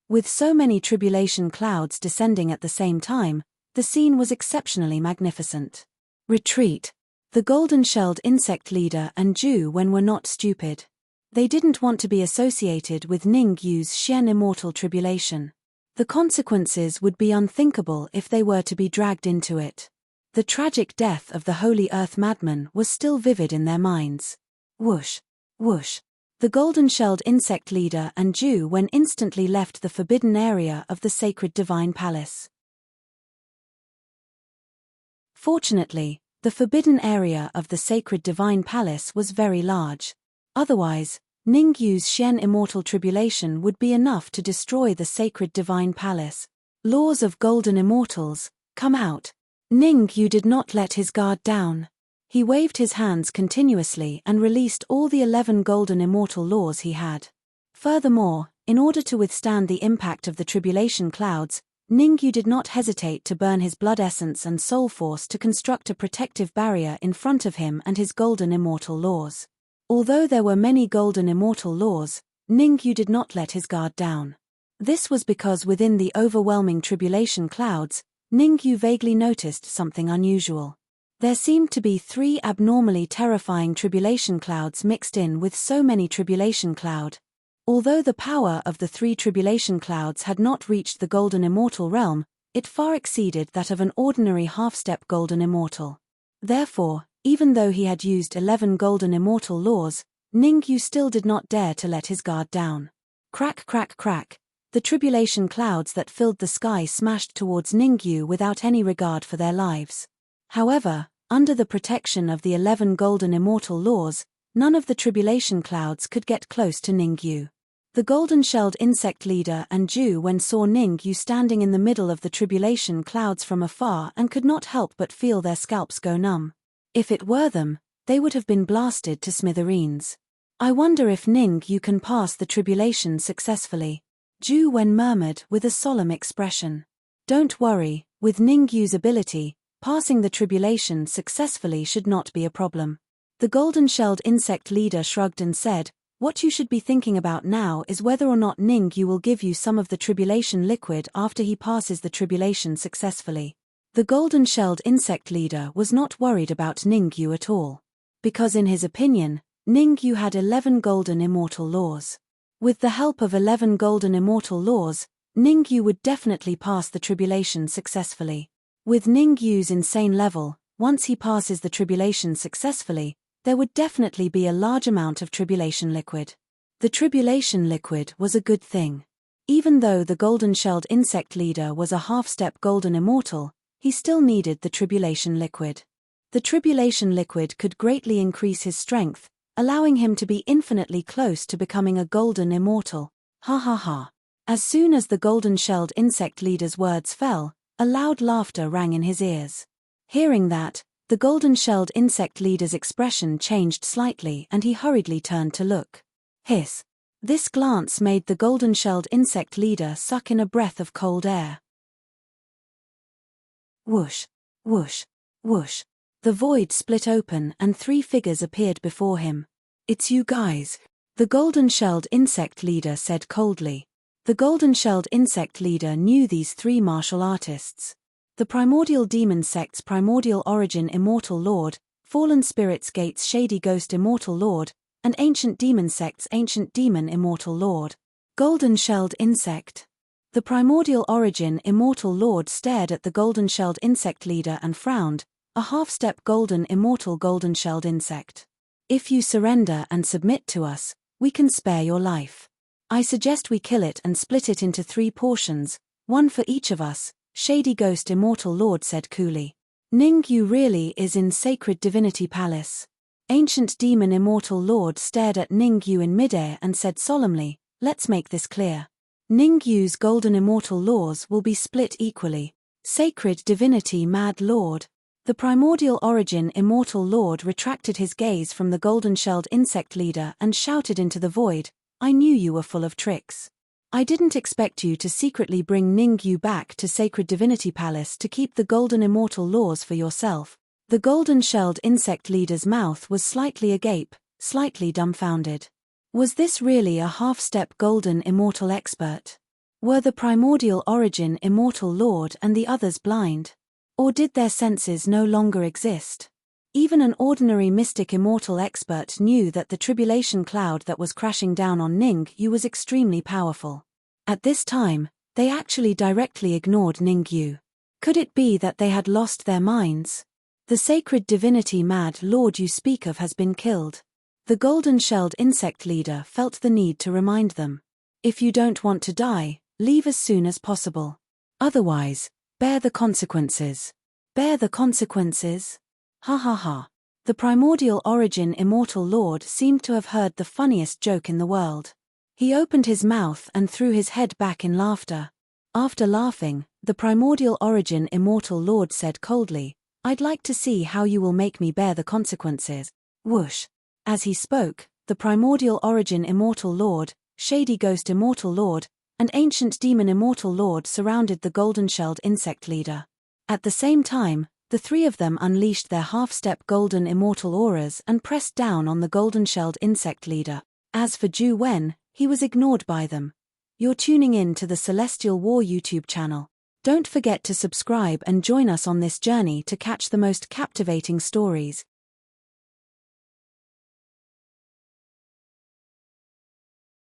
With so many tribulation clouds descending at the same time, the scene was exceptionally magnificent. Retreat. The golden-shelled insect leader and Zhu Wen were not stupid. They didn't want to be associated with Ningyu's Xian immortal tribulation. The consequences would be unthinkable if they were to be dragged into it. The tragic death of the Holy Earth Madman was still vivid in their minds. Whoosh. Whoosh. The golden-shelled insect leader and Zhu Wen instantly left the forbidden area of the sacred divine palace. Fortunately, the forbidden area of the sacred divine palace was very large. Otherwise, Ningyu's Xian immortal tribulation would be enough to destroy the sacred divine palace. Laws of golden immortals, come out. Ningyu did not let his guard down. He waved his hands continuously and released all the 11 golden immortal laws he had. Furthermore, in order to withstand the impact of the tribulation clouds, Ningyu did not hesitate to burn his blood essence and soul force to construct a protective barrier in front of him and his golden immortal laws. Although there were many golden immortal laws, Ningyu did not let his guard down. This was because within the overwhelming tribulation clouds, Ningyu vaguely noticed something unusual. There seemed to be 3 abnormally terrifying tribulation clouds mixed in with so many tribulation cloud. Although the power of the 3 tribulation clouds had not reached the golden immortal realm, it far exceeded that of an ordinary half-step golden immortal. Therefore, even though he had used 11 golden immortal laws, Ningyu still did not dare to let his guard down. Crack, crack, crack. The tribulation clouds that filled the sky smashed towards Ningyu without any regard for their lives. However, under the protection of the 11 golden immortal laws, none of the tribulation clouds could get close to Ningyu. The golden-shelled insect leader and Ju Wen saw Ningyu standing in the middle of the tribulation clouds from afar and could not help but feel their scalps go numb. If it were them, they would have been blasted to smithereens. I wonder if Ningyu can pass the tribulation successfully. Ju Wen murmured with a solemn expression. Don't worry, with Ningyu's ability, passing the tribulation successfully should not be a problem. The golden-shelled insect leader shrugged and said, what you should be thinking about now is whether or not Ningyu will give you some of the tribulation liquid after he passes the tribulation successfully. The golden-shelled insect leader was not worried about Ningyu at all. Because in his opinion, Ningyu had 11 golden immortal laws. With the help of 11 golden immortal laws, Ningyu would definitely pass the tribulation successfully. With Ningyu's insane level, once he passes the tribulation successfully, there would definitely be a large amount of tribulation liquid. The tribulation liquid was a good thing. Even though the golden-shelled insect leader was a half-step golden immortal, he still needed the tribulation liquid. The tribulation liquid could greatly increase his strength, allowing him to be infinitely close to becoming a golden immortal. Ha ha ha. As soon as the golden-shelled insect leader's words fell, a loud laughter rang in his ears. Hearing that, the golden-shelled insect leader's expression changed slightly and he hurriedly turned to look. Hiss. This glance made the golden-shelled insect leader suck in a breath of cold air. Whoosh, whoosh, whoosh. The void split open and 3 figures appeared before him. It's you guys. The golden-shelled insect leader said coldly. The golden-shelled insect leader knew these 3 martial artists. The Primordial Demon Sect's Primordial Origin Immortal Lord, Fallen Spirits Gate's Shady Ghost Immortal Lord, and Ancient Demon Sect's Ancient Demon Immortal Lord. Golden-shelled insect. The Primordial Origin Immortal Lord stared at the golden-shelled insect leader and frowned, a half-step golden immortal golden-shelled insect. If you surrender and submit to us, we can spare your life. I suggest we kill it and split it into 3 portions, 1 for each of us, Shady Ghost Immortal Lord said coolly. Ningyu really is in Sacred Divinity Palace. Ancient Demon Immortal Lord stared at Ningyu in midair and said solemnly, let's make this clear. Ningyu's golden immortal laws will be split equally. Sacred Divinity Mad Lord. The Primordial Origin Immortal Lord retracted his gaze from the golden-shelled insect leader and shouted into the void, I knew you were full of tricks. I didn't expect you to secretly bring Ningyu back to Sacred Divinity Palace to keep the golden immortal laws for yourself. The golden-shelled insect leader's mouth was slightly agape, slightly dumbfounded. Was this really a half-step golden immortal expert? Were the Primordial Origin Immortal Lord and the others blind? Or did their senses no longer exist? Even an ordinary mystic immortal expert knew that the tribulation cloud that was crashing down on Ningyu was extremely powerful. At this time, they actually directly ignored Ningyu. Could it be that they had lost their minds? The Sacred Divinity Mad Lord you speak of has been killed. The golden-shelled insect leader felt the need to remind them. If you don't want to die, leave as soon as possible. Otherwise, bear the consequences. Bear the consequences? Ha ha ha. The Primordial Origin Immortal Lord seemed to have heard the funniest joke in the world. He opened his mouth and threw his head back in laughter. After laughing, the primordial origin immortal lord said coldly, "I'd like to see how you will make me bear the consequences." Whoosh. As he spoke, the primordial origin immortal lord, shady ghost immortal lord, and ancient demon immortal lord surrounded the golden-shelled insect leader. At the same time, the three of them unleashed their half-step golden immortal auras and pressed down on the golden-shelled insect leader. As for Ju Wen, he was ignored by them. You're tuning in to the Celestial War YouTube channel. Don't forget to subscribe and join us on this journey to catch the most captivating stories.